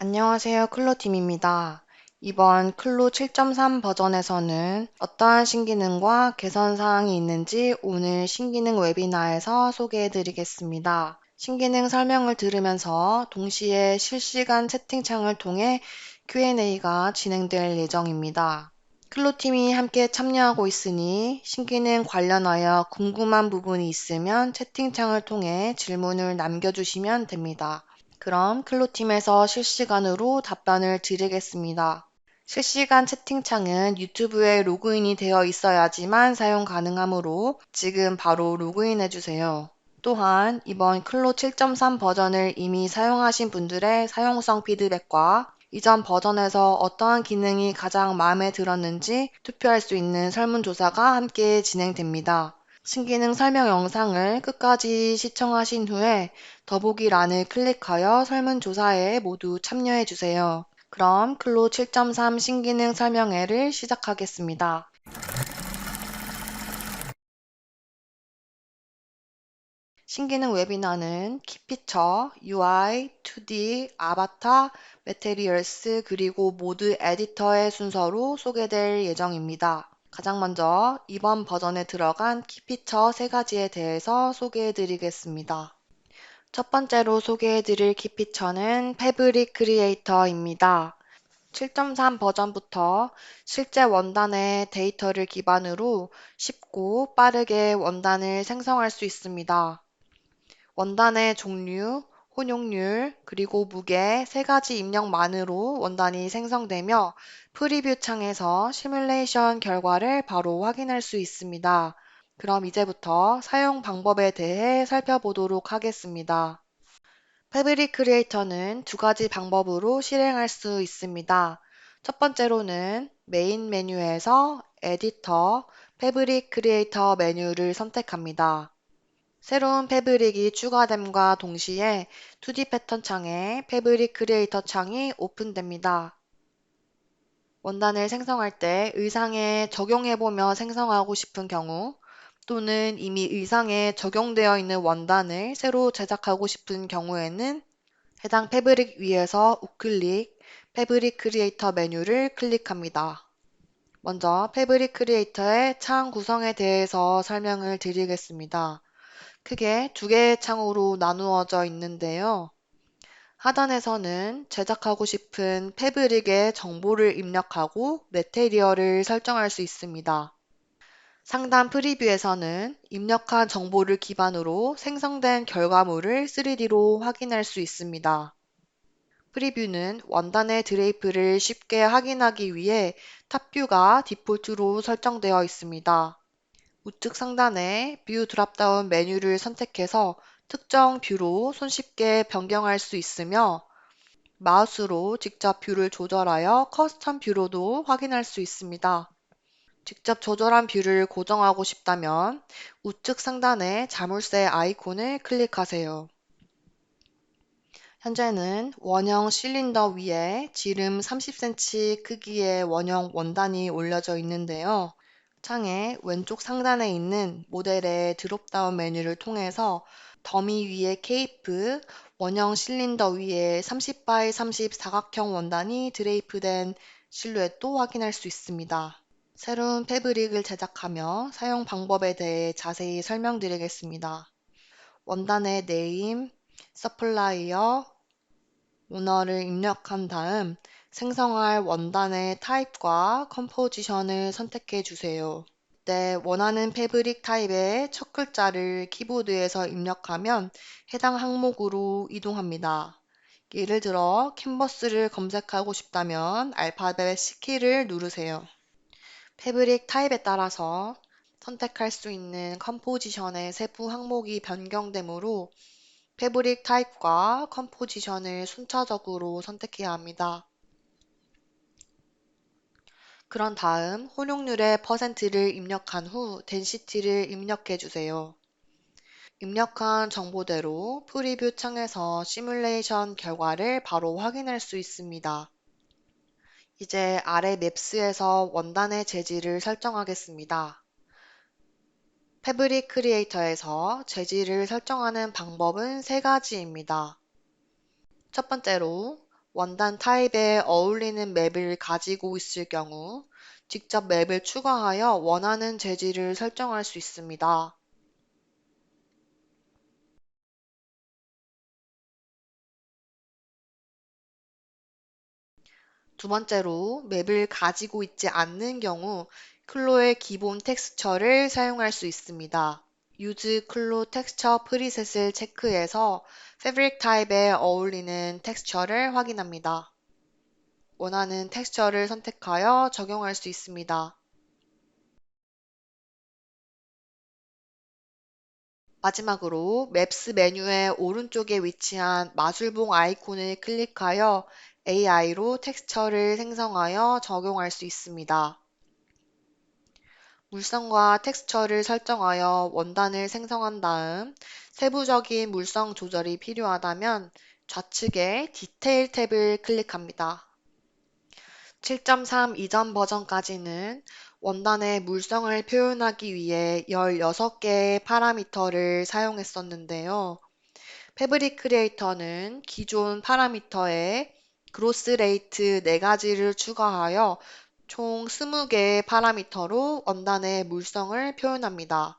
안녕하세요. 클로팀입니다. 이번 클로 7.3 버전에서는 어떠한 신기능과 개선 사항이 있는지 오늘 신기능 웨비나에서 소개해 드리겠습니다. 신기능 설명을 들으면서 동시에 실시간 채팅창을 통해 Q&A가 진행될 예정입니다. 클로팀이 함께 참여하고 있으니 신기능 관련하여 궁금한 부분이 있으면 채팅창을 통해 질문을 남겨주시면 됩니다. 그럼 클로팀에서 실시간으로 답변을 드리겠습니다. 실시간 채팅창은 유튜브에 로그인이 되어 있어야지만 사용 가능하므로 지금 바로 로그인해 주세요. 또한 이번 클로 7.3 버전을 이미 사용하신 분들의 사용성 피드백과 이전 버전에서 어떠한 기능이 가장 마음에 들었는지 투표할 수 있는 설문조사가 함께 진행됩니다. 신기능 설명 영상을 끝까지 시청하신 후에 더보기란을 클릭하여 설문조사에 모두 참여해 주세요. 그럼 클로 7.3 신기능 설명회를 시작하겠습니다. 신기능 웨비나는 키피처, UI, 2D, 아바타, 매테리얼스, 그리고 모드 에디터의 순서로 소개될 예정입니다. 가장 먼저 이번 버전에 들어간 키피처 3가지에 대해서 소개해 드리겠습니다. 첫 번째로 소개해 드릴 키피처는 패브릭 크리에이터입니다. 7.3 버전부터 실제 원단의 데이터를 기반으로 쉽고 빠르게 원단을 생성할 수 있습니다. 원단의 종류, 혼용률, 그리고 무게 3가지 입력만으로 원단이 생성되며 프리뷰 창에서 시뮬레이션 결과를 바로 확인할 수 있습니다. 그럼 이제부터 사용 방법에 대해 살펴보도록 하겠습니다. 패브릭 크리에이터는 2가지 방법으로 실행할 수 있습니다. 첫 번째로는 메인 메뉴에서 에디터, 패브릭 크리에이터 메뉴를 선택합니다. 새로운 패브릭이 추가됨과 동시에 2D 패턴 창에 패브릭 크리에이터 창이 오픈됩니다. 원단을 생성할 때 의상에 적용해보며 생성하고 싶은 경우 또는 이미 의상에 적용되어 있는 원단을 새로 제작하고 싶은 경우에는 해당 패브릭 위에서 우클릭 패브릭 크리에이터 메뉴를 클릭합니다. 먼저 패브릭 크리에이터의 창 구성에 대해서 설명을 드리겠습니다. 크게 2개의 창으로 나누어져 있는데요. 하단에서는 제작하고 싶은 패브릭의 정보를 입력하고 매테리얼을 설정할 수 있습니다. 상단 프리뷰에서는 입력한 정보를 기반으로 생성된 결과물을 3D로 확인할 수 있습니다. 프리뷰는 원단의 드레이프를 쉽게 확인하기 위해 탑뷰가 디폴트로 설정되어 있습니다. 우측 상단에 뷰 드랍다운 메뉴를 선택해서 특정 뷰로 손쉽게 변경할 수 있으며 마우스로 직접 뷰를 조절하여 커스텀 뷰로도 확인할 수 있습니다. 직접 조절한 뷰를 고정하고 싶다면 우측 상단의 자물쇠 아이콘을 클릭하세요. 현재는 원형 실린더 위에 지름 30cm 크기의 원형 원단이 올려져 있는데요. 창의 왼쪽 상단에 있는 모델의 드롭다운 메뉴를 통해서 더미 위에 케이프, 원형 실린더 위에 30x30 사각형 원단이 드레이프된 실루엣도 확인할 수 있습니다. 새로운 패브릭을 제작하며 사용 방법에 대해 자세히 설명드리겠습니다. 원단의 네임, 서플라이어, 오너를 입력한 다음 생성할 원단의 타입과 컴포지션을 선택해 주세요. 네, 원하는 패브릭 타입의 첫 글자를 키보드에서 입력하면 해당 항목으로 이동합니다. 예를 들어 캔버스를 검색하고 싶다면 알파벳 C키를 누르세요. 패브릭 타입에 따라서 선택할 수 있는 컴포지션의 세부 항목이 변경되므로 패브릭 타입과 컴포지션을 순차적으로 선택해야 합니다. 그런 다음 혼용률의 퍼센트를 입력한 후 덴시티를 입력해 주세요. 입력한 정보대로 프리뷰 창에서 시뮬레이션 결과를 바로 확인할 수 있습니다. 이제 아래 맵스에서 원단의 재질을 설정하겠습니다. 패브릭 크리에이터에서 재질을 설정하는 방법은 3가지입니다. 첫 번째로 원단 타입에 어울리는 맵을 가지고 있을 경우 직접 맵을 추가하여 원하는 재질을 설정할 수 있습니다. 두 번째로 맵을 가지고 있지 않는 경우 클로의 기본 텍스처를 사용할 수 있습니다. Use 클로 텍스처 프리셋을 체크해서 패브릭 타입에 어울리는 텍스처를 확인합니다. 원하는 텍스처를 선택하여 적용할 수 있습니다. 마지막으로 맵스 메뉴의 오른쪽에 위치한 마술봉 아이콘을 클릭하여 AI로 텍스처를 생성하여 적용할 수 있습니다. 물성과 텍스처를 설정하여 원단을 생성한 다음 세부적인 물성 조절이 필요하다면 좌측에 디테일 탭을 클릭합니다. 7.3 이전 버전까지는 원단의 물성을 표현하기 위해 16개의 파라미터를 사용했었는데요. 패브릭 크리에이터는 기존 파라미터에 그로스 레이트 4가지를 추가하여 총 20개의 파라미터로 원단의 물성을 표현합니다.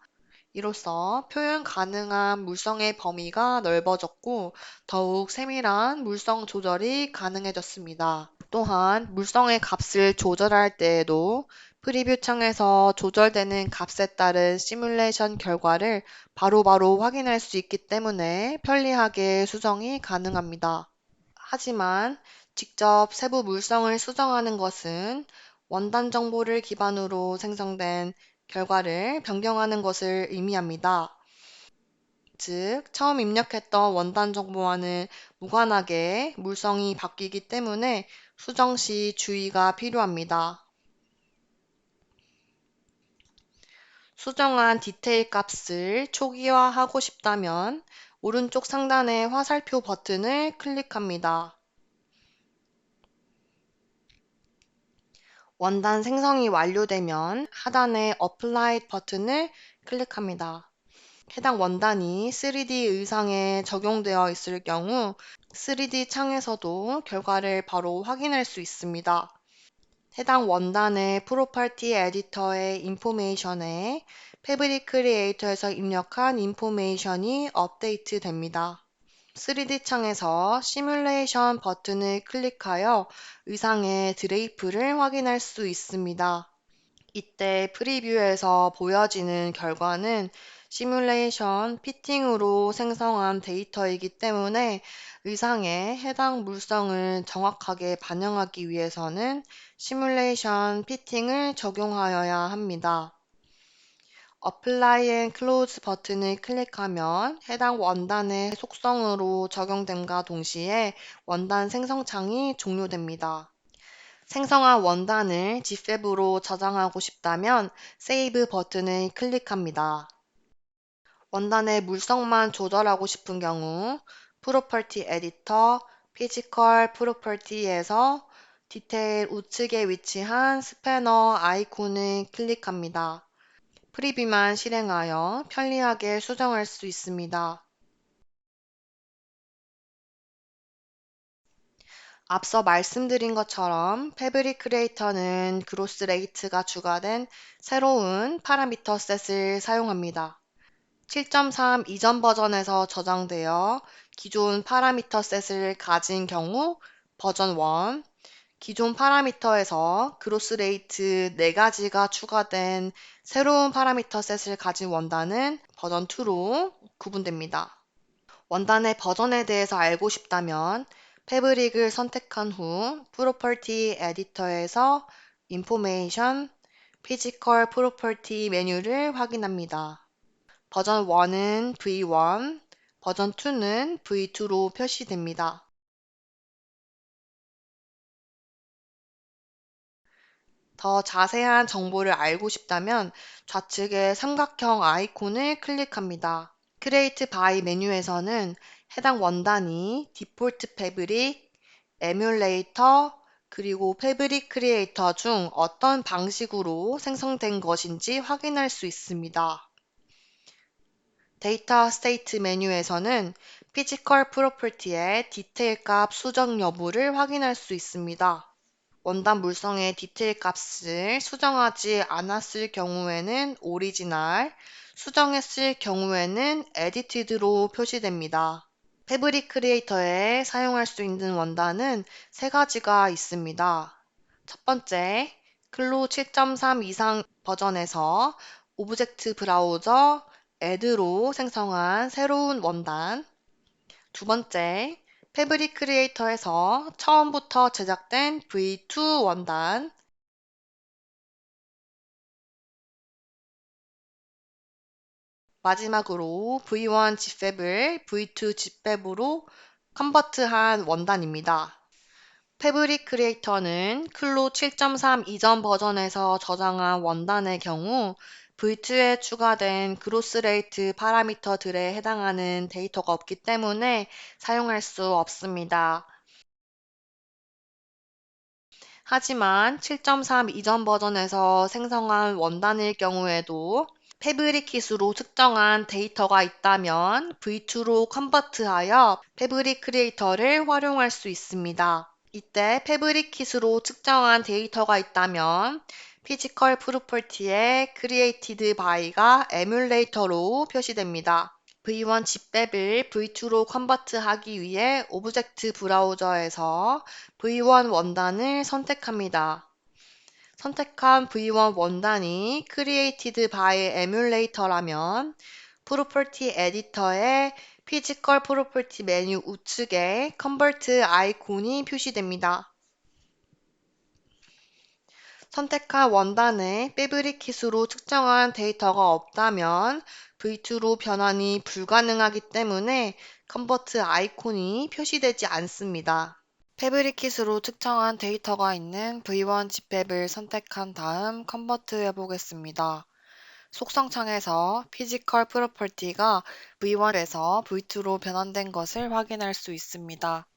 이로써 표현 가능한 물성의 범위가 넓어졌고 더욱 세밀한 물성 조절이 가능해졌습니다. 또한 물성의 값을 조절할 때에도 프리뷰 창에서 조절되는 값에 따른 시뮬레이션 결과를 바로바로 확인할 수 있기 때문에 편리하게 수정이 가능합니다. 하지만 직접 세부 물성을 수정하는 것은 원단 정보를 기반으로 생성된 결과를 변경하는 것을 의미합니다. 즉, 처음 입력했던 원단 정보와는 무관하게 물성이 바뀌기 때문에 수정 시 주의가 필요합니다. 수정한 디테일 값을 초기화하고 싶다면 오른쪽 상단의 화살표 버튼을 클릭합니다. 원단 생성이 완료되면 하단의 Apply 버튼을 클릭합니다. 해당 원단이 3D 의상에 적용되어 있을 경우 3D 창에서도 결과를 바로 확인할 수 있습니다. 해당 원단의 프로퍼티 에디터의 인포메이션에 패브릭 크리에이터에서 입력한 인포메이션이 업데이트 됩니다. 3D 창에서 시뮬레이션 버튼을 클릭하여 의상의 드레이프를 확인할 수 있습니다. 이때 프리뷰에서 보여지는 결과는 시뮬레이션 피팅으로 생성한 데이터이기 때문에 의상의 해당 물성을 정확하게 반영하기 위해서는 시뮬레이션 피팅을 적용하여야 합니다. Apply and Close 버튼을 클릭하면 해당 원단의 속성으로 적용됨과 동시에 원단 생성 창이 종료됩니다. 생성한 원단을 GFAB로 저장하고 싶다면 Save 버튼을 클릭합니다. 원단의 물성만 조절하고 싶은 경우 Property Editor, Physical Property에서 디테일 우측에 위치한 스패너 아이콘을 클릭합니다. 프리뷰만 실행하여 편리하게 수정할 수 있습니다. 앞서 말씀드린 것처럼 패브릭 크리에이터는 그로스 레이트가 추가된 새로운 파라미터 셋을 사용합니다. 7.3 이전 버전에서 저장되어 기존 파라미터 셋을 가진 경우 버전 1, 기존 파라미터에서 그로스 레이트 4가지가 추가된 새로운 파라미터 셋을 가진 원단은 버전 2로 구분됩니다. 원단의 버전에 대해서 알고 싶다면 패브릭을 선택한 후 프로퍼티 에디터에서 인포메이션, 피지컬 프로퍼티 메뉴를 확인합니다. 버전 1은 V1, 버전 2는 V2로 표시됩니다. 더 자세한 정보를 알고 싶다면 좌측의 삼각형 아이콘을 클릭합니다. Create by 메뉴에서는 해당 원단이 디폴트 패브릭, 에뮬레이터, 그리고 패브릭 크리에이터 중 어떤 방식으로 생성된 것인지 확인할 수 있습니다. 데이터 스테이트 메뉴에서는 피지컬 프로퍼티의 디테일 값 수정 여부를 확인할 수 있습니다. 원단 물성의 디테일 값을 수정하지 않았을 경우에는 오리지널, 수정했을 경우에는 에디티드로 표시됩니다. 패브릭 크리에이터에 사용할 수 있는 원단은 세 가지가 있습니다. 첫 번째, 클로 7.3 이상 버전에서 오브젝트 브라우저 애드로 생성한 새로운 원단. 두 번째, 패브릭 크리에이터에서 처음부터 제작된 V2 원단. 마지막으로 V1 지팹을 V2 지팹으로 컨버트한 원단입니다. 패브릭 크리에이터는 클로 7.3 이전 버전에서 저장한 원단의 경우 V2에 추가된 그로스 레이트 파라미터들에 해당하는 데이터가 없기 때문에 사용할 수 없습니다. 하지만 7.3 이전 버전에서 생성한 원단일 경우에도 패브릭 킷으로 측정한 데이터가 있다면 V2로 컨버트하여 패브릭 크리에이터를 활용할 수 있습니다. 이때 패브릭 킷으로 측정한 데이터가 있다면 피지컬 프로퍼티의 created by가 에뮬레이터로 표시됩니다. V1 집밥을 V2로 컨버트하기 위해 오브젝트 브라우저에서 V1 원단을 선택합니다. 선택한 V1 원단이 created by emulator라면 프로퍼티 에디터의 피지컬 프로퍼티 메뉴 우측에 컨버트 아이콘이 표시됩니다. 선택한 원단의 패브릭 킷으로 측정한 데이터가 없다면 V2로 변환이 불가능하기 때문에 컨버트 아이콘이 표시되지 않습니다. 패브릭 킷으로 측정한 데이터가 있는 V1 집팹을 선택한 다음 컨버트 해보겠습니다. 속성창에서 피지컬 프로퍼티가 V1에서 V2로 변환된 것을 확인할 수 있습니다.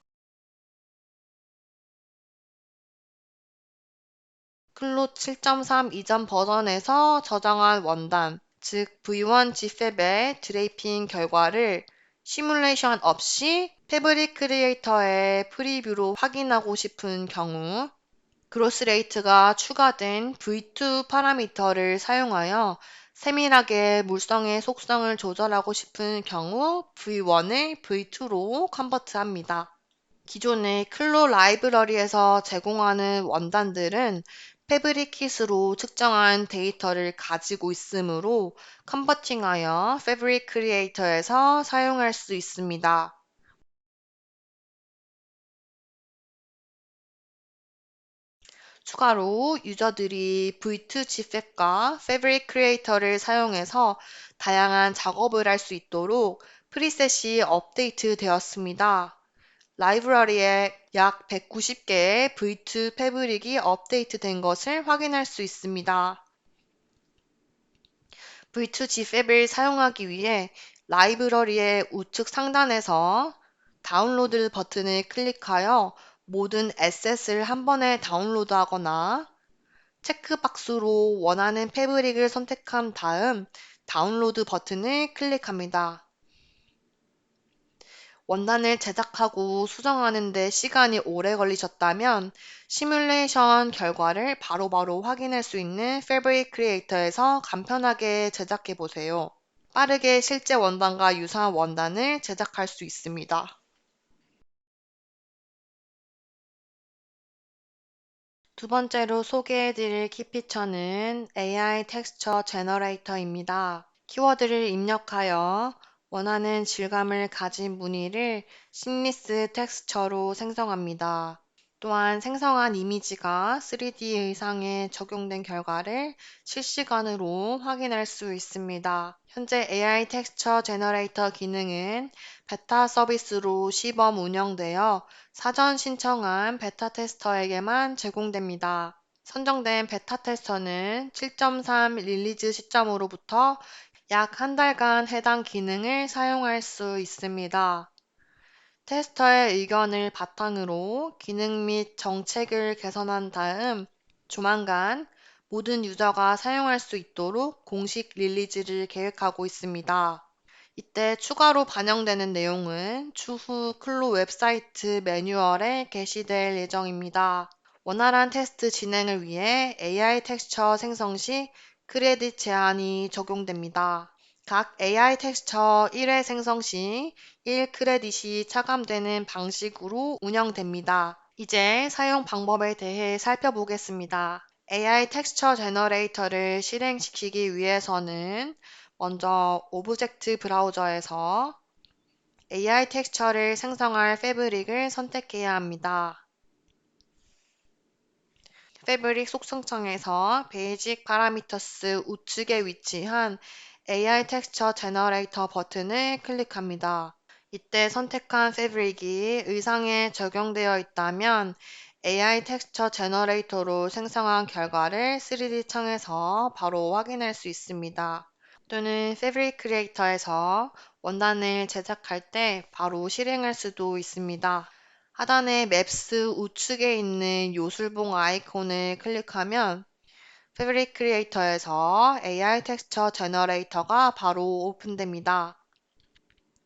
클로 7.3 이전 버전에서 저장한 원단, 즉 V1 집팹의 드레이핑 결과를 시뮬레이션 없이 패브릭 크리에이터의 프리뷰로 확인하고 싶은 경우 그로스 레이트가 추가된 V2 파라미터를 사용하여 세밀하게 물성의 속성을 조절하고 싶은 경우 V1을 V2로 컨버트합니다. 기존의 클로 라이브러리에서 제공하는 원단들은 패브릭 킷으로 측정한 데이터를 가지고 있으므로 컨버팅하여 패브릭 크리에이터에서 사용할 수 있습니다. 추가로 유저들이 V2 집팹과 패브릭 크리에이터를 사용해서 다양한 작업을 할 수 있도록 프리셋이 업데이트 되었습니다. 라이브러리에 약 190개의 V2 패브릭이 업데이트된 것을 확인할 수 있습니다. V2 집팹을 사용하기 위해 라이브러리의 우측 상단에서 다운로드 버튼을 클릭하여 모든 에셋을 한 번에 다운로드하거나 체크박스로 원하는 패브릭을 선택한 다음 다운로드 버튼을 클릭합니다. 원단을 제작하고 수정하는 데 시간이 오래 걸리셨다면 시뮬레이션 결과를 바로바로 확인할 수 있는 패브릭 크리에이터에서 간편하게 제작해 보세요. 빠르게 실제 원단과 유사한 원단을 제작할 수 있습니다. 두 번째로 소개해드릴 키피처는 AI 텍스처 제너레이터입니다. 키워드를 입력하여 원하는 질감을 가진 무늬를 심리스 텍스처로 생성합니다. 또한 생성한 이미지가 3D 의상에 적용된 결과를 실시간으로 확인할 수 있습니다. 현재 AI 텍스처 제너레이터 기능은 베타 서비스로 시범 운영되어 사전 신청한 베타 테스터에게만 제공됩니다. 선정된 베타 테스터는 7.3 릴리즈 시점으로부터 약 한 달간 해당 기능을 사용할 수 있습니다. 테스터의 의견을 바탕으로 기능 및 정책을 개선한 다음 조만간 모든 유저가 사용할 수 있도록 공식 릴리즈를 계획하고 있습니다. 이때 추가로 반영되는 내용은 추후 클로 웹사이트 매뉴얼에 게시될 예정입니다. 원활한 테스트 진행을 위해 AI 텍스처 생성 시 크레딧 제한이 적용됩니다. 각 AI 텍스처 1회 생성 시 1 크레딧이 차감되는 방식으로 운영됩니다. 이제 사용 방법에 대해 살펴보겠습니다. AI 텍스처 제너레이터를 실행시키기 위해서는 먼저 오브젝트 브라우저에서 AI 텍스처를 생성할 패브릭을 선택해야 합니다. 패브릭 속성창에서 베이직 파라미터스 우측에 위치한 AI 텍스처 제너레이터 버튼을 클릭합니다. 이때 선택한 패브릭이 의상에 적용되어 있다면 AI 텍스처 제너레이터로 생성한 결과를 3D 창에서 바로 확인할 수 있습니다. 또는 패브릭 크리에이터에서 원단을 제작할 때 바로 실행할 수도 있습니다. 하단의 맵스 우측에 있는 요술봉 아이콘을 클릭하면 패브릭 크리에이터에서 AI 텍스처 제너레이터가 바로 오픈됩니다.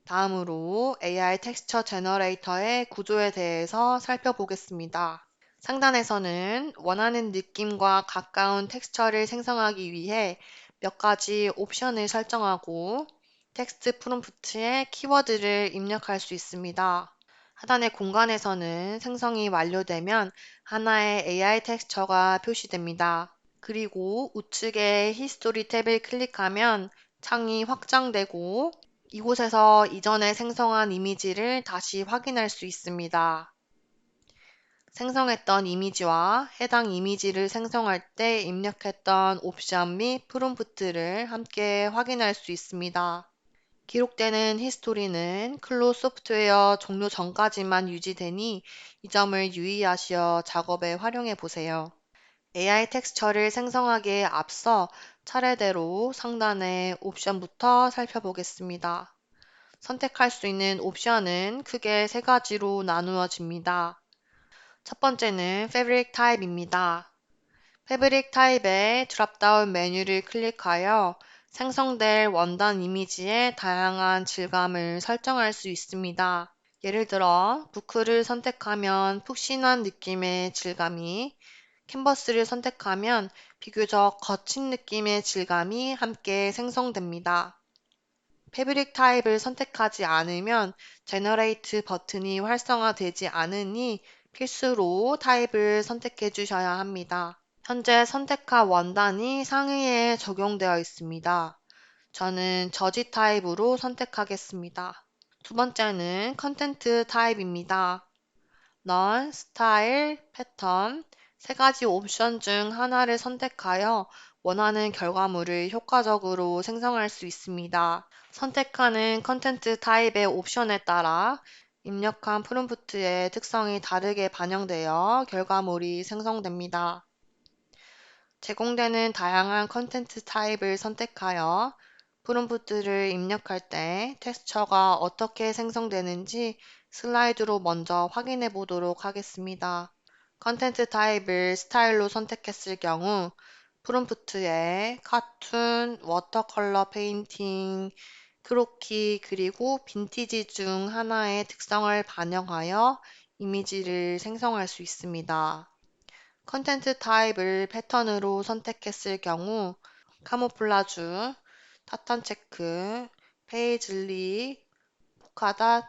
다음으로 AI 텍스처 제너레이터의 구조에 대해서 살펴보겠습니다. 상단에서는 원하는 느낌과 가까운 텍스처를 생성하기 위해 몇 가지 옵션을 설정하고 텍스트 프롬프트에 키워드를 입력할 수 있습니다. 하단의 공간에서는 생성이 완료되면 하나의 AI 텍스처가 표시됩니다. 그리고 우측의 히스토리 탭을 클릭하면 창이 확장되고 이곳에서 이전에 생성한 이미지를 다시 확인할 수 있습니다. 생성했던 이미지와 해당 이미지를 생성할 때 입력했던 옵션 및 프롬프트를 함께 확인할 수 있습니다. 기록되는 히스토리는 클로 소프트웨어 종료 전까지만 유지되니 이 점을 유의하시어 작업에 활용해 보세요. AI 텍스처를 생성하기에 앞서 차례대로 상단의 옵션부터 살펴보겠습니다. 선택할 수 있는 옵션은 크게 세 가지로 나누어집니다. 첫 번째는 패브릭 타입입니다. 패브릭 타입의 드롭다운 메뉴를 클릭하여 생성될 원단 이미지의 다양한 질감을 설정할 수 있습니다. 예를 들어 부크를 선택하면 푹신한 느낌의 질감이, 캔버스를 선택하면 비교적 거친 느낌의 질감이 함께 생성됩니다. 패브릭 타입을 선택하지 않으면 제너레이트 버튼이 활성화되지 않으니 필수로 타입을 선택해 주셔야 합니다. 현재 선택한 원단이 상의에 적용되어 있습니다. 저는 저지 타입으로 선택하겠습니다. 두 번째는 컨텐트 타입입니다. 넌, 스타일, 패턴 세 가지 옵션 중 하나를 선택하여 원하는 결과물을 효과적으로 생성할 수 있습니다. 선택하는 컨텐트 타입의 옵션에 따라 입력한 프롬프트의 특성이 다르게 반영되어 결과물이 생성됩니다. 제공되는 다양한 컨텐트 타입을 선택하여 프롬프트를 입력할 때 텍스처가 어떻게 생성되는지 슬라이드로 먼저 확인해 보도록 하겠습니다. 컨텐트 타입을 스타일로 선택했을 경우 프롬프트에 카툰, 워터컬러 페인팅, 크로키, 그리고 빈티지 중 하나의 특성을 반영하여 이미지를 생성할 수 있습니다. 컨텐트 타입을 패턴으로 선택했을 경우 카모플라주, 타탄 체크, 페이즐리, 포카닷,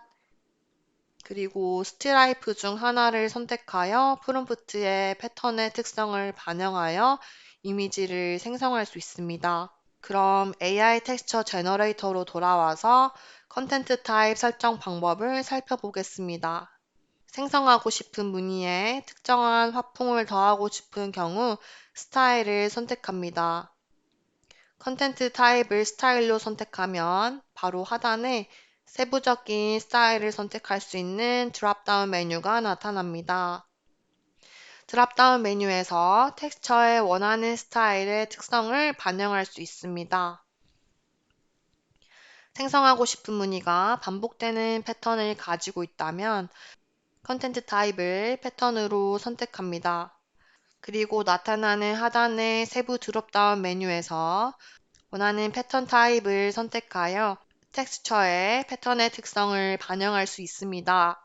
그리고 스트라이프 중 하나를 선택하여 프롬프트의 패턴의 특성을 반영하여 이미지를 생성할 수 있습니다. 그럼 AI 텍스처 제너레이터로 돌아와서 컨텐트 타입 설정 방법을 살펴보겠습니다. 생성하고 싶은 무늬에 특정한 화풍을 더하고 싶은 경우 스타일을 선택합니다. 컨텐트 타입을 스타일로 선택하면 바로 하단에 세부적인 스타일을 선택할 수 있는 드롭다운 메뉴가 나타납니다. 드롭다운 메뉴에서 텍스처에 원하는 스타일의 특성을 반영할 수 있습니다. 생성하고 싶은 무늬가 반복되는 패턴을 가지고 있다면 컨텐트 타입을 패턴으로 선택합니다. 그리고 나타나는 하단의 세부 드롭다운 메뉴에서 원하는 패턴 타입을 선택하여 텍스처의 패턴의 특성을 반영할 수 있습니다.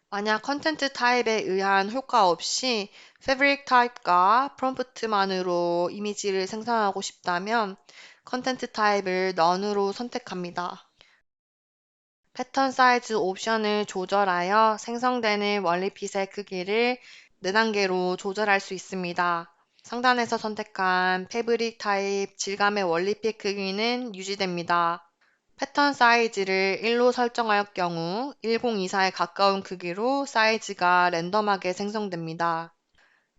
만약 컨텐트 타입에 의한 효과 없이 패브릭 타입과 프롬프트만으로 이미지를 생성하고 싶다면 컨텐트 타입을 none으로 선택합니다. 패턴 사이즈 옵션을 조절하여 생성되는 원리핏의 크기를 4단계로 조절할 수 있습니다. 상단에서 선택한 패브릭 타입 질감의 원리핏 크기는 유지됩니다. 패턴 사이즈를 1로 설정할 경우 1024에 가까운 크기로 사이즈가 랜덤하게 생성됩니다.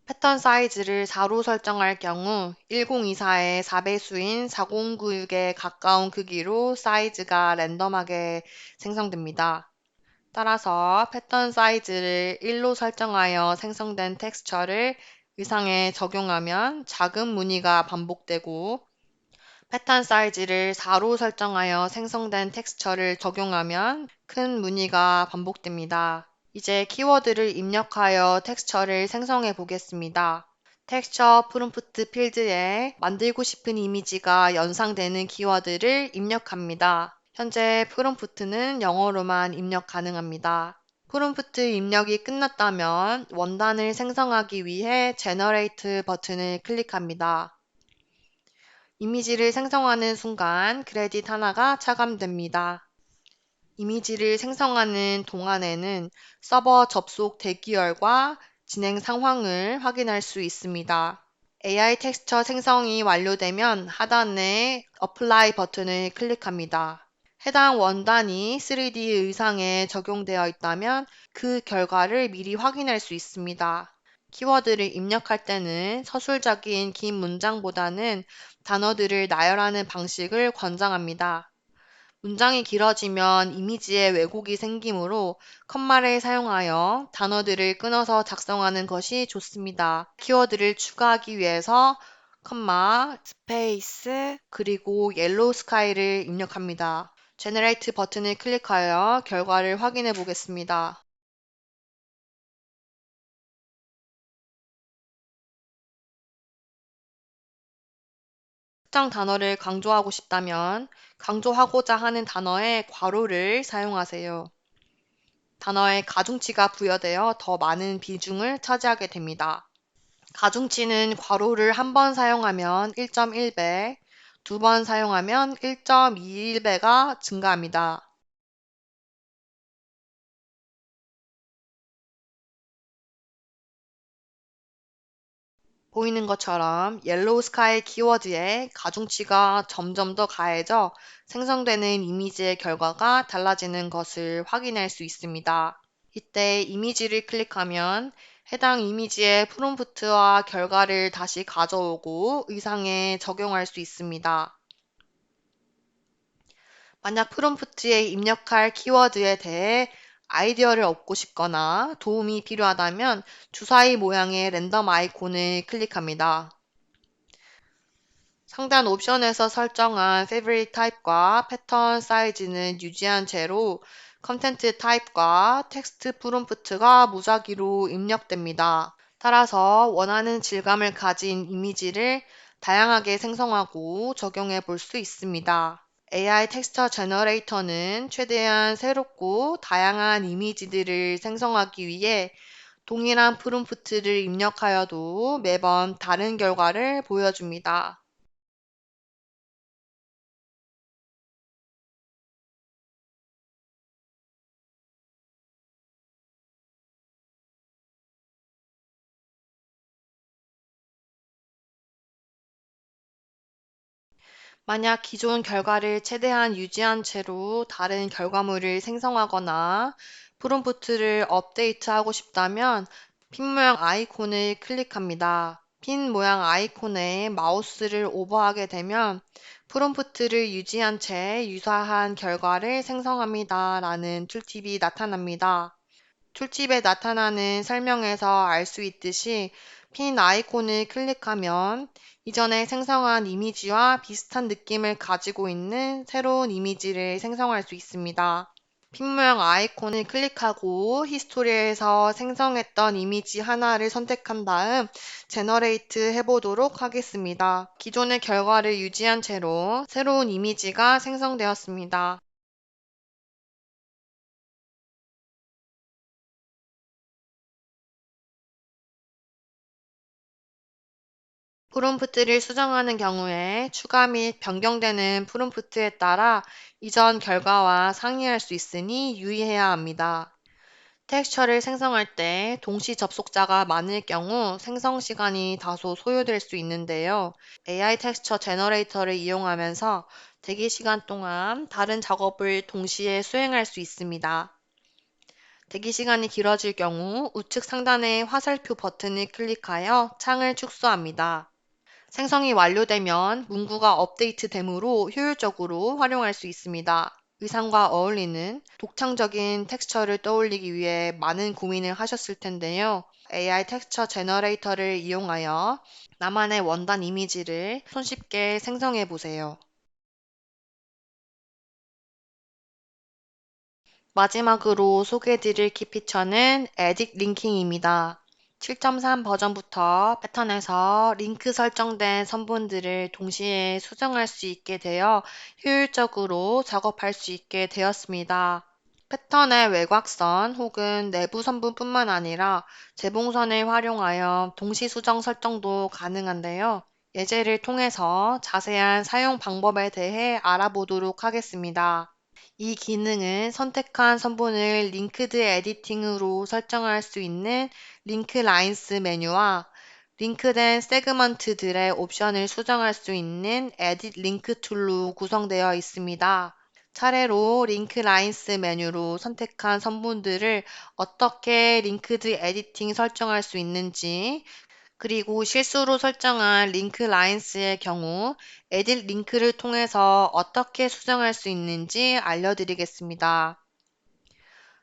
패턴 사이즈를 4로 설정할 경우 1024의 4배수인 4096에 가까운 크기로 사이즈가 랜덤하게 생성됩니다. 따라서 패턴 사이즈를 1로 설정하여 생성된 텍스처를 의상에 적용하면 작은 무늬가 반복되고 패턴 사이즈를 4로 설정하여 생성된 텍스처를 적용하면 큰 무늬가 반복됩니다. 이제 키워드를 입력하여 텍스처를 생성해 보겠습니다. 텍스처 프롬프트 필드에 만들고 싶은 이미지가 연상되는 키워드를 입력합니다. 현재 프롬프트는 영어로만 입력 가능합니다. 프롬프트 입력이 끝났다면 원단을 생성하기 위해 제너레이트 버튼을 클릭합니다. 이미지를 생성하는 순간 크레딧 하나가 차감됩니다. 이미지를 생성하는 동안에는 서버 접속 대기열과 진행 상황을 확인할 수 있습니다. AI 텍스처 생성이 완료되면 하단의 Apply 버튼을 클릭합니다. 해당 원단이 3D 의상에 적용되어 있다면 그 결과를 미리 확인할 수 있습니다. 키워드를 입력할 때는 서술적인 긴 문장보다는 단어들을 나열하는 방식을 권장합니다. 문장이 길어지면 이미지에 왜곡이 생기므로 컴마를 사용하여 단어들을 끊어서 작성하는 것이 좋습니다. 키워드를 추가하기 위해서 컴마, 스페이스, 그리고 옐로우 스카이를 입력합니다. 제너레이트 버튼을 클릭하여 결과를 확인해 보겠습니다. 특정 단어를 강조하고 싶다면 강조하고자 하는 단어의 괄호를 사용하세요. 단어의 가중치가 부여되어 더 많은 비중을 차지하게 됩니다. 가중치는 괄호를 한 번 사용하면 1.1배, 두 번 사용하면 1.21배가 증가합니다. 보이는 것처럼 옐로우 스카이 키워드의 가중치가 점점 더 가해져 생성되는 이미지의 결과가 달라지는 것을 확인할 수 있습니다. 이때 이미지를 클릭하면 해당 이미지의 프롬프트와 결과를 다시 가져오고 의상에 적용할 수 있습니다. 만약 프롬프트에 입력할 키워드에 대해 아이디어를 얻고 싶거나 도움이 필요하다면 주사위 모양의 랜덤 아이콘을 클릭합니다. 상단 옵션에서 설정한 Fabric 타입과 패턴 사이즈는 유지한 채로 컨텐트 타입과 텍스트 프롬프트가 무작위로 입력됩니다. 따라서 원하는 질감을 가진 이미지를 다양하게 생성하고 적용해 볼 수 있습니다. AI 텍스처 제너레이터는 최대한 새롭고 다양한 이미지들을 생성하기 위해 동일한 프롬프트를 입력하여도 매번 다른 결과를 보여줍니다. 만약 기존 결과를 최대한 유지한 채로 다른 결과물을 생성하거나 프롬프트를 업데이트하고 싶다면 핀 모양 아이콘을 클릭합니다. 핀 모양 아이콘에 마우스를 오버하게 되면 프롬프트를 유지한 채 유사한 결과를 생성합니다 라는 툴팁이 나타납니다. 툴팁에 나타나는 설명에서 알 수 있듯이 핀 아이콘을 클릭하면 이전에 생성한 이미지와 비슷한 느낌을 가지고 있는 새로운 이미지를 생성할 수 있습니다. 핀 모양 아이콘을 클릭하고 히스토리에서 생성했던 이미지 하나를 선택한 다음 제너레이트 해보도록 하겠습니다. 기존의 결과를 유지한 채로 새로운 이미지가 생성되었습니다. 프롬프트를 수정하는 경우에 추가 및 변경되는 프롬프트에 따라 이전 결과와 상이할 수 있으니 유의해야 합니다. 텍스처를 생성할 때 동시 접속자가 많을 경우 생성 시간이 다소 소요될 수 있는데요. AI 텍스처 제너레이터를 이용하면서 대기 시간 동안 다른 작업을 동시에 수행할 수 있습니다. 대기 시간이 길어질 경우 우측 상단의 화살표 버튼을 클릭하여 창을 축소합니다. 생성이 완료되면 문구가 업데이트되므로 효율적으로 활용할 수 있습니다. 의상과 어울리는 독창적인 텍스처를 떠올리기 위해 많은 고민을 하셨을 텐데요. AI 텍스처 제너레이터를 이용하여 나만의 원단 이미지를 손쉽게 생성해 보세요. 마지막으로 소개해드릴 키피처는 에딧 링킹입니다. 7.3 버전부터 패턴에서 링크 설정된 선분들을 동시에 수정할 수 있게 되어 효율적으로 작업할 수 있게 되었습니다. 패턴의 외곽선 혹은 내부 선분뿐만 아니라 재봉선을 활용하여 동시 수정 설정도 가능한데요. 예제를 통해서 자세한 사용 방법에 대해 알아보도록 하겠습니다. 이 기능은 선택한 선분을 링크드 에디팅으로 설정할 수 있는 링크 라인스 메뉴와 링크된 세그먼트들의 옵션을 수정할 수 있는 에딧 링크 툴로 구성되어 있습니다. 차례로 링크 라인스 메뉴로 선택한 선분들을 어떻게 링크드 에디팅 설정할 수 있는지, 그리고 실수로 설정한 링크 라인스의 경우 에딧 링크를 통해서 어떻게 수정할 수 있는지 알려드리겠습니다.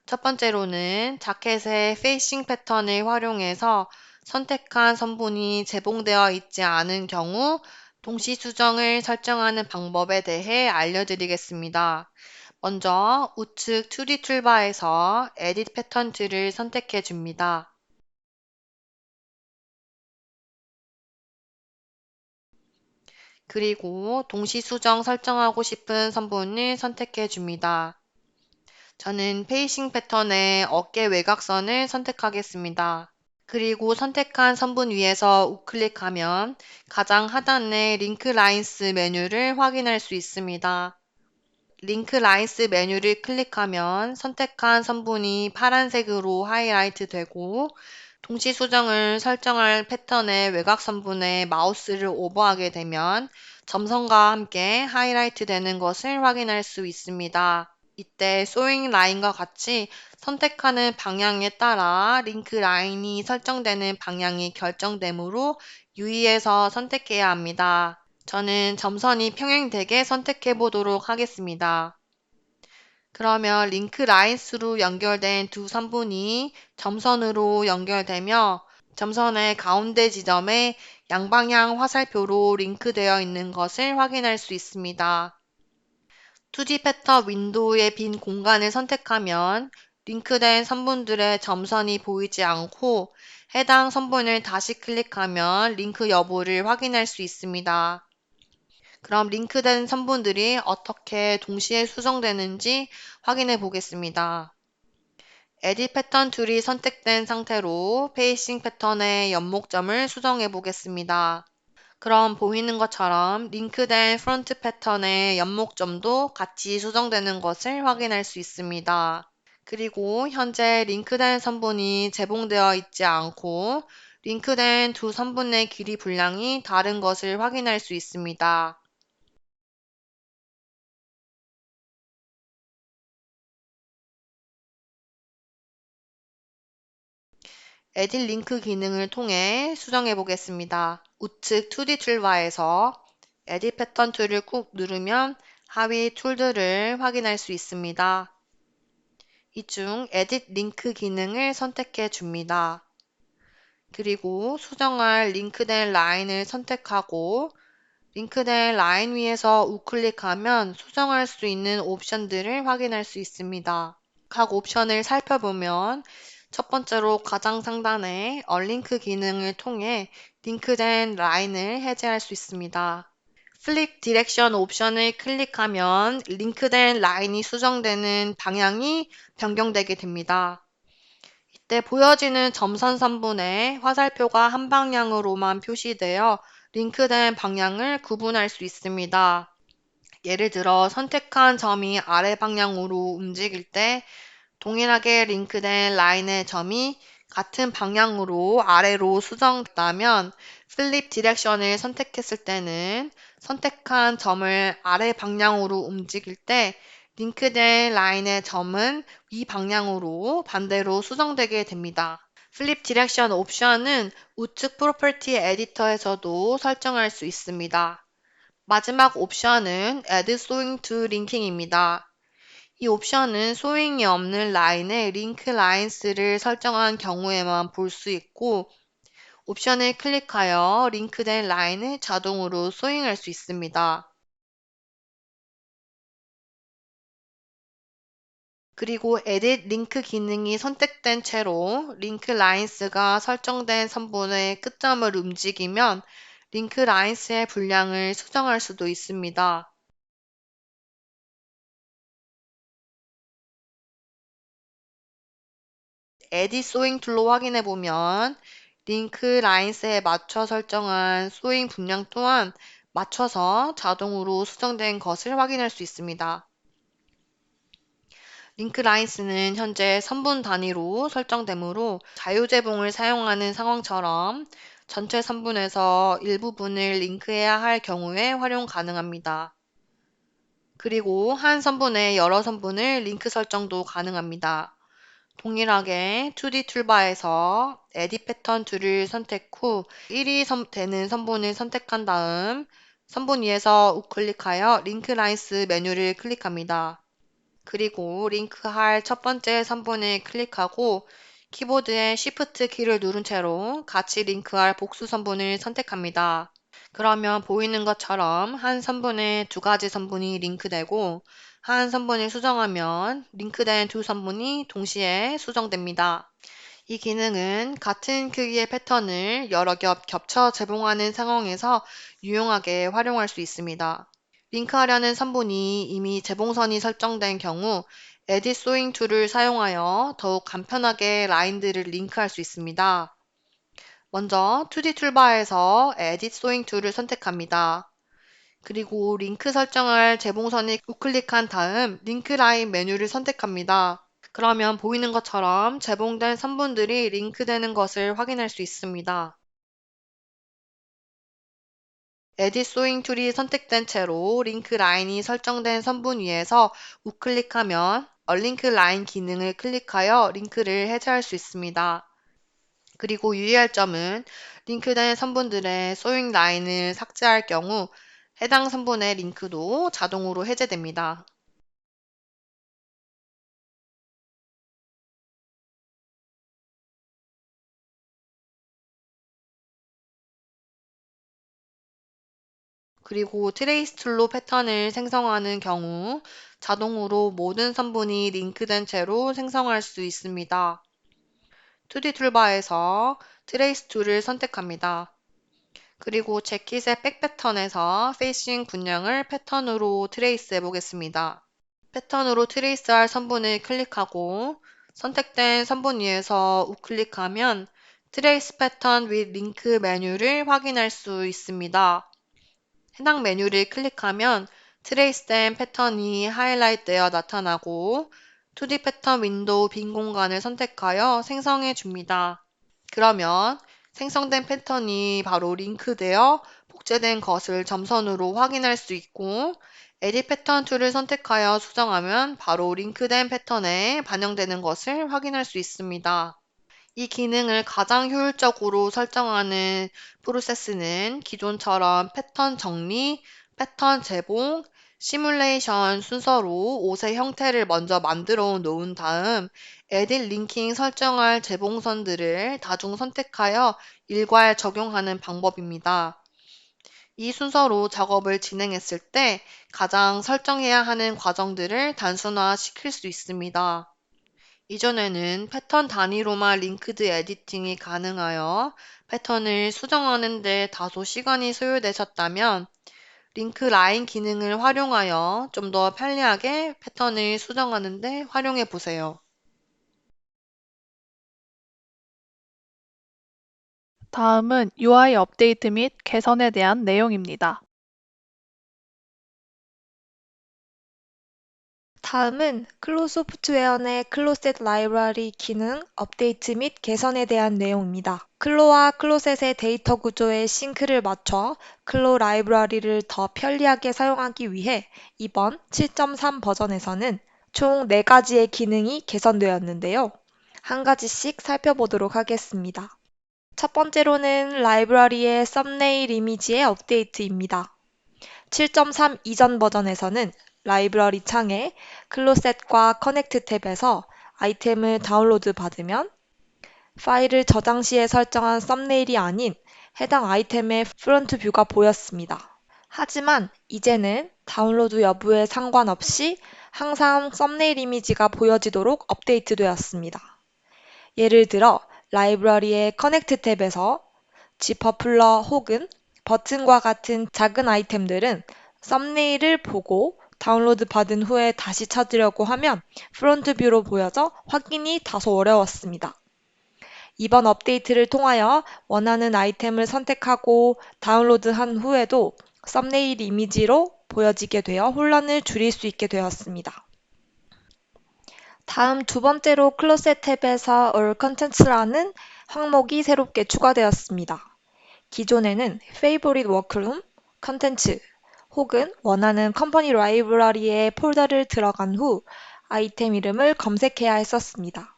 첫 번째로는 자켓의 페이싱 패턴을 활용해서 선택한 선분이 재봉되어 있지 않은 경우 동시 수정을 설정하는 방법에 대해 알려드리겠습니다. 먼저 우측 2D 툴바에서 에딧 패턴 툴을 선택해 줍니다. 그리고 동시 수정 설정하고 싶은 선분을 선택해 줍니다. 저는 페이싱 패턴의 어깨 외곽선을 선택하겠습니다. 그리고 선택한 선분 위에서 우클릭하면 가장 하단의 링크 라인스 메뉴를 확인할 수 있습니다. 링크 라인스 메뉴를 클릭하면 선택한 선분이 파란색으로 하이라이트 되고 동시 수정을 설정할 패턴의 외곽 선분에 마우스를 오버하게 되면 점선과 함께 하이라이트 되는 것을 확인할 수 있습니다. 이때 소잉 라인과 같이 선택하는 방향에 따라 링크 라인이 설정되는 방향이 결정되므로 유의해서 선택해야 합니다. 저는 점선이 평행되게 선택해 보도록 하겠습니다. 그러면 링크 라인스로 연결된 두 선분이 점선으로 연결되며 점선의 가운데 지점에 양방향 화살표로 링크되어 있는 것을 확인할 수 있습니다. 2D 패턴 윈도우의 빈 공간을 선택하면 링크된 선분들의 점선이 보이지 않고 해당 선분을 다시 클릭하면 링크 여부를 확인할 수 있습니다. 그럼 링크된 선분들이 어떻게 동시에 수정되는지 확인해 보겠습니다. 에딧 패턴 툴이 선택된 상태로 페이싱 패턴의 연목점을 수정해 보겠습니다. 그럼 보이는 것처럼 링크된 프론트 패턴의 연목점도 같이 수정되는 것을 확인할 수 있습니다. 그리고 현재 링크된 선분이 재봉되어 있지 않고 링크된 두 선분의 길이 분량이 다른 것을 확인할 수 있습니다. 에딧 링크 기능을 통해 수정해 보겠습니다. 우측 2D 툴바에서 에딧 패턴 툴을 꾹 누르면 하위 툴들을 확인할 수 있습니다. 이 중 에딧 링크 기능을 선택해 줍니다. 그리고 수정할 링크된 라인을 선택하고 링크된 라인 위에서 우클릭하면 수정할 수 있는 옵션들을 확인할 수 있습니다. 각 옵션을 살펴보면 첫 번째로 가장 상단에 언링크 기능을 통해 링크된 라인을 해제할 수 있습니다. 플립 디렉션 옵션을 클릭하면 링크된 라인이 수정되는 방향이 변경되게 됩니다. 이때 보여지는 점선 선분의 화살표가 한 방향으로만 표시되어 링크된 방향을 구분할 수 있습니다. 예를 들어 선택한 점이 아래 방향으로 움직일 때 동일하게 링크된 라인의 점이 같은 방향으로 아래로 수정됐다면 플립 디렉션을 선택했을 때는 선택한 점을 아래 방향으로 움직일 때 링크된 라인의 점은 위 방향으로 반대로 수정되게 됩니다. 플립 디렉션 옵션은 우측 프로퍼티 에디터에서도 설정할 수 있습니다. 마지막 옵션은 Add Sewing to Linking입니다. 이 옵션은 소잉이 없는 라인에 링크 라인스를 설정한 경우에만 볼 수 있고 옵션을 클릭하여 링크된 라인을 자동으로 소잉할 수 있습니다. 그리고 Edit 링크 기능이 선택된 채로 링크 라인스가 설정된 선분의 끝점을 움직이면 링크 라인스의 분량을 수정할 수도 있습니다. 에디 소잉 툴로 확인해 보면 링크 라인스에 맞춰 설정한 소잉 분량 또한 맞춰서 자동으로 수정된 것을 확인할 수 있습니다. 링크 라인스는 현재 선분 단위로 설정되므로 자유제봉을 사용하는 상황처럼 전체 선분에서 일부분을 링크해야 할 경우에 활용 가능합니다. 그리고 한 선분에 여러 선분을 링크 설정도 가능합니다. 동일하게 2D 툴바에서 에디 패턴 툴을 선택 후 1이 되는 선분을 선택한 다음 선분 위에서 우클릭하여 링크 라인스 메뉴를 클릭합니다. 그리고 링크할 첫 번째 선분을 클릭하고 키보드의 Shift 키를 누른 채로 같이 링크할 복수 선분을 선택합니다. 그러면 보이는 것처럼 한 선분에 두 가지 선분이 링크되고 한 선분을 수정하면 링크된 두 선분이 동시에 수정됩니다. 이 기능은 같은 크기의 패턴을 여러 겹 겹쳐 제공하는 상황에서 유용하게 활용할 수 있습니다. 링크하려는 선분이 이미 제봉선이 설정된 경우 Edit Sewing 툴을 사용하여 더욱 간편하게 라인들을 링크할 수 있습니다. 먼저 2D 툴바에서 Edit Sewing 툴을 선택합니다. 그리고 링크 설정할 재봉선을 우클릭한 다음 링크 라인 메뉴를 선택합니다. 그러면 보이는 것처럼 재봉된 선분들이 링크되는 것을 확인할 수 있습니다. Edit Sewing 툴이 선택된 채로 링크 라인이 설정된 선분 위에서 우클릭하면 언링크 라인 기능을 클릭하여 링크를 해제할 수 있습니다. 그리고 유의할 점은 링크된 선분들의 소잉 라인을 삭제할 경우 해당 선분의 링크도 자동으로 해제됩니다. 그리고 트레이스 툴로 패턴을 생성하는 경우 자동으로 모든 선분이 링크된 채로 생성할 수 있습니다. 2D 툴바에서 트레이스 툴을 선택합니다. 그리고 재킷의 백 패턴에서 페이싱 분량을 패턴으로 트레이스 해보겠습니다. 패턴으로 트레이스할 선분을 클릭하고 선택된 선분 위에서 우클릭하면 트레이스 패턴 with 링크 메뉴를 확인할 수 있습니다. 해당 메뉴를 클릭하면 트레이스된 패턴이 하이라이트 되어 나타나고 2D 패턴 윈도우 빈 공간을 선택하여 생성해 줍니다. 그러면 생성된 패턴이 바로 링크되어 복제된 것을 점선으로 확인할 수 있고 에디 패턴 툴을 선택하여 수정하면 바로 링크된 패턴에 반영되는 것을 확인할 수 있습니다. 이 기능을 가장 효율적으로 설정하는 프로세스는 기존처럼 패턴 정리, 패턴 제봉, 시뮬레이션 순서로 옷의 형태를 먼저 만들어 놓은 다음 에딧 링킹 설정할 재봉선들을 다중 선택하여 일괄 적용하는 방법입니다. 이 순서로 작업을 진행했을 때 가장 설정해야 하는 과정들을 단순화시킬 수 있습니다. 이전에는 패턴 단위로만 링크드 에디팅이 가능하여 패턴을 수정하는 데 다소 시간이 소요되셨다면 링크 라인 기능을 활용하여 좀 더 편리하게 패턴을 수정하는 데 활용해 보세요. 다음은 UI 업데이트 및 개선에 대한 내용입니다. 다음은 클로 소프트웨어 내 클로셋 라이브러리 기능 업데이트 및 개선에 대한 내용입니다. 클로와 클로셋의 데이터 구조에 싱크를 맞춰 클로 라이브러리를 더 편리하게 사용하기 위해 이번 7.3 버전에서는 총 4가지의 기능이 개선되었는데요. 한 가지씩 살펴보도록 하겠습니다. 첫 번째로는 라이브러리의 썸네일 이미지의 업데이트입니다. 7.3 이전 버전에서는 라이브러리 창에 클로셋과 커넥트 탭에서 아이템을 다운로드 받으면 파일을 저장 시에 설정한 썸네일이 아닌 해당 아이템의 프론트 뷰가 보였습니다. 하지만 이제는 다운로드 여부에 상관없이 항상 썸네일 이미지가 보여지도록 업데이트되었습니다. 예를 들어 라이브러리의 커넥트 탭에서 지퍼플러 혹은 버튼과 같은 작은 아이템들은 썸네일을 보고 다운로드 받은 후에 다시 찾으려고 하면 프론트 뷰로 보여져 확인이 다소 어려웠습니다. 이번 업데이트를 통하여 원하는 아이템을 선택하고 다운로드한 후에도 썸네일 이미지로 보여지게 되어 혼란을 줄일 수 있게 되었습니다. 다음 두 번째로 클로셋 탭에서 All Contents라는 항목이 새롭게 추가되었습니다. 기존에는 Favorite Workroom, 컨텐츠 혹은 원하는 컴퍼니 라이브러리에 폴더를 들어간 후 아이템 이름을 검색해야 했었습니다.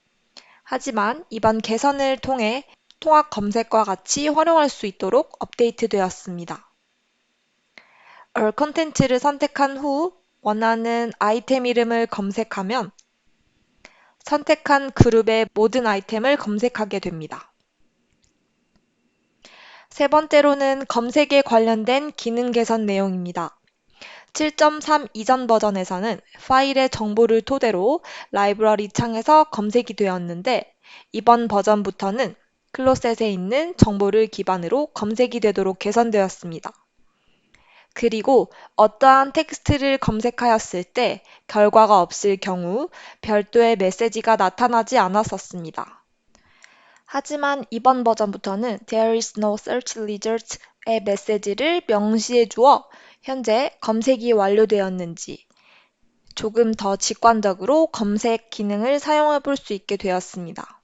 하지만 이번 개선을 통해 통합 검색과 같이 활용할 수 있도록 업데이트되었습니다. All 컨텐츠를 선택한 후 원하는 아이템 이름을 검색하면 선택한 그룹의 모든 아이템을 검색하게 됩니다. 세 번째로는 검색에 관련된 기능 개선 내용입니다. 7.3 이전 버전에서는 파일의 정보를 토대로 라이브러리 창에서 검색이 되었는데 이번 버전부터는 클로셋에 있는 정보를 기반으로 검색이 되도록 개선되었습니다. 그리고 어떠한 텍스트를 검색하였을 때 결과가 없을 경우 별도의 메시지가 나타나지 않았었습니다. 하지만 이번 버전부터는 There is no search result의 메시지를 명시해 주어 현재 검색이 완료되었는지 조금 더 직관적으로 검색 기능을 사용해 볼 수 있게 되었습니다.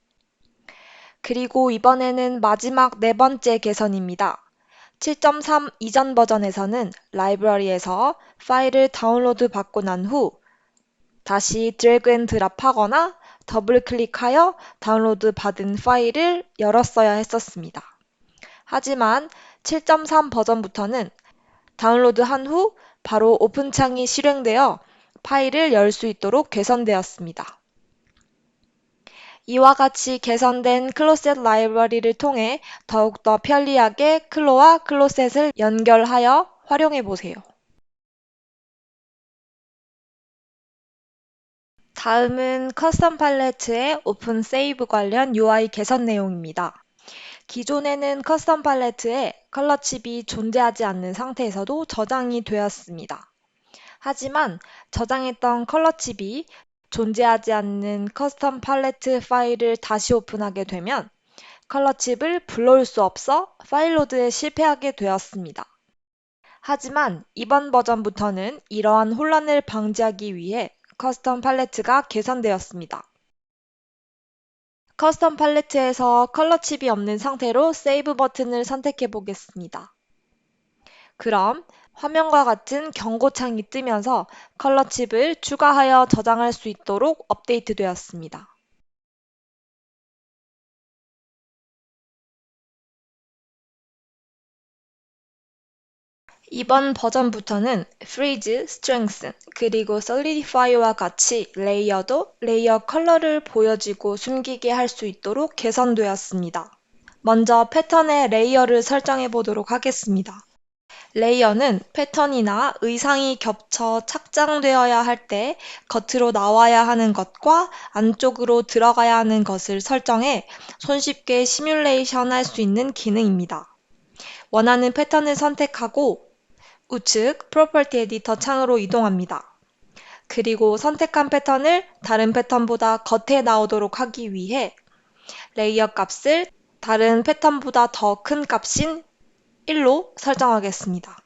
그리고 이번에는 마지막 네 번째 개선입니다. 7.3 이전 버전에서는 라이브러리에서 파일을 다운로드 받고 난 후 다시 드래그 앤 드랍하거나 더블 클릭하여 다운로드 받은 파일을 열었어야 했었습니다. 하지만 7.3 버전부터는 다운로드한 후 바로 오픈 창이 실행되어 파일을 열 수 있도록 개선되었습니다. 이와 같이 개선된 클로셋 라이브러리를 통해 더욱더 편리하게 클로와 클로셋을 연결하여 활용해 보세요. 다음은 커스텀 팔레트의 오픈 세이브 관련 UI 개선 내용입니다. 기존에는 커스텀 팔레트에 컬러 칩이 존재하지 않는 상태에서도 저장이 되었습니다. 하지만 저장했던 컬러 칩이 존재하지 않는 커스텀 팔레트 파일을 다시 오픈하게 되면 컬러 칩을 불러올 수 없어 파일 로드에 실패하게 되었습니다. 하지만 이번 버전부터는 이러한 혼란을 방지하기 위해 커스텀 팔레트가 개선되었습니다. 커스텀 팔레트에서 컬러 칩이 없는 상태로 세이브 버튼을 선택해 보겠습니다. 그럼 화면과 같은 경고창이 뜨면서 컬러 칩을 추가하여 저장할 수 있도록 업데이트되었습니다. 이번 버전부터는 freeze, strengthen, 그리고 solidify와 같이 레이어도 레이어 컬러를 보여지고 숨기게 할 수 있도록 개선되었습니다. 먼저 패턴의 레이어를 설정해 보도록 하겠습니다. 레이어는 패턴이나 의상이 겹쳐 착장되어야 할 때 겉으로 나와야 하는 것과 안쪽으로 들어가야 하는 것을 설정해 손쉽게 시뮬레이션 할 수 있는 기능입니다. 원하는 패턴을 선택하고 우측 프로퍼티 에디터 창으로 이동합니다. 그리고 선택한 패턴을 다른 패턴보다 겉에 나오도록 하기 위해 레이어 값을 다른 패턴보다 더 큰 값인 1로 설정하겠습니다.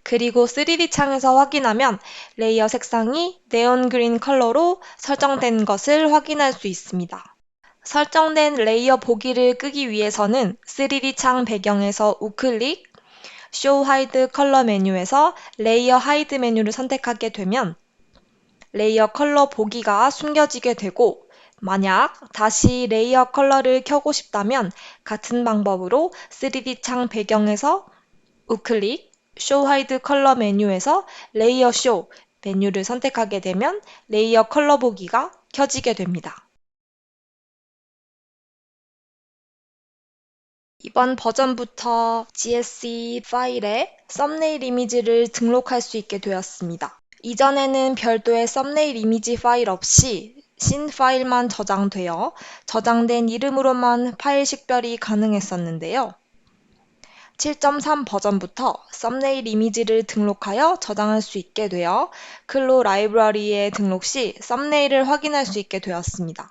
그리고 3D 창에서 확인하면 레이어 색상이 네온 그린 컬러로 설정된 것을 확인할 수 있습니다. 설정된 레이어 보기를 끄기 위해서는 3D 창 배경에서 우클릭, Show Hide 컬러 메뉴에서 레이어 하이드 메뉴를 선택하게 되면 레이어 컬러 보기가 숨겨지게 되고, 만약 다시 레이어 컬러를 켜고 싶다면 같은 방법으로 3D 창 배경에서 우클릭, Show Hide 컬러 메뉴에서 레이어 Show 메뉴를 선택하게 되면 레이어 컬러 보기가 켜지게 됩니다. 이번 버전부터 GSE 파일에 썸네일 이미지를 등록할 수 있게 되었습니다. 이전에는 별도의 썸네일 이미지 파일 없이 씬 파일만 저장되어 저장된 이름으로만 파일 식별이 가능했었는데요. 7.3 버전부터 썸네일 이미지를 등록하여 저장할 수 있게 되어 클로 라이브러리에 등록 시 썸네일을 확인할 수 있게 되었습니다.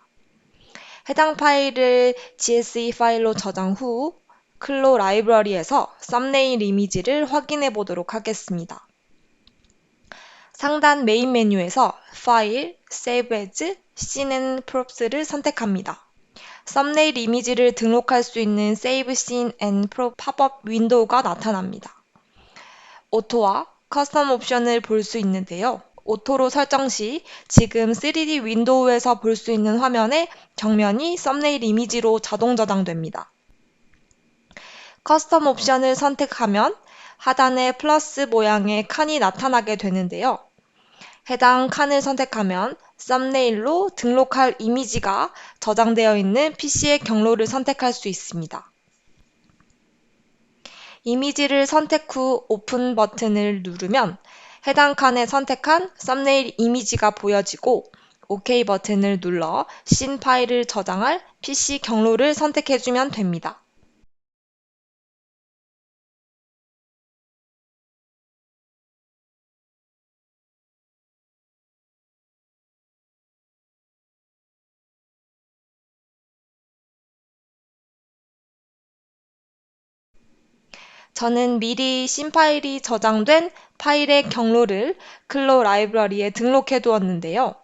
해당 파일을 GSE 파일로 저장 후 클로 라이브러리에서 썸네일 이미지를 확인해 보도록 하겠습니다. 상단 메인 메뉴에서 파일, Save as, Scene and Props를 선택합니다. 썸네일 이미지를 등록할 수 있는 Save Scene and Prop 팝업 윈도우가 나타납니다. 오토와 커스텀 옵션을 볼 수 있는데요. 오토로 설정 시 지금 3D 윈도우에서 볼 수 있는 화면의 정면이 썸네일 이미지로 자동 저장됩니다. 커스텀 옵션을 선택하면 하단에 플러스 모양의 칸이 나타나게 되는데요. 해당 칸을 선택하면 썸네일로 등록할 이미지가 저장되어 있는 PC의 경로를 선택할 수 있습니다. 이미지를 선택 후 오픈 버튼을 누르면 해당 칸에 선택한 썸네일 이미지가 보여지고 OK 버튼을 눌러 씬 파일을 저장할 PC 경로를 선택해주면 됩니다. 저는 미리 씬 파일이 저장된 파일의 경로를 클로 라이브러리에 등록해 두었는데요.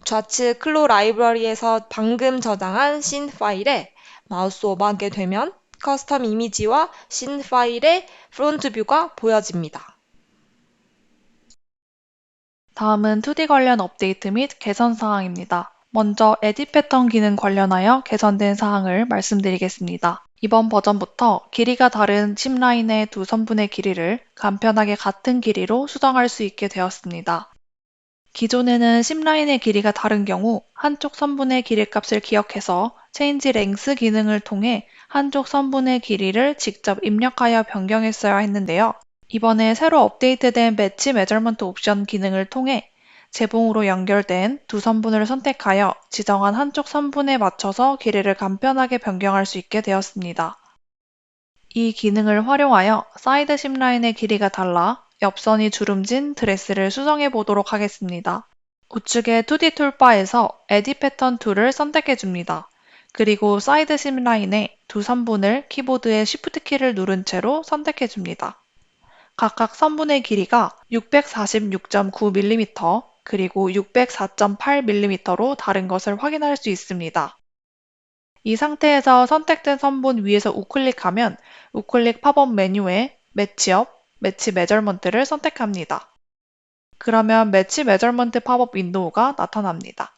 좌측 클로 라이브러리에서 방금 저장한 씬 파일에 마우스 오버하게 되면 커스텀 이미지와 씬 파일의 프론트 뷰가 보여집니다. 다음은 2D 관련 업데이트 및 개선 사항입니다. 먼저 에딧 패턴 기능 관련하여 개선된 사항을 말씀드리겠습니다. 이번 버전부터 길이가 다른 심라인의 두 선분의 길이를 간편하게 같은 길이로 수정할 수 있게 되었습니다. 기존에는 심라인의 길이가 다른 경우 한쪽 선분의 길이값을 기억해서 체인지 랭스 기능을 통해 한쪽 선분의 길이를 직접 입력하여 변경했어야 했는데요. 이번에 새로 업데이트된 매치 메저먼트 옵션 기능을 통해 재봉으로 연결된 두 선분을 선택하여 지정한 한쪽 선분에 맞춰서 길이를 간편하게 변경할 수 있게 되었습니다. 이 기능을 활용하여 사이드 심라인의 길이가 달라 옆선이 주름진 드레스를 수정해 보도록 하겠습니다. 우측의 2D 툴바에서 에딧 패턴 툴을 선택해 줍니다. 그리고 사이드 심라인의 두 선분을 키보드의 Shift 키를 누른 채로 선택해 줍니다. 각각 선분의 길이가 646.9mm 그리고 604.8mm로 다른 것을 확인할 수 있습니다. 이 상태에서 선택된 선분 위에서 우클릭하면 우클릭 팝업 메뉴에 매치업, 매치 메저먼트를 선택합니다. 그러면 매치 메저먼트 팝업 윈도우가 나타납니다.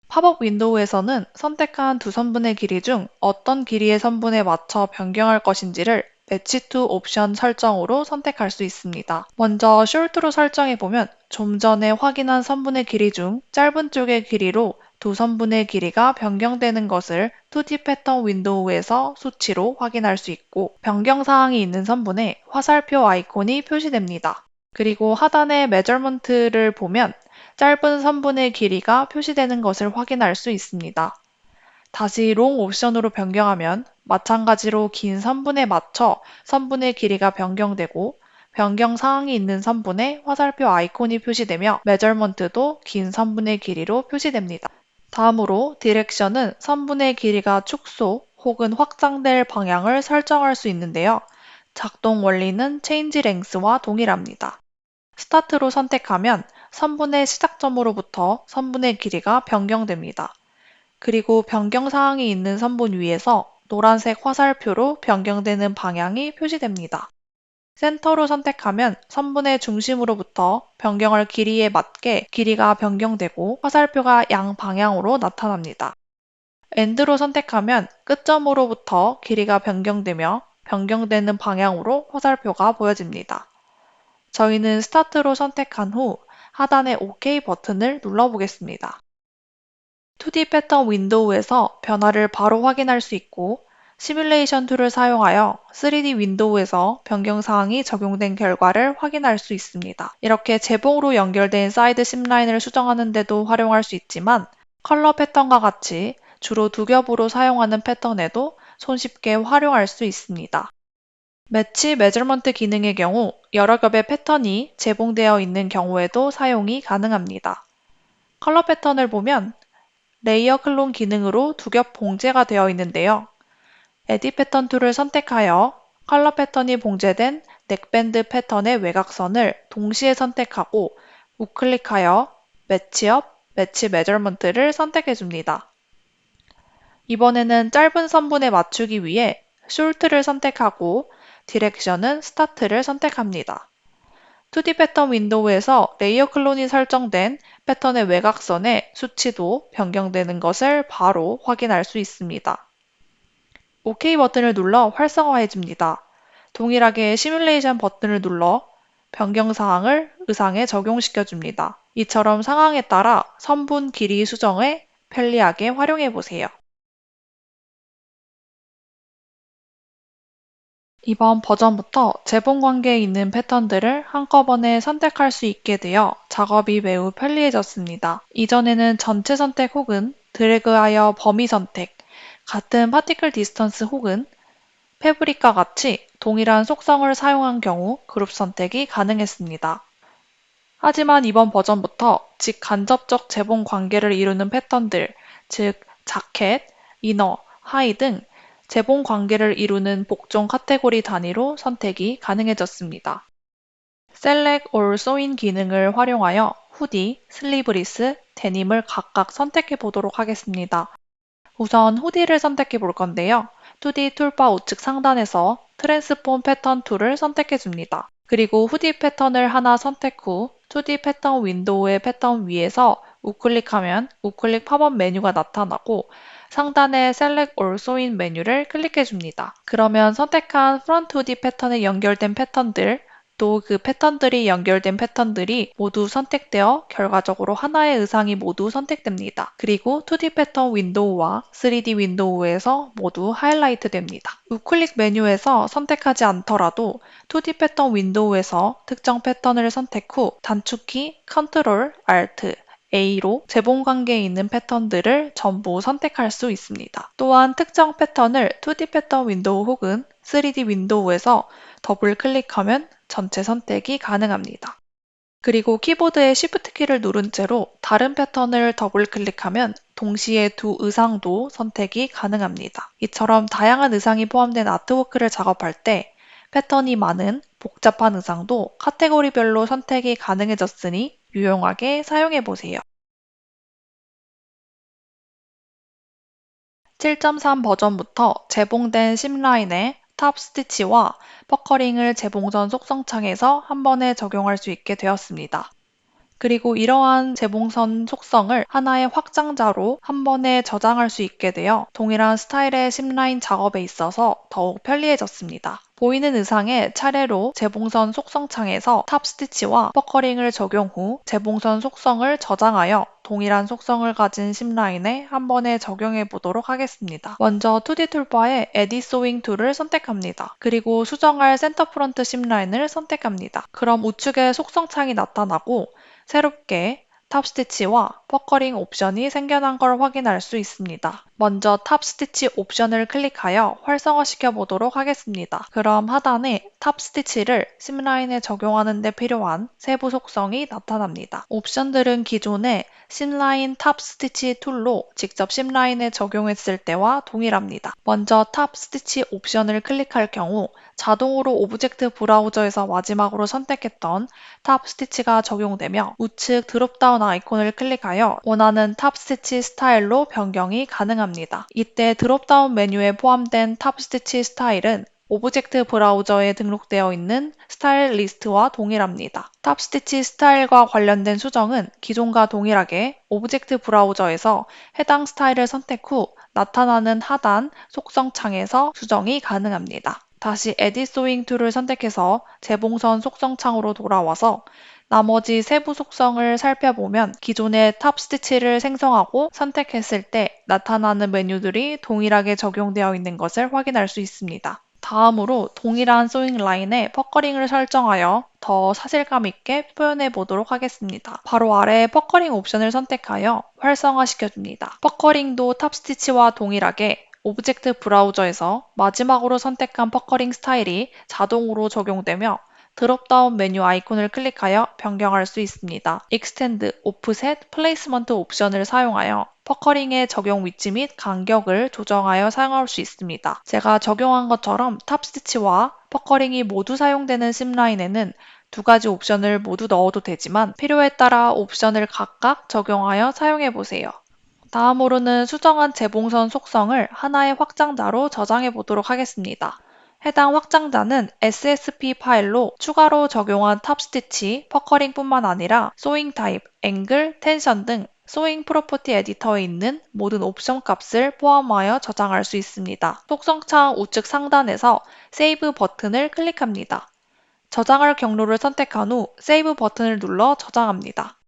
팝업 윈도우에서는 선택한 두 선분의 길이 중 어떤 길이의 선분에 맞춰 변경할 것인지를 매치 투 옵션 설정으로 선택할 수 있습니다. 먼저 숄트로 설정해보면 좀 전에 확인한 선분의 길이 중 짧은 쪽의 길이로 두 선분의 길이가 변경되는 것을 2D 패턴 윈도우에서 수치로 확인할 수 있고 변경 사항이 있는 선분에 화살표 아이콘이 표시됩니다. 그리고 하단의 메저먼트를 보면 짧은 선분의 길이가 표시되는 것을 확인할 수 있습니다. 다시 롱 옵션으로 변경하면 마찬가지로 긴 선분에 맞춰 선분의 길이가 변경되고 변경 사항이 있는 선분에 화살표 아이콘이 표시되며 메저먼트도 긴 선분의 길이로 표시됩니다. 다음으로 디렉션은 선분의 길이가 축소 혹은 확장될 방향을 설정할 수 있는데요. 작동 원리는 체인지 랭스와 동일합니다. 스타트로 선택하면 선분의 시작점으로부터 선분의 길이가 변경됩니다. 그리고 변경 사항이 있는 선분 위에서 노란색 화살표로 변경되는 방향이 표시됩니다. 센터로 선택하면 선분의 중심으로부터 변경할 길이에 맞게 길이가 변경되고 화살표가 양방향으로 나타납니다. 엔드로 선택하면 끝점으로부터 길이가 변경되며 변경되는 방향으로 화살표가 보여집니다. 저희는 스타트로 선택한 후 하단의 OK 버튼을 눌러보겠습니다. 2D 패턴 윈도우에서 변화를 바로 확인할 수 있고 시뮬레이션 툴을 사용하여 3D 윈도우에서 변경 사항이 적용된 결과를 확인할 수 있습니다. 이렇게 재봉으로 연결된 사이드 심라인을 수정하는 데도 활용할 수 있지만 컬러 패턴과 같이 주로 두 겹으로 사용하는 패턴에도 손쉽게 활용할 수 있습니다. 매치 메저먼트 기능의 경우 여러 겹의 패턴이 재봉되어 있는 경우에도 사용이 가능합니다. 컬러 패턴을 보면 레이어 클론 기능으로 두 겹 봉제가 되어 있는데요. 에딧 패턴 툴을 선택하여 컬러 패턴이 봉제된 넥밴드 패턴의 외곽선을 동시에 선택하고 우클릭하여 매치업, 매치 메저먼트를 선택해 줍니다. 이번에는 짧은 선분에 맞추기 위해 숄트를 선택하고 디렉션은 스타트를 선택합니다. 2D 패턴 윈도우에서 레이어 클론이 설정된 패턴의 외곽선의 수치도 변경되는 것을 바로 확인할 수 있습니다. OK 버튼을 눌러 활성화해 줍니다. 동일하게 시뮬레이션 버튼을 눌러 변경 사항을 의상에 적용시켜 줍니다. 이처럼 상황에 따라 선분 길이 수정에 편리하게 활용해 보세요. 이번 버전부터 재봉 관계에 있는 패턴들을 한꺼번에 선택할 수 있게 되어 작업이 매우 편리해졌습니다. 이전에는 전체 선택 혹은 드래그하여 범위 선택, 같은 파티클 디스턴스 혹은 패브릭과 같이 동일한 속성을 사용한 경우 그룹 선택이 가능했습니다. 하지만 이번 버전부터 직간접적 재봉 관계를 이루는 패턴들, 즉 자켓, 이너, 하이 등 재봉 관계를 이루는 복종 카테고리 단위로 선택이 가능해졌습니다. Select or Sew-in 기능을 활용하여 후디, 슬리브리스, 데님을 각각 선택해 보도록 하겠습니다. 우선 후디를 선택해 볼 건데요. 2D 툴바 우측 상단에서 트랜스폼 패턴 툴을 선택해 줍니다. 그리고 후디 패턴을 하나 선택 후 2D 패턴 윈도우의 패턴 위에서 우클릭하면 우클릭 팝업 메뉴가 나타나고 상단의 Select or Sew-in 메뉴를 클릭해 줍니다. 그러면 선택한 프론트 2D 패턴에 연결된 패턴들, 또 그 패턴들이 연결된 패턴들이 모두 선택되어 결과적으로 하나의 의상이 모두 선택됩니다. 그리고 2D 패턴 윈도우와 3D 윈도우에서 모두 하이라이트 됩니다. 우클릭 메뉴에서 선택하지 않더라도 2D 패턴 윈도우에서 특정 패턴을 선택 후 단축키 Ctrl, Alt, A로 재봉 관계에 있는 패턴들을 전부 선택할 수 있습니다. 또한 특정 패턴을 2D 패턴 윈도우 혹은 3D 윈도우에서 더블 클릭하면 전체 선택이 가능합니다. 그리고 키보드의 Shift 키를 누른 채로 다른 패턴을 더블 클릭하면 동시에 두 의상도 선택이 가능합니다. 이처럼 다양한 의상이 포함된 아트워크를 작업할 때 패턴이 많은 복잡한 의상도 카테고리별로 선택이 가능해졌으니 유용하게 사용해 보세요. 7.3 버전부터 재봉된 심라인에 탑 스티치와 퍼커링을 재봉선 속성창에서 한 번에 적용할 수 있게 되었습니다. 그리고 이러한 재봉선 속성을 하나의 확장자로 한 번에 저장할 수 있게 되어 동일한 스타일의 심라인 작업에 있어서 더욱 편리해졌습니다. 보이는 의상에 차례로 재봉선 속성창에서 탑 스티치와 퍼커링을 적용 후 재봉선 속성을 저장하여 동일한 속성을 가진 심라인에 한 번에 적용해 보도록 하겠습니다. 먼저 2D 툴바에 Edit Sewing 툴을 선택합니다. 그리고 수정할 센터 프론트 심라인을 선택합니다. 그럼 우측에 속성 창이 나타나고 새롭게 탑 스티치와 퍼커링 옵션이 생겨난 걸 확인할 수 있습니다. 먼저 탑 스티치 옵션을 클릭하여 활성화시켜 보도록 하겠습니다. 그럼 하단에 탑 스티치를 심라인에 적용하는 데 필요한 세부 속성이 나타납니다. 옵션들은 기존의 심라인 탑 스티치 툴로 직접 심라인에 적용했을 때와 동일합니다. 먼저 탑 스티치 옵션을 클릭할 경우 자동으로 오브젝트 브라우저에서 마지막으로 선택했던 탑 스티치가 적용되며 우측 드롭다운 아이콘을 클릭하여 원하는 탑 스티치 스타일로 변경이 가능합니다. 이때 드롭다운 메뉴에 포함된 탑 스티치 스타일은 오브젝트 브라우저에 등록되어 있는 스타일 리스트와 동일합니다. 탑 스티치 스타일과 관련된 수정은 기존과 동일하게 오브젝트 브라우저에서 해당 스타일을 선택 후 나타나는 하단 속성 창에서 수정이 가능합니다. 다시 Edit Sewing 툴을 선택해서 재봉선 속성 창으로 돌아와서 나머지 세부 속성을 살펴보면 기존의 탑 스티치를 생성하고 선택했을 때 나타나는 메뉴들이 동일하게 적용되어 있는 것을 확인할 수 있습니다. 다음으로 동일한 소잉 라인에 퍼커링을 설정하여 더 사실감 있게 표현해 보도록 하겠습니다. 바로 아래 퍼커링 옵션을 선택하여 활성화시켜줍니다. 퍼커링도 탑 스티치와 동일하게 오브젝트 브라우저에서 마지막으로 선택한 퍼커링 스타일이 자동으로 적용되며 드롭다운 메뉴 아이콘을 클릭하여 변경할 수 있습니다. Extend, Offset, Placement 옵션을 사용하여 퍼커링의 적용 위치 및 간격을 조정하여 사용할 수 있습니다. 제가 적용한 것처럼 탑 스티치와 퍼커링이 모두 사용되는 심라인에는 두 가지 옵션을 모두 넣어도 되지만 필요에 따라 옵션을 각각 적용하여 사용해 보세요. 다음으로는 수정한 재봉선 속성을 하나의 확장자로 저장해 보도록 하겠습니다. 해당 확장자는 SSP 파일로 추가로 적용한 탑 스티치, 퍼커링뿐만 아니라 소잉 타입, 앵글, 텐션 등 소잉 프로퍼티 에디터에 있는 모든 옵션 값을 포함하여 저장할 수 있습니다. 속성창 우측 상단에서 세이브 버튼을 클릭합니다. 저장할 경로를 선택한 후 세이브 버튼을 눌러 저장합니다.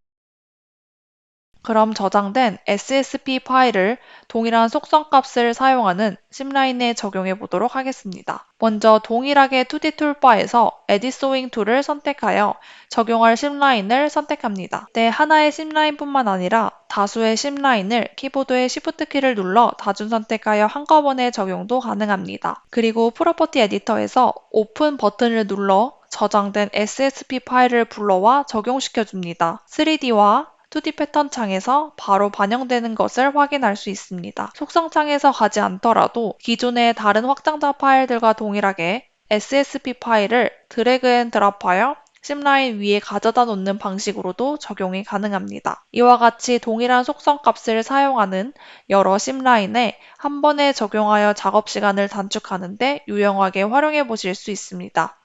그럼 저장된 SSP 파일을 동일한 속성 값을 사용하는 심라인에 적용해 보도록 하겠습니다. 먼저 동일하게 2D 툴바에서 Edit Sewing 툴을 선택하여 적용할 심라인을 선택합니다. 때 하나의 심라인뿐만 아니라 다수의 심라인을 키보드의 Shift 키를 눌러 다중 선택하여 한꺼번에 적용도 가능합니다. 그리고 프로퍼티 에디터에서 오픈 버튼을 눌러 저장된 SSP 파일을 불러와 적용시켜 줍니다. 3D와 2D 패턴 창에서 바로 반영되는 것을 확인할 수 있습니다. 속성 창에서 가지 않더라도 기존의 다른 확장자 파일들과 동일하게 SSP 파일을 드래그 앤 드랍하여 심라인 위에 가져다 놓는 방식으로도 적용이 가능합니다. 이와 같이 동일한 속성 값을 사용하는 여러 심라인에 한 번에 적용하여 작업 시간을 단축하는 데 유용하게 활용해 보실 수 있습니다.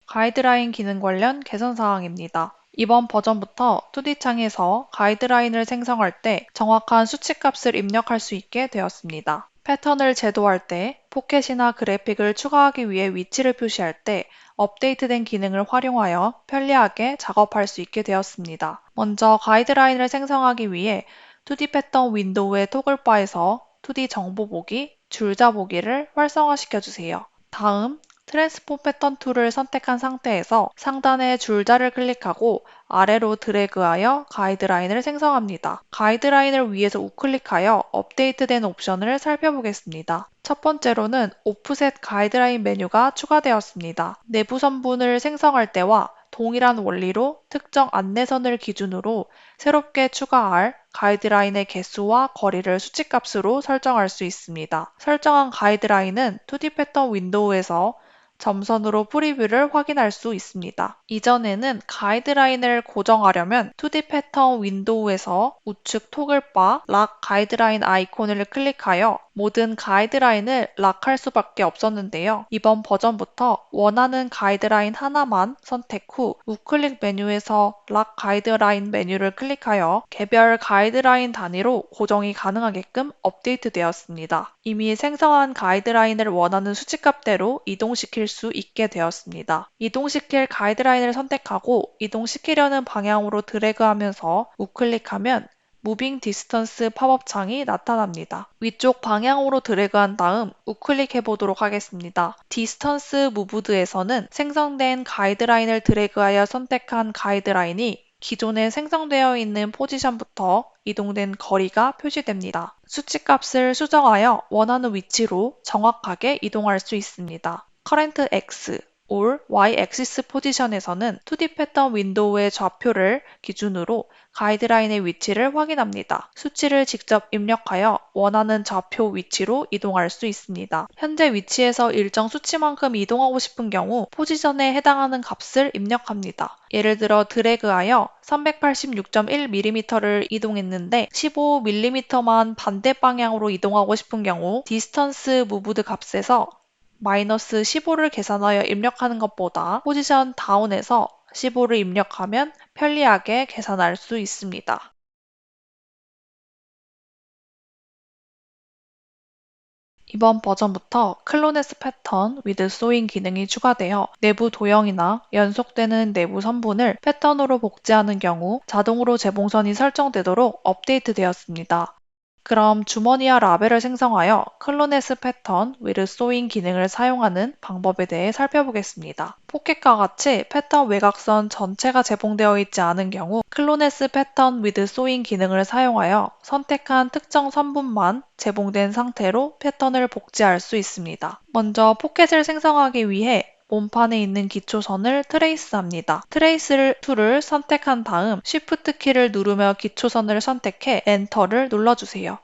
가이드라인 기능 관련 개선 사항입니다. 이번 버전부터 2D 창에서 가이드라인을 생성할 때 정확한 수치값을 입력할 수 있게 되었습니다. 패턴을 제도할 때, 포켓이나 그래픽을 추가하기 위해 위치를 표시할 때 업데이트된 기능을 활용하여 편리하게 작업할 수 있게 되었습니다. 먼저 가이드라인을 생성하기 위해 2D 패턴 윈도우의 토글바에서 2D 정보 보기, 줄자 보기를 활성화시켜 주세요. 다음, 트랜스폼 패턴 툴을 선택한 상태에서 상단의 줄자를 클릭하고 아래로 드래그하여 가이드라인을 생성합니다. 가이드라인을 위에서 우클릭하여 업데이트된 옵션을 살펴보겠습니다. 첫 번째로는 오프셋 가이드라인 메뉴가 추가되었습니다. 내부 선분을 생성할 때와 동일한 원리로 특정 안내선을 기준으로 새롭게 추가할 가이드라인의 개수와 거리를 수치값으로 설정할 수 있습니다. 설정한 가이드라인은 2D 패턴 윈도우에서 점선으로 프리뷰를 확인할 수 있습니다. 이전에는 가이드라인을 고정하려면 2D 패턴 윈도우에서 우측 토글바 락 가이드라인 아이콘을 클릭하여 모든 가이드라인을 락할 수밖에 없었는데요. 이번 버전부터 원하는 가이드라인 하나만 선택 후 우클릭 메뉴에서 락 가이드라인 메뉴를 클릭하여 개별 가이드라인 단위로 고정이 가능하게끔 업데이트되었습니다. 이미 생성한 가이드라인을 원하는 수치값대로 이동시킬 옮길 수 있게 되었습니다. 이동시킬 가이드라인을 선택하고 이동시키려는 방향으로 드래그하면서 우클릭하면 무빙 디스턴스 팝업 창이 나타납니다. 위쪽 방향으로 드래그한 다음 우클릭해 보도록 하겠습니다. 디스턴스 무브드에서는 생성된 가이드라인을 드래그하여 선택한 가이드라인이 기존에 생성되어 있는 포지션부터 이동된 거리가 표시됩니다. 수치값을 수정하여 원하는 위치로 정확하게 이동할 수 있습니다. Current X, or Y-axis 포지션에서는 2D 패턴 윈도우의 좌표를 기준으로 가이드라인의 위치를 확인합니다. 수치를 직접 입력하여 원하는 좌표 위치로 이동할 수 있습니다. 현재 위치에서 일정 수치만큼 이동하고 싶은 경우 포지션에 해당하는 값을 입력합니다. 예를 들어 드래그하여 386.1mm를 이동했는데 15mm만 반대 방향으로 이동하고 싶은 경우 디스턴스 무브드 값에서 마이너스 15를 계산하여 입력하는 것보다 포지션 다운에서 15를 입력하면 편리하게 계산할 수 있습니다. 이번 버전부터 클로네스 패턴 with sewing 기능이 추가되어 내부 도형이나 연속되는 내부 선분을 패턴으로 복제하는 경우 자동으로 재봉선이 설정되도록 업데이트되었습니다. 그럼 주머니와 라벨을 생성하여 클로네스 패턴 with sewing 기능을 사용하는 방법에 대해 살펴보겠습니다. 포켓과 같이 패턴 외곽선 전체가 제공되어 있지 않은 경우 클로네스 패턴 with sewing 기능을 사용하여 선택한 특정 선분만 제공된 상태로 패턴을 복제할 수 있습니다. 먼저 포켓을 생성하기 위해 몸판에 있는 기초선을 트레이스합니다. 트레이스 툴을 선택한 다음 Shift 키를 누르며 기초선을 선택해 엔터를 눌러주세요.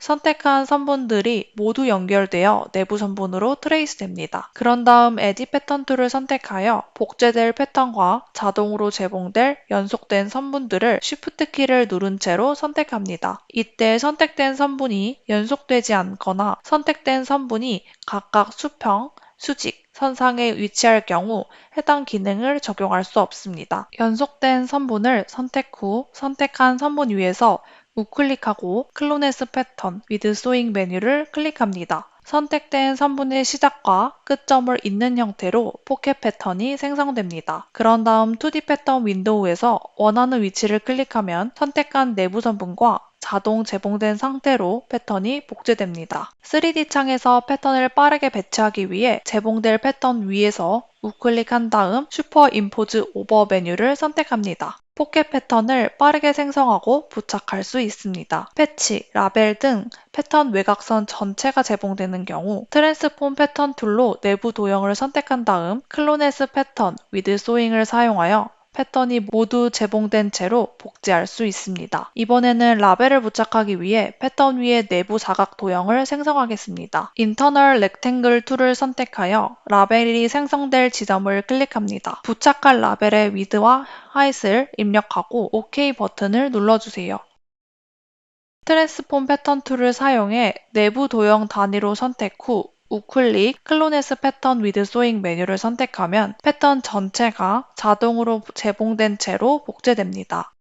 선택한 선분들이 모두 연결되어 내부 선분으로 트레이스됩니다. 그런 다음 에딧 패턴 툴을 선택하여 복제될 패턴과 자동으로 제공될 연속된 선분들을 Shift 키를 누른 채로 선택합니다. 이때 선택된 선분이 연속되지 않거나 선택된 선분이 각각 수평, 수직, 선상에 위치할 경우 해당 기능을 적용할 수 없습니다. 연속된 선분을 선택 후 선택한 선분 위에서 우클릭하고 클로네스 패턴 with sewing 메뉴를 클릭합니다. 선택된 선분의 시작과 끝점을 잇는 형태로 포켓 패턴이 생성됩니다. 그런 다음 2D 패턴 윈도우에서 원하는 위치를 클릭하면 선택한 내부 선분과 자동 제공된 상태로 패턴이 복제됩니다. 3D 창에서 패턴을 빠르게 배치하기 위해 제공될 패턴 위에서 우클릭한 다음 슈퍼 임포즈 오버 메뉴를 선택합니다. 포켓 패턴을 빠르게 생성하고 부착할 수 있습니다. 패치, 라벨 등 패턴 외곽선 전체가 제공되는 경우 트랜스폼 패턴 툴로 내부 도형을 선택한 다음 클로네스 패턴 with sewing을 사용하여 패턴이 모두 제공된 채로 복제할 수 있습니다. 이번에는 라벨을 부착하기 위해 패턴 위에 내부 사각 도형을 생성하겠습니다. Internal Rectangle 툴을 선택하여 라벨이 생성될 지점을 클릭합니다. 부착할 라벨의 위드와 하잇을 입력하고 OK 버튼을 눌러주세요. 트랜스폼 패턴 툴을 사용해 내부 도형 단위로 선택 후 우클릭 클로네스 패턴 with sewing 메뉴를 선택하면 패턴 전체가 자동으로 제공된 채로 복제됩니다.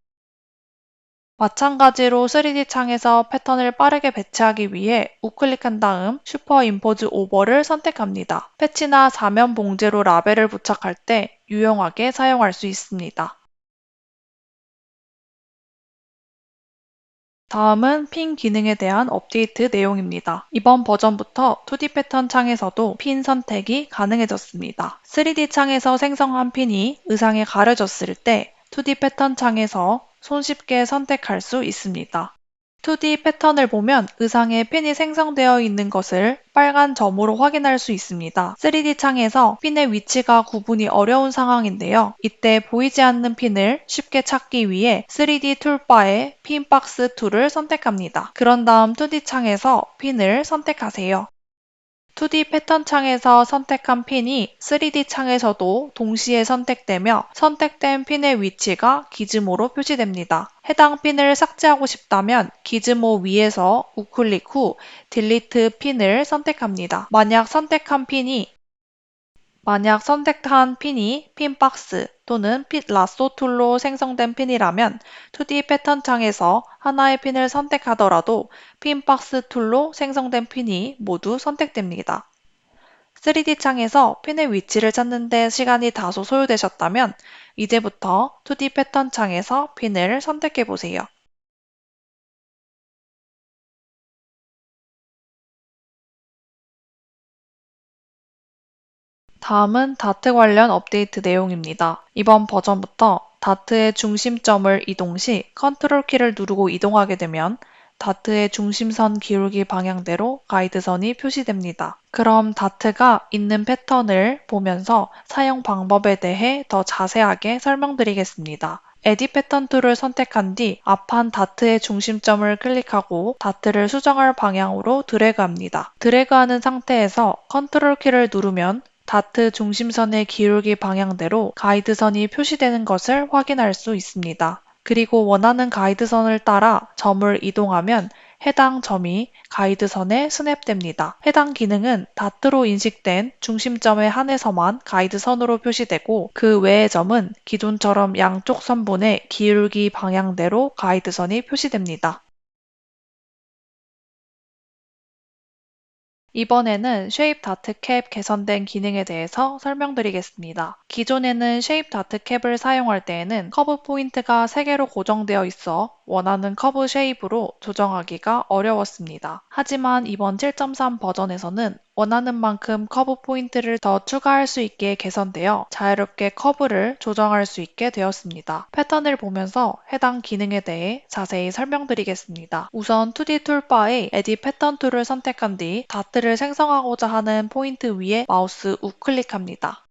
마찬가지로 3D 창에서 패턴을 빠르게 배치하기 위해 우클릭한 다음 슈퍼 임포즈 오버를 선택합니다. 패치나 사면 봉제로 라벨을 부착할 때 유용하게 사용할 수 있습니다. 다음은 핀 기능에 대한 업데이트 내용입니다. 이번 버전부터 2D 패턴 창에서도 핀 선택이 가능해졌습니다. 3D 창에서 생성한 핀이 의상에 가려졌을 때 2D 패턴 창에서 손쉽게 선택할 수 있습니다. 2D 패턴을 보면 의상에 핀이 생성되어 있는 것을 빨간 점으로 확인할 수 있습니다. 3D 창에서 핀의 위치가 구분이 어려운 상황인데요. 이때 보이지 않는 핀을 쉽게 찾기 위해 3D 툴바의 핀 박스 툴을 선택합니다. 그런 다음 2D 창에서 핀을 선택하세요. 2D 패턴 창에서 선택한 핀이 3D 창에서도 동시에 선택되며 선택된 핀의 위치가 기즈모로 표시됩니다. 해당 핀을 삭제하고 싶다면 기즈모 위에서 우클릭 후 딜리트 핀을 선택합니다. 만약 선택한 핀이 핀 박스 또는 핀 라쏘 툴로 생성된 핀이라면 2D 패턴 창에서 하나의 핀을 선택하더라도 핀 박스 툴로 생성된 핀이 모두 선택됩니다. 3D 창에서 핀의 위치를 찾는 데 시간이 다소 소요되셨다면 이제부터 2D 패턴 창에서 핀을 선택해 보세요. 다음은 다트 관련 업데이트 내용입니다. 이번 버전부터 다트의 중심점을 이동 시 컨트롤 키를 누르고 이동하게 되면 다트의 중심선 기울기 방향대로 가이드선이 표시됩니다. 그럼 다트가 있는 패턴을 보면서 사용 방법에 대해 더 자세하게 설명드리겠습니다. 에디 패턴 툴을 선택한 뒤 앞판 다트의 중심점을 클릭하고 다트를 수정할 방향으로 드래그합니다. 드래그하는 상태에서 컨트롤 키를 누르면 다트 중심선의 기울기 방향대로 가이드선이 표시되는 것을 확인할 수 있습니다. 그리고 원하는 가이드선을 따라 점을 이동하면 해당 점이 가이드선에 스냅됩니다. 해당 기능은 다트로 인식된 중심점에 한해서만 가이드선으로 표시되고 그 외의 점은 기존처럼 양쪽 선분의 기울기 방향대로 가이드선이 표시됩니다. 이번에는 쉐입 다트 캡 개선된 기능에 대해서 설명드리겠습니다. 기존에는 쉐입 다트 캡을 사용할 때에는 커브 포인트가 3개로 고정되어 있어 원하는 커브 쉐입으로 조정하기가 어려웠습니다. 하지만 이번 7.3 버전에서는 원하는 만큼 커브 포인트를 더 추가할 수 있게 개선되어 자유롭게 커브를 조정할 수 있게 되었습니다. 패턴을 보면서 해당 기능에 대해 자세히 설명드리겠습니다. 우선 2D 툴바의 에디 패턴 툴을 선택한 뒤 다트를 생성하고자 하는 포인트 위에 마우스 우클릭합니다.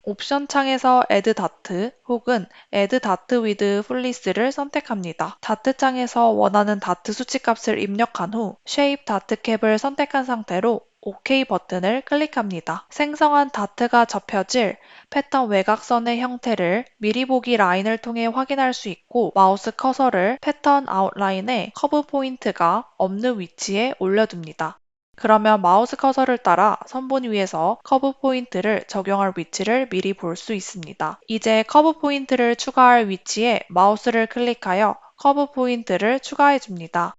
옵션 창에서 Add Dot 혹은 Add Dot with Fulness를 선택합니다. 다트 창에서 원하는 다트 수치값을 입력한 후 Shape Dot Cap을 선택한 상태로 OK 버튼을 클릭합니다. 생성한 다트가 접혀질 패턴 외곽선의 형태를 미리 보기 라인을 통해 확인할 수 있고 마우스 커서를 패턴 아웃라인에 커브 포인트가 없는 위치에 올려둡니다. 그러면 마우스 커서를 따라 선분 위에서 커브 포인트를 적용할 위치를 미리 볼 수 있습니다. 이제 커브 포인트를 추가할 위치에 마우스를 클릭하여 커브 포인트를 추가해 줍니다.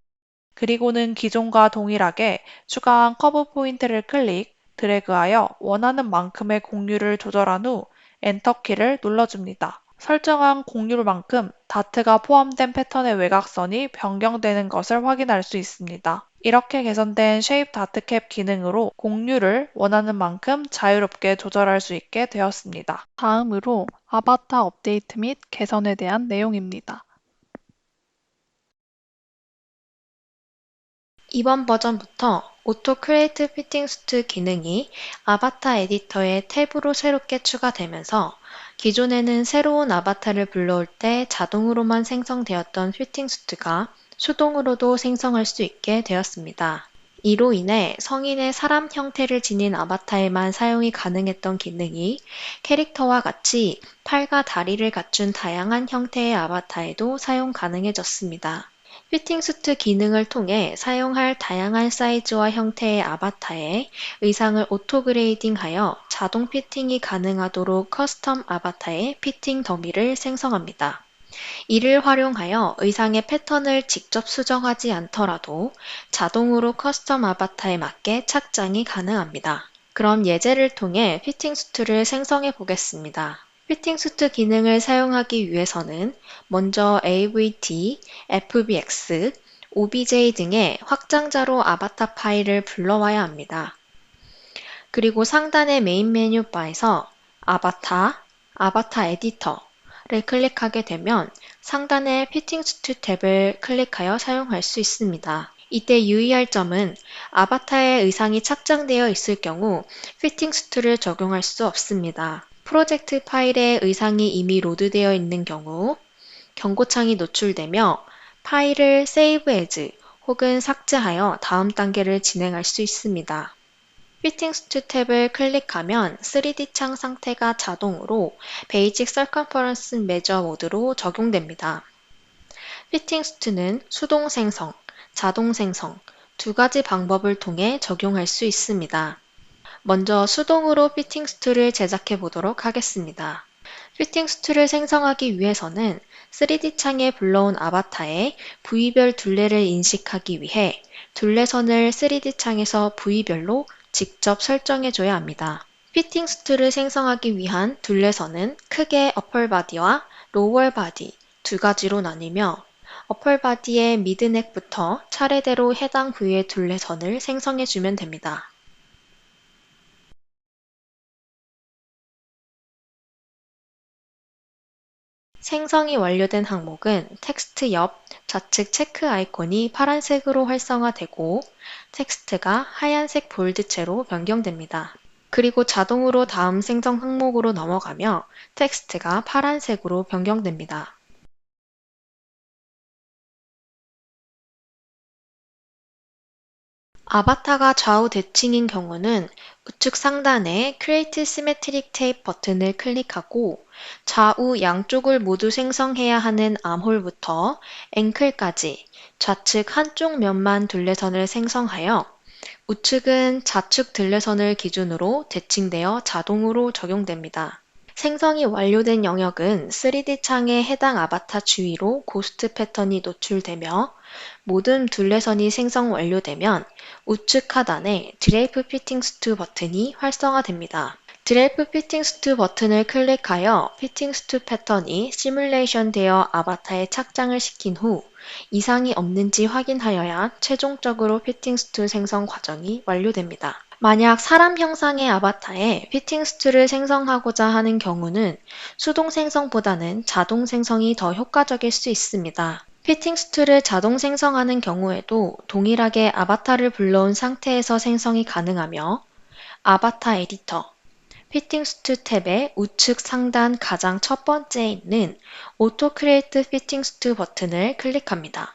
그리고는 기존과 동일하게 추가한 커브 포인트를 클릭, 드래그하여 원하는 만큼의 공률을 조절한 후 엔터키를 눌러줍니다. 설정한 공률만큼 다트가 포함된 패턴의 외곽선이 변경되는 것을 확인할 수 있습니다. 이렇게 개선된 쉐입 다트 캡 기능으로 공률을 원하는 만큼 자유롭게 조절할 수 있게 되었습니다. 다음으로 아바타 업데이트 및 개선에 대한 내용입니다. 이번 버전부터 오토 크리에이트 피팅 수트 기능이 아바타 에디터의 탭으로 새롭게 추가되면서 기존에는 새로운 아바타를 불러올 때 자동으로만 생성되었던 피팅 수트가 수동으로도 생성할 수 있게 되었습니다. 이로 인해 성인의 사람 형태를 지닌 아바타에만 사용이 가능했던 기능이 캐릭터와 같이 팔과 다리를 갖춘 다양한 형태의 아바타에도 사용 가능해졌습니다. 피팅 수트 기능을 통해 사용할 다양한 사이즈와 형태의 아바타에 의상을 오토 그레이딩하여 자동 피팅이 가능하도록 커스텀 아바타의 피팅 더미를 생성합니다. 이를 활용하여 의상의 패턴을 직접 수정하지 않더라도 자동으로 커스텀 아바타에 맞게 착장이 가능합니다. 그럼 예제를 통해 피팅 수트를 생성해 보겠습니다. 피팅 수트 기능을 사용하기 위해서는 먼저 AVT, FBX, OBJ 등의 확장자로 아바타 파일을 불러와야 합니다. 그리고 상단의 메인 메뉴 바에서 아바타, 아바타 에디터를 클릭하게 되면 상단의 피팅 수트 탭을 클릭하여 사용할 수 있습니다. 이때 유의할 점은 아바타의 의상이 착장되어 있을 경우 피팅 수트를 적용할 수 없습니다. 프로젝트 파일에 의상이 이미 로드되어 있는 경우 경고창이 노출되며 파일을 Save As 혹은 삭제하여 다음 단계를 진행할 수 있습니다. 피팅 수트 탭을 클릭하면 3D 창 상태가 자동으로 베이직 서컴퍼런스 메저 모드로 적용됩니다. 피팅 수트는 수동 생성, 자동 생성 두 가지 방법을 통해 적용할 수 있습니다. 먼저 수동으로 피팅 수트를 제작해 보도록 하겠습니다. 피팅 수트를 생성하기 위해서는 3D 창에 불러온 아바타의 부위별 둘레를 인식하기 위해 둘레선을 3D 창에서 부위별로 직접 설정해줘야 합니다. 피팅 수트를 생성하기 위한 둘레선은 크게 어펄 바디와 로월 바디 두 가지로 나뉘며 어펄 바디의 미드넥부터 차례대로 해당 부위의 둘레선을 생성해주면 됩니다. 생성이 완료된 항목은 텍스트 옆 좌측 체크 아이콘이 파란색으로 활성화되고 텍스트가 하얀색 볼드체로 변경됩니다. 그리고 자동으로 다음 생성 항목으로 넘어가며 텍스트가 파란색으로 변경됩니다. 아바타가 좌우 대칭인 경우는 우측 상단의 Create Symmetric Tape 버튼을 클릭하고 좌우 양쪽을 모두 생성해야 하는 암홀부터 앵클까지 좌측 한쪽 면만 둘레선을 생성하여 우측은 좌측 둘레선을 기준으로 대칭되어 자동으로 적용됩니다. 생성이 완료된 영역은 3D 창의 해당 아바타 주위로 고스트 패턴이 노출되며 모든 둘레선이 생성 완료되면 우측 하단에 드레이프 피팅스 투 버튼이 활성화됩니다. 드레이프 피팅스 투 버튼을 클릭하여 피팅스 투 패턴이 시뮬레이션 되어 아바타에 착장을 시킨 후 이상이 없는지 확인하여야 최종적으로 피팅스 투 생성 과정이 완료됩니다. 만약 사람 형상의 아바타에 피팅스 투를 생성하고자 하는 경우는 수동 생성보다는 자동 생성이 더 효과적일 수 있습니다. 피팅스 투를 자동 생성하는 경우에도 동일하게 아바타를 불러온 상태에서 생성이 가능하며 아바타 에디터, 피팅스 투 탭의 우측 상단 가장 첫 번째에 있는 오토 크리에이트 피팅스 투 버튼을 클릭합니다.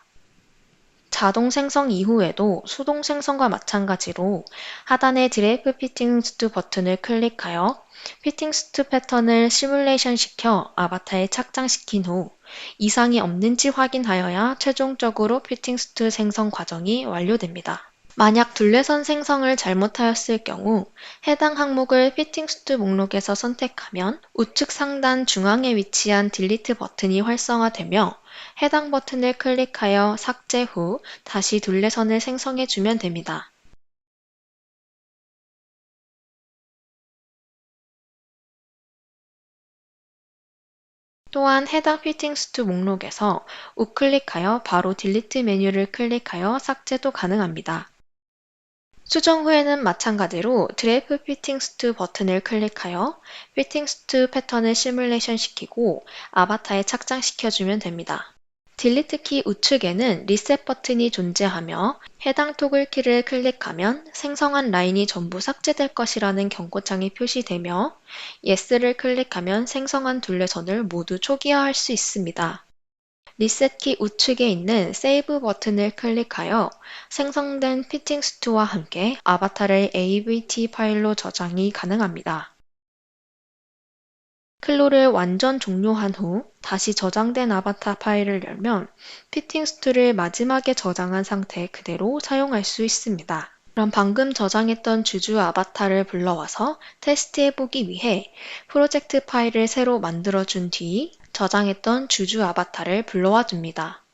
자동 생성 이후에도 수동 생성과 마찬가지로 하단의 드레이프 피팅스 투 버튼을 클릭하여 피팅스 투 패턴을 시뮬레이션 시켜 아바타에 착장시킨 후 이상이 없는지 확인하여야 최종적으로 피팅스 투 생성 과정이 완료됩니다. 만약 둘레선 생성을 잘못하였을 경우 해당 항목을 피팅스 투 목록에서 선택하면 우측 상단 중앙에 위치한 딜리트 버튼이 활성화되며 해당 버튼을 클릭하여 삭제 후 다시 둘레선을 생성해주면 됩니다. 또한 해당 피팅스 투 목록에서 우클릭하여 바로 딜리트 메뉴를 클릭하여 삭제도 가능합니다. 수정 후에는 마찬가지로 드레이프 피팅스 투 버튼을 클릭하여 피팅스 투 패턴을 시뮬레이션 시키고 아바타에 착장시켜주면 됩니다. 딜리트 키 우측에는 리셋 버튼이 존재하며 해당 토글 키를 클릭하면 생성한 라인이 전부 삭제될 것이라는 경고창이 표시되며 Yes를 클릭하면 생성한 둘레선을 모두 초기화할 수 있습니다. 리셋 키 우측에 있는 세이브 버튼을 클릭하여 생성된 피팅스 투와 함께 아바타를 AVT 파일로 저장이 가능합니다. 클로를 완전 종료한 후 다시 저장된 아바타 파일을 열면 피팅스 투를 마지막에 저장한 상태 그대로 사용할 수 있습니다. 그럼 방금 저장했던 주주 아바타를 불러와서 테스트해보기 위해 프로젝트 파일을 새로 만들어준 뒤 저장했던 주주 아바타를 불러와 줍니다.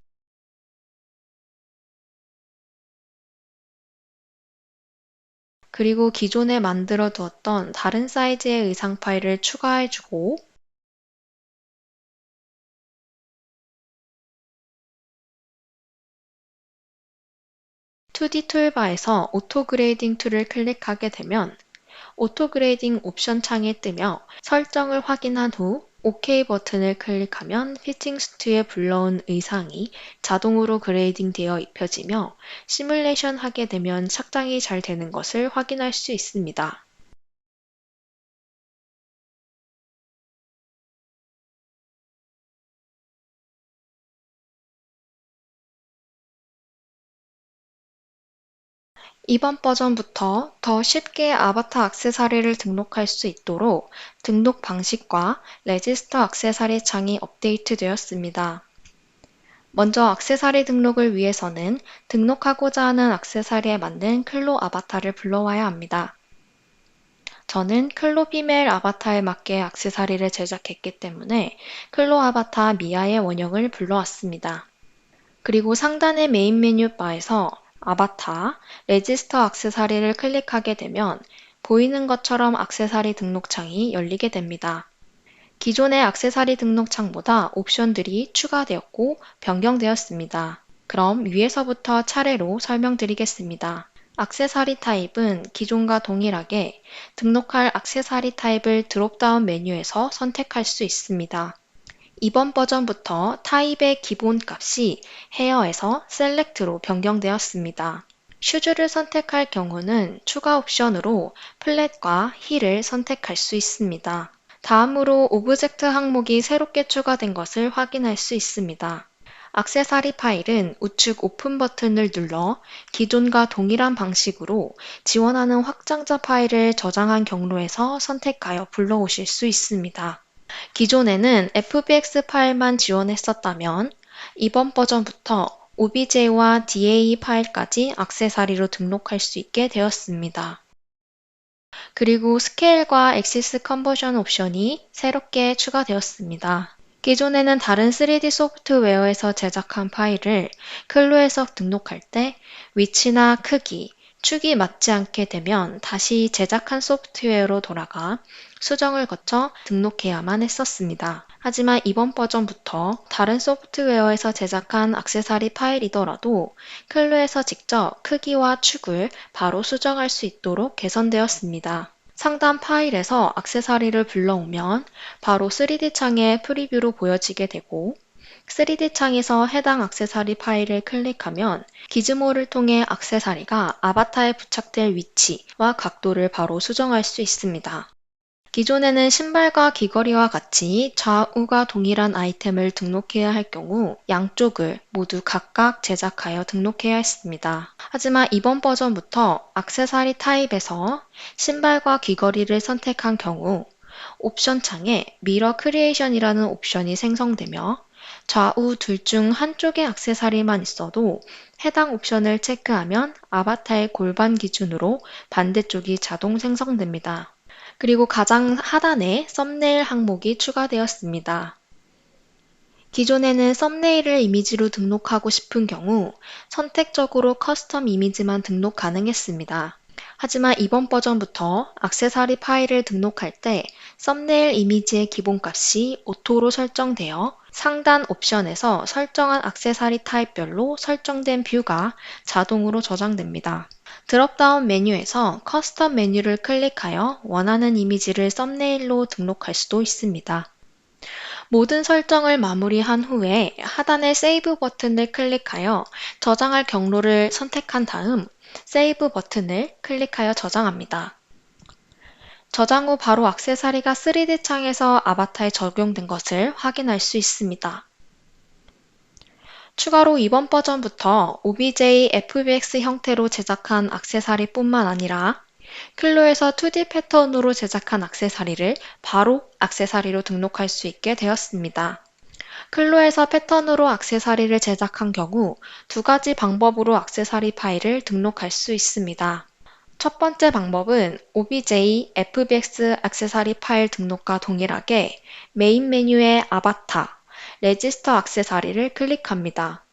그리고 기존에 만들어 두었던 다른 사이즈의 의상 파일을 추가해주고 (2D) 툴바에서 오토 그레이딩 툴을 클릭하게 되면 오토 그레이딩 옵션 창이 뜨며 설정을 확인한 후 OK 버튼을 클릭하면 피팅스 투에 불러온 의상이 자동으로 그레이딩 되어 입혀지며 시뮬레이션 하게 되면 착장이 잘 되는 것을 확인할 수 있습니다. 이번 버전부터 더 쉽게 아바타 액세서리를 등록할 수 있도록 등록 방식과 레지스터 액세서리 창이 업데이트되었습니다. 먼저 액세서리 등록을 위해서는 등록하고자 하는 액세서리에 맞는 클로 아바타를 불러와야 합니다. 저는 클로 피메일 아바타에 맞게 액세서리를 제작했기 때문에 클로 아바타 미아의 원형을 불러왔습니다. 그리고 상단의 메인 메뉴 바에서 아바타, 레지스터 액세서리를 클릭하게 되면 보이는 것처럼 액세서리 등록창이 열리게 됩니다. 기존의 액세서리 등록창보다 옵션들이 추가되었고 변경되었습니다. 그럼 위에서부터 차례로 설명드리겠습니다. 액세서리 타입은 기존과 동일하게 등록할 액세서리 타입을 드롭다운 메뉴에서 선택할 수 있습니다. 이번 버전부터 타입의 기본 값이 헤어에서 셀렉트로 변경되었습니다. 슈즈를 선택할 경우는 추가 옵션으로 플랫과 힐을 선택할 수 있습니다. 다음으로 오브젝트 항목이 새롭게 추가된 것을 확인할 수 있습니다. 액세서리 파일은 우측 오픈 버튼을 눌러 기존과 동일한 방식으로 지원하는 확장자 파일을 저장한 경로에서 선택하여 불러오실 수 있습니다. 기존에는 FBX 파일만 지원했었다면 이번 버전부터 OBJ와 DAE 파일까지 액세서리로 등록할 수 있게 되었습니다. 그리고 스케일과 엑시스 컨버전 옵션이 새롭게 추가되었습니다. 기존에는 다른 3D 소프트웨어에서 제작한 파일을 클로에서 등록할 때 위치나 크기, 축이 맞지 않게 되면 다시 제작한 소프트웨어로 돌아가 수정을 거쳐 등록해야만 했었습니다. 하지만 이번 버전부터 다른 소프트웨어에서 제작한 액세서리 파일이더라도 클로에서 직접 크기와 축을 바로 수정할 수 있도록 개선되었습니다. 상단 파일에서 액세서리를 불러오면 바로 3D 창의 프리뷰로 보여지게 되고 3D 창에서 해당 액세서리 파일을 클릭하면 기즈모를 통해 액세서리가 아바타에 부착될 위치와 각도를 바로 수정할 수 있습니다. 기존에는 신발과 귀걸이와 같이 좌우가 동일한 아이템을 등록해야 할 경우 양쪽을 모두 각각 제작하여 등록해야 했습니다. 하지만 이번 버전부터 액세서리 타입에서 신발과 귀걸이를 선택한 경우 옵션 창에 미러 크리에이션이라는 옵션이 생성되며 좌우 둘 중 한쪽의 액세서리만 있어도 해당 옵션을 체크하면 아바타의 골반 기준으로 반대쪽이 자동 생성됩니다. 그리고 가장 하단에 썸네일 항목이 추가되었습니다. 기존에는 썸네일을 이미지로 등록하고 싶은 경우 선택적으로 커스텀 이미지만 등록 가능했습니다. 하지만 이번 버전부터 액세서리 파일을 등록할 때 썸네일 이미지의 기본값이 오토로 설정되어 상단 옵션에서 설정한 액세서리 타입별로 설정된 뷰가 자동으로 저장됩니다. 드롭다운 메뉴에서 커스텀 메뉴를 클릭하여 원하는 이미지를 썸네일로 등록할 수도 있습니다. 모든 설정을 마무리한 후에 하단의 세이브 버튼을 클릭하여 저장할 경로를 선택한 다음 세이브 버튼을 클릭하여 저장합니다. 저장 후 바로 액세서리가 3D 창에서 아바타에 적용된 것을 확인할 수 있습니다. 추가로 이번 버전부터 OBJ FBX 형태로 제작한 액세서리뿐만 아니라 클로에서 2D 패턴으로 제작한 액세서리를 바로 액세서리로 등록할 수 있게 되었습니다. 클로에서 패턴으로 액세서리를 제작한 경우 두 가지 방법으로 액세서리 파일을 등록할 수 있습니다. 첫 번째 방법은 OBJ FBX 액세서리 파일 등록과 동일하게 메인 메뉴의 아바타, 레지스터 액세서리를 클릭합니다.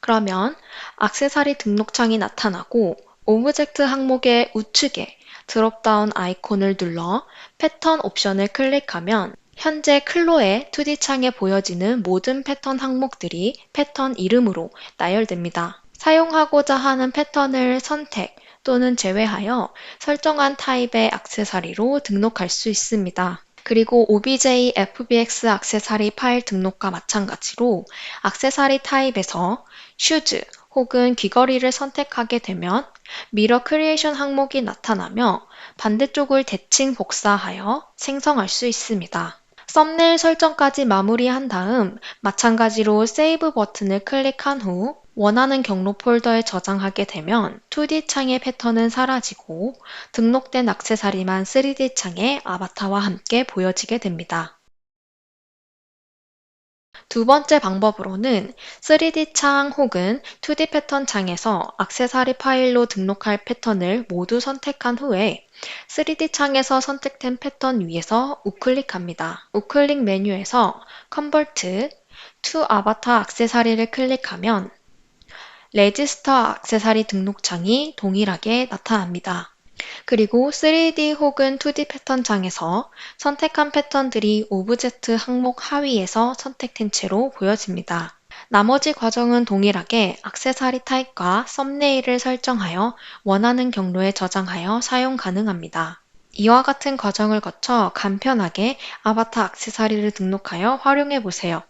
그러면 액세서리 등록창이 나타나고 오브젝트 항목의 우측에 드롭다운 아이콘을 눌러 패턴 옵션을 클릭하면 현재 클로의 2D 창에 보여지는 모든 패턴 항목들이 패턴 이름으로 나열됩니다. 사용하고자 하는 패턴을 선택 또는 제외하여 설정한 타입의 액세서리로 등록할 수 있습니다. 그리고 OBJ FBX 액세서리 파일 등록과 마찬가지로 액세서리 타입에서 슈즈 혹은 귀걸이를 선택하게 되면 미러 크리에이션 항목이 나타나며 반대쪽을 대칭 복사하여 생성할 수 있습니다. 썸네일 설정까지 마무리한 다음 마찬가지로 세이브 버튼을 클릭한 후 원하는 경로 폴더에 저장하게 되면 2D 창의 패턴은 사라지고 등록된 액세서리만 3D 창의 아바타와 함께 보여지게 됩니다. 두 번째 방법으로는 3D 창 혹은 2D 패턴 창에서 액세서리 파일로 등록할 패턴을 모두 선택한 후에 3D 창에서 선택된 패턴 위에서 우클릭합니다. 우클릭 메뉴에서 Convert to Avatar 액세서리를 클릭하면 레지스터 액세서리 등록창이 동일하게 나타납니다. 그리고 3D 혹은 2D 패턴 창에서 선택한 패턴들이 오브젝트 항목 하위에서 선택된 채로 보여집니다. 나머지 과정은 동일하게 액세서리 타입과 썸네일을 설정하여 원하는 경로에 저장하여 사용 가능합니다. 이와 같은 과정을 거쳐 간편하게 아바타 액세서리를 등록하여 활용해 보세요.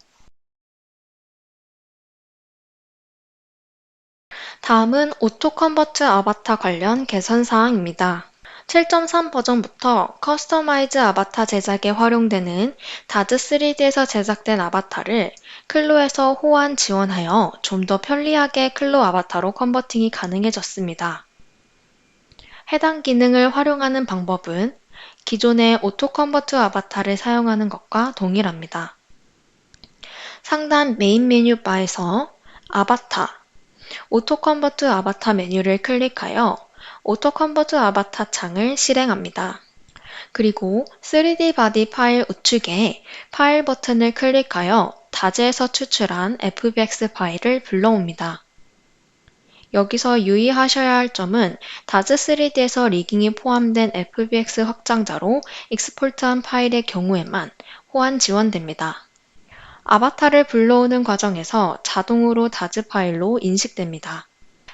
다음은 오토 컨버트 아바타 관련 개선 사항입니다. 7.3 버전부터 커스터마이즈 아바타 제작에 활용되는 다즈 3D에서 제작된 아바타를 클로에서 호환 지원하여 좀 더 편리하게 클로 아바타로 컨버팅이 가능해졌습니다. 해당 기능을 활용하는 방법은 기존의 오토 컨버트 아바타를 사용하는 것과 동일합니다. 상단 메인 메뉴 바에서 아바타, 오토 컨버트 아바타 메뉴를 클릭하여 오토 컨버트 아바타 창을 실행합니다. 그리고 3D 바디 파일 우측에 파일 버튼을 클릭하여 다즈에서 추출한 FBX 파일을 불러옵니다. 여기서 유의하셔야 할 점은 다즈 3D에서 리깅이 포함된 FBX 확장자로 익스포트한 파일의 경우에만 호환 지원됩니다. 아바타를 불러오는 과정에서 자동으로 다즈 파일로 인식됩니다.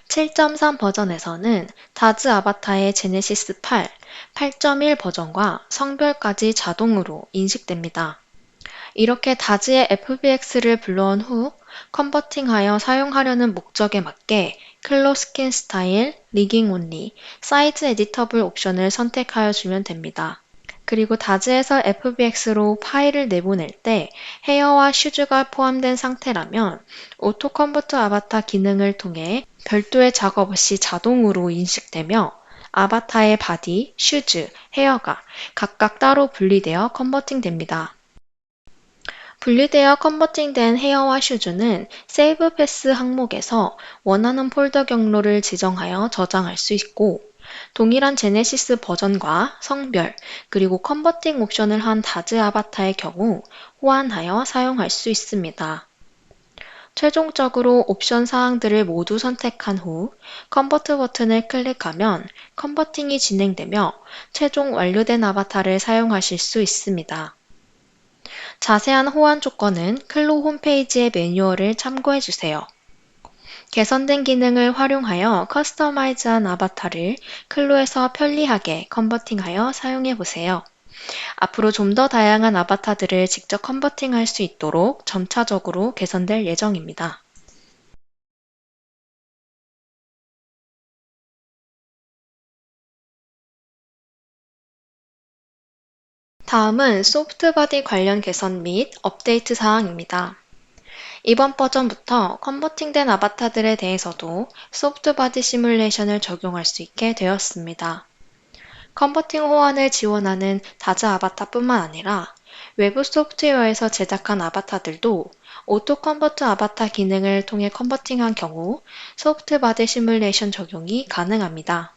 7.3 버전에서는 다즈 아바타의 제네시스 8, 8.1 버전과 성별까지 자동으로 인식됩니다. 이렇게 다즈의 FBX를 불러온 후 컨버팅하여 사용하려는 목적에 맞게 클로 스킨 스타일, 리깅 온리, 사이즈 에디터블 옵션을 선택하여 주면 됩니다. 그리고 다즈에서 FBX로 파일을 내보낼 때 헤어와 슈즈가 포함된 상태라면 오토 컨버트 아바타 기능을 통해 별도의 작업 없이 자동으로 인식되며 아바타의 바디, 슈즈, 헤어가 각각 따로 분리되어 컨버팅됩니다. 분리되어 컨버팅된 헤어와 슈즈는 세이브 패스 항목에서 원하는 폴더 경로를 지정하여 저장할 수 있고 동일한 제네시스 버전과 성별, 그리고 컨버팅 옵션을 한 다즈 아바타의 경우 호환하여 사용할 수 있습니다. 최종적으로 옵션 사항들을 모두 선택한 후 컨버트 버튼을 클릭하면 컨버팅이 진행되며 최종 완료된 아바타를 사용하실 수 있습니다. 자세한 호환 조건은 클로 홈페이지의 매뉴얼을 참고해 주세요. 개선된 기능을 활용하여 커스터마이즈한 아바타를 클로에서 편리하게 컨버팅하여 사용해 보세요. 앞으로 좀 더 다양한 아바타들을 직접 컨버팅할 수 있도록 점차적으로 개선될 예정입니다. 다음은 소프트바디 관련 개선 및 업데이트 사항입니다. 이번 버전부터 컨버팅된 아바타들에 대해서도 소프트바디 시뮬레이션을 적용할 수 있게 되었습니다. 컨버팅 호환을 지원하는 다즈 아바타뿐만 아니라 외부 소프트웨어에서 제작한 아바타들도 오토 컨버트 아바타 기능을 통해 컨버팅한 경우 소프트바디 시뮬레이션 적용이 가능합니다.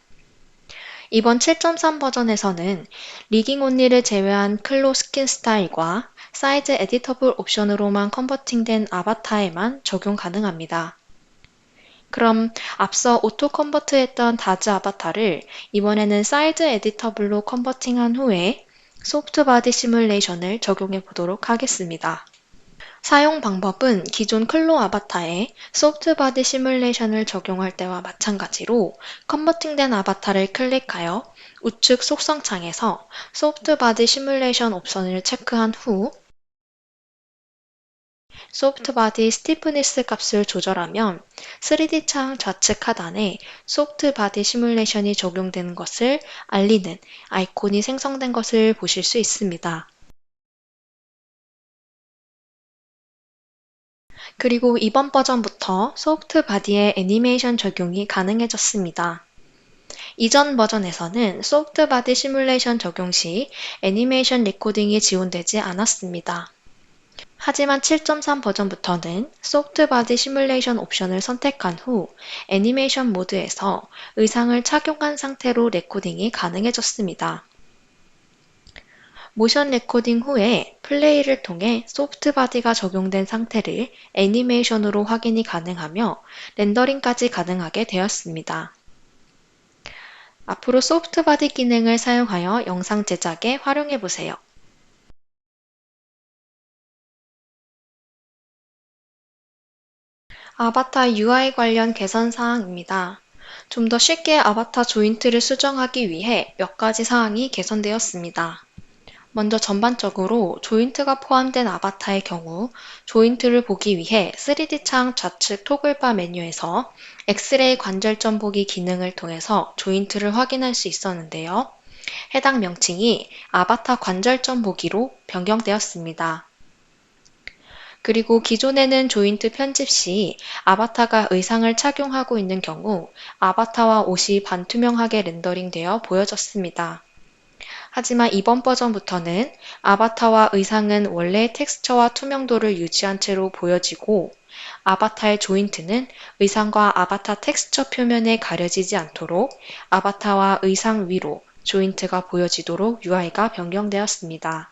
이번 7.3 버전에서는 리깅 온리를 제외한 클로 스킨 스타일과 사이즈 에디터블 옵션으로만 컨버팅된 아바타에만 적용 가능합니다. 그럼 앞서 오토 컨버트했던 다즈 아바타를 이번에는 사이즈 에디터블로 컨버팅한 후에 소프트 바디 시뮬레이션을 적용해 보도록 하겠습니다. 사용 방법은 기존 클로 아바타에 소프트 바디 시뮬레이션을 적용할 때와 마찬가지로 컨버팅된 아바타를 클릭하여 우측 속성 창에서 소프트 바디 시뮬레이션 옵션을 체크한 후 소프트 바디 스티프니스 값을 조절하면 3D 창 좌측 하단에 소프트 바디 시뮬레이션이 적용되는 것을 알리는 아이콘이 생성된 것을 보실 수 있습니다. 그리고 이번 버전부터 소프트 바디의 애니메이션 적용이 가능해졌습니다. 이전 버전에서는 소프트 바디 시뮬레이션 적용 시 애니메이션 리코딩이 지원되지 않았습니다. 하지만 7.3 버전부터는 소프트 바디 시뮬레이션 옵션을 선택한 후 애니메이션 모드에서 의상을 착용한 상태로 레코딩이 가능해졌습니다. 모션 레코딩 후에 플레이를 통해 소프트바디가 적용된 상태를 애니메이션으로 확인이 가능하며 렌더링까지 가능하게 되었습니다. 앞으로 소프트바디 기능을 사용하여 영상 제작에 활용해 보세요. 아바타 UI 관련 개선 사항입니다. 좀 더 쉽게 아바타 조인트를 수정하기 위해 몇 가지 사항이 개선되었습니다. 먼저 전반적으로 조인트가 포함된 아바타의 경우 조인트를 보기 위해 3D 창 좌측 토글바 메뉴에서 엑스레이 관절점 보기 기능을 통해서 조인트를 확인할 수 있었는데요. 해당 명칭이 아바타 관절점 보기로 변경되었습니다. 그리고 기존에는 조인트 편집 시 아바타가 의상을 착용하고 있는 경우 아바타와 옷이 반투명하게 렌더링되어 보여졌습니다. 하지만 이번 버전부터는 아바타와 의상은 원래의 텍스처와 투명도를 유지한 채로 보여지고 아바타의 조인트는 의상과 아바타 텍스처 표면에 가려지지 않도록 아바타와 의상 위로 조인트가 보여지도록 UI가 변경되었습니다.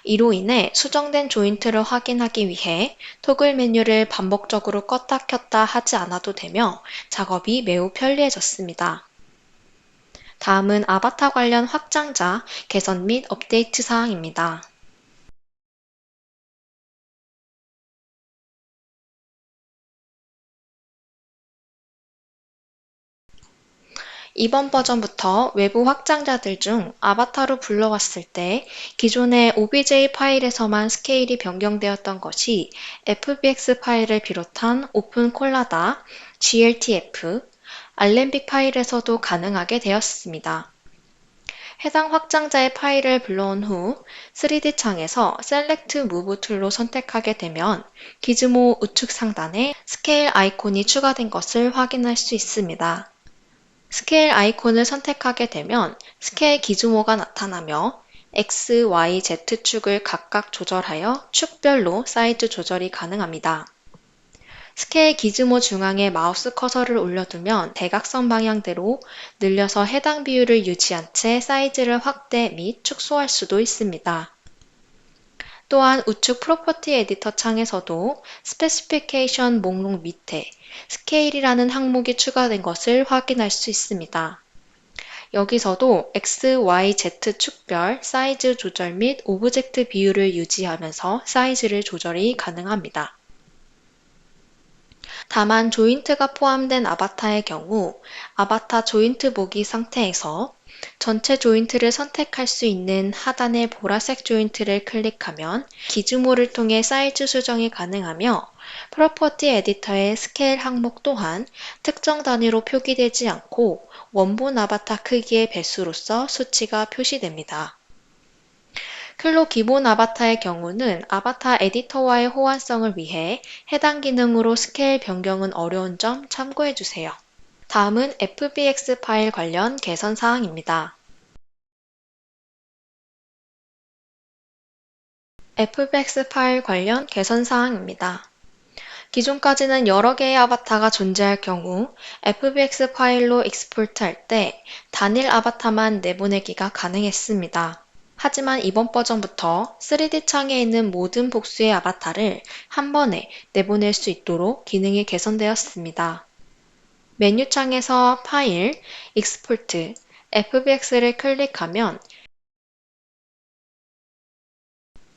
이로 인해 수정된 조인트를 확인하기 위해 토글 메뉴를 반복적으로 껐다 켰다 하지 않아도 되며 작업이 매우 편리해졌습니다. 다음은 아바타 관련 확장자, 개선 및 업데이트 사항입니다. 이번 버전부터 외부 확장자들 중 아바타로 불러왔을 때 기존의 OBJ 파일에서만 스케일이 변경되었던 것이 FBX 파일을 비롯한 오픈 콜라다, GLTF, 알렘빅 파일에서도 가능하게 되었습니다. 해당 확장자의 파일을 불러온 후 3D 창에서 셀렉트 무브 툴로 선택하게 되면 기즈모 우측 상단에 스케일 아이콘이 추가된 것을 확인할 수 있습니다. 스케일 아이콘을 선택하게 되면 스케일 기즈모가 나타나며 X, Y, Z축을 각각 조절하여 축별로 사이즈 조절이 가능합니다. 스케일 기즈모 중앙에 마우스 커서를 올려두면 대각선 방향대로 늘려서 해당 비율을 유지한 채 사이즈를 확대 및 축소할 수도 있습니다. 또한 우측 프로퍼티 에디터 창에서도 스페시피케이션 목록 밑에 스케일이라는 항목이 추가된 것을 확인할 수 있습니다. 여기서도 X, Y, Z 축별, 사이즈 조절 및 오브젝트 비율을 유지하면서 사이즈를 조절이 가능합니다. 다만 조인트가 포함된 아바타의 경우 아바타 조인트 보기 상태에서 전체 조인트를 선택할 수 있는 하단의 보라색 조인트를 클릭하면 기즈모를 통해 사이즈 수정이 가능하며 프로퍼티 에디터의 스케일 항목 또한 특정 단위로 표기되지 않고 원본 아바타 크기의 배수로서 수치가 표시됩니다. 클로 기본 아바타의 경우는 아바타 에디터와의 호환성을 위해 해당 기능으로 스케일 변경은 어려운 점 참고해주세요. 다음은 FBX 파일 관련 개선 사항입니다. FBX 파일 관련 개선 사항입니다. 기존까지는 여러 개의 아바타가 존재할 경우 FBX 파일로 익스포트할 때 단일 아바타만 내보내기가 가능했습니다. 하지만 이번 버전부터 3D 창에 있는 모든 복수의 아바타를 한 번에 내보낼 수 있도록 기능이 개선되었습니다. 메뉴 창에서 파일, 익스포트, FBX를 클릭하면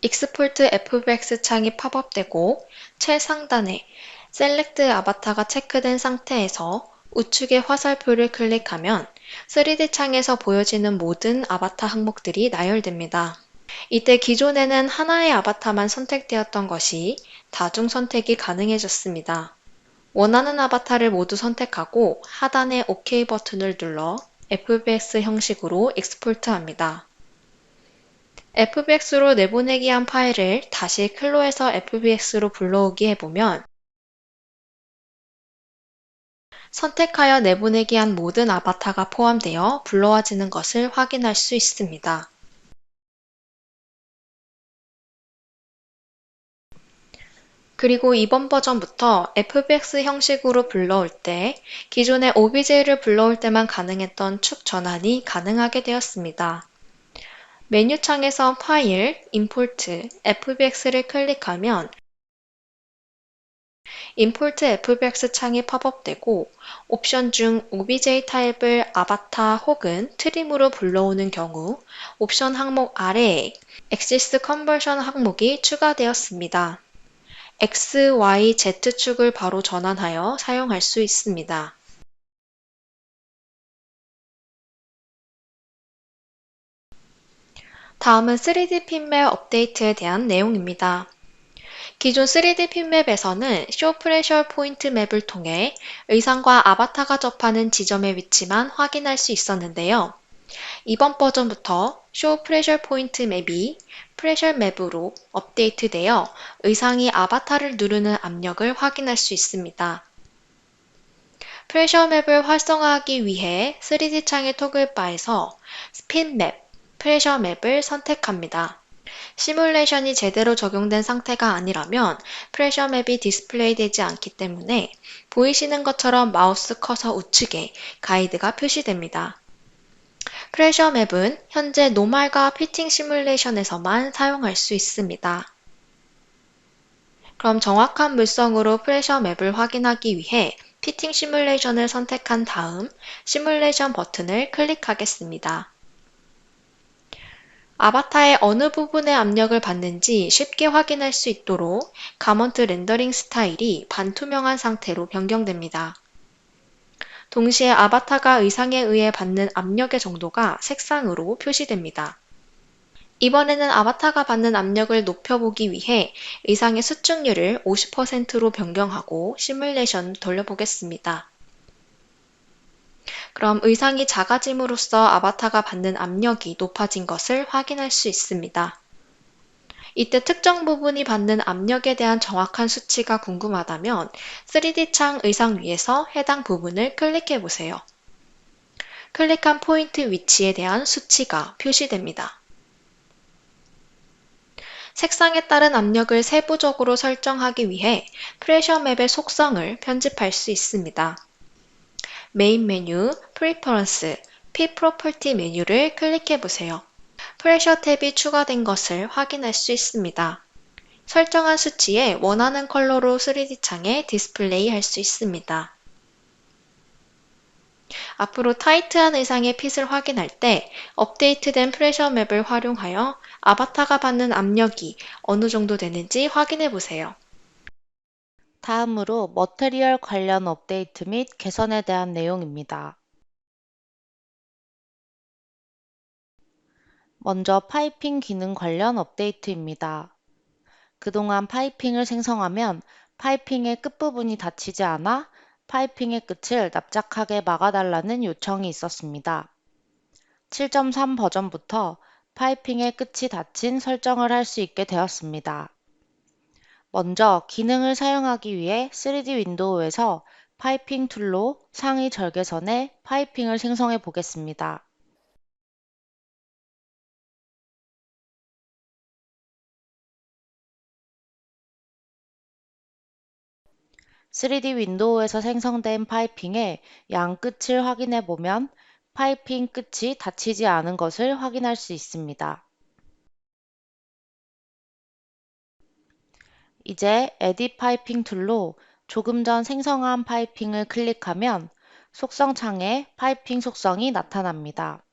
익스포트 FBX 창이 팝업되고 최상단에 셀렉트 아바타가 체크된 상태에서 우측의 화살표를 클릭하면 3D 창에서 보여지는 모든 아바타 항목들이 나열됩니다. 이때 기존에는 하나의 아바타만 선택되었던 것이 다중 선택이 가능해졌습니다. 원하는 아바타를 모두 선택하고 하단의 OK 버튼을 눌러 FBX 형식으로 익스포트합니다. FBX로 내보내기 한 파일을 다시 클로에서 FBX로 불러오기 해보면 선택하여 내보내기 한 모든 아바타가 포함되어 불러와지는 것을 확인할 수 있습니다. 그리고 이번 버전부터 FBX 형식으로 불러올 때 기존의 OBJ를 불러올 때만 가능했던 축 전환이 가능하게 되었습니다. 메뉴 창에서 파일, 임포트, FBX를 클릭하면 임포트 FBX 창이 팝업되고 옵션 중 OBJ 타입을 아바타 혹은 트림으로 불러오는 경우 옵션 항목 아래에 엑시스 컨버션 항목이 추가되었습니다. X, Y, Z축을 바로 전환하여 사용할 수 있습니다. 다음은 3D 핀맵 업데이트에 대한 내용입니다. 기존 3D 핀맵에서는 쇼 프레셔 포인트 맵을 통해 의상과 아바타가 접하는 지점의 위치만 확인할 수 있었는데요. 이번 버전부터 쇼 프레셔 포인트 맵이 프레셔 맵으로 업데이트되어 의상이 아바타를 누르는 압력을 확인할 수 있습니다. 프레셔 맵을 활성화하기 위해 3D 창의 토글바에서 스핀 맵, 프레셔 맵을 선택합니다. 시뮬레이션이 제대로 적용된 상태가 아니라면 프레셔 맵이 디스플레이 되지 않기 때문에 보이시는 것처럼 마우스 커서 우측에 가이드가 표시됩니다. 프레셔 맵은 현재 노멀과 피팅 시뮬레이션에서만 사용할 수 있습니다. 그럼 정확한 물성으로 프레셔 맵을 확인하기 위해 피팅 시뮬레이션을 선택한 다음 시뮬레이션 버튼을 클릭하겠습니다. 아바타의 어느 부분에 압력을 받는지 쉽게 확인할 수 있도록 가먼트 렌더링 스타일이 반투명한 상태로 변경됩니다. 동시에 아바타가 의상에 의해 받는 압력의 정도가 색상으로 표시됩니다. 이번에는 아바타가 받는 압력을 높여보기 위해 의상의 수축률을 50%로 변경하고 시뮬레이션을 돌려보겠습니다. 그럼 의상이 작아짐으로써 아바타가 받는 압력이 높아진 것을 확인할 수 있습니다. 이때 특정 부분이 받는 압력에 대한 정확한 수치가 궁금하다면 3D 창 의상 위에서 해당 부분을 클릭해 보세요. 클릭한 포인트 위치에 대한 수치가 표시됩니다. 색상에 따른 압력을 세부적으로 설정하기 위해 프레셔 맵의 속성을 편집할 수 있습니다. 메인 메뉴, 프리퍼런스, 핏 프로퍼티 메뉴를 클릭해 보세요. 프레셔 탭이 추가된 것을 확인할 수 있습니다. 설정한 수치에 원하는 컬러로 3D 창에 디스플레이 할 수 있습니다. 앞으로 타이트한 의상의 핏을 확인할 때 업데이트된 프레셔 맵을 활용하여 아바타가 받는 압력이 어느 정도 되는지 확인해 보세요. 다음으로 머테리얼 관련 업데이트 및 개선에 대한 내용입니다. 먼저 파이핑 기능 관련 업데이트입니다. 그동안 파이핑을 생성하면 파이핑의 끝부분이 닫히지 않아 파이핑의 끝을 납작하게 막아달라는 요청이 있었습니다. 7.3 버전부터 파이핑의 끝이 닫힌 설정을 할 수 있게 되었습니다. 먼저 기능을 사용하기 위해 3D 윈도우에서 파이핑 툴로 상위 절개선에 파이핑을 생성해 보겠습니다. (3D) 윈도우에서 생성된 파이핑의 양 끝을 확인해 보면 파이핑 끝이 닫히지 않은 것을 확인할 수 있습니다. 이제 에딧 파이핑 툴로 조금 전 생성한 파이핑을 클릭하면 속성 창에 파이핑 속성이 나타납니다.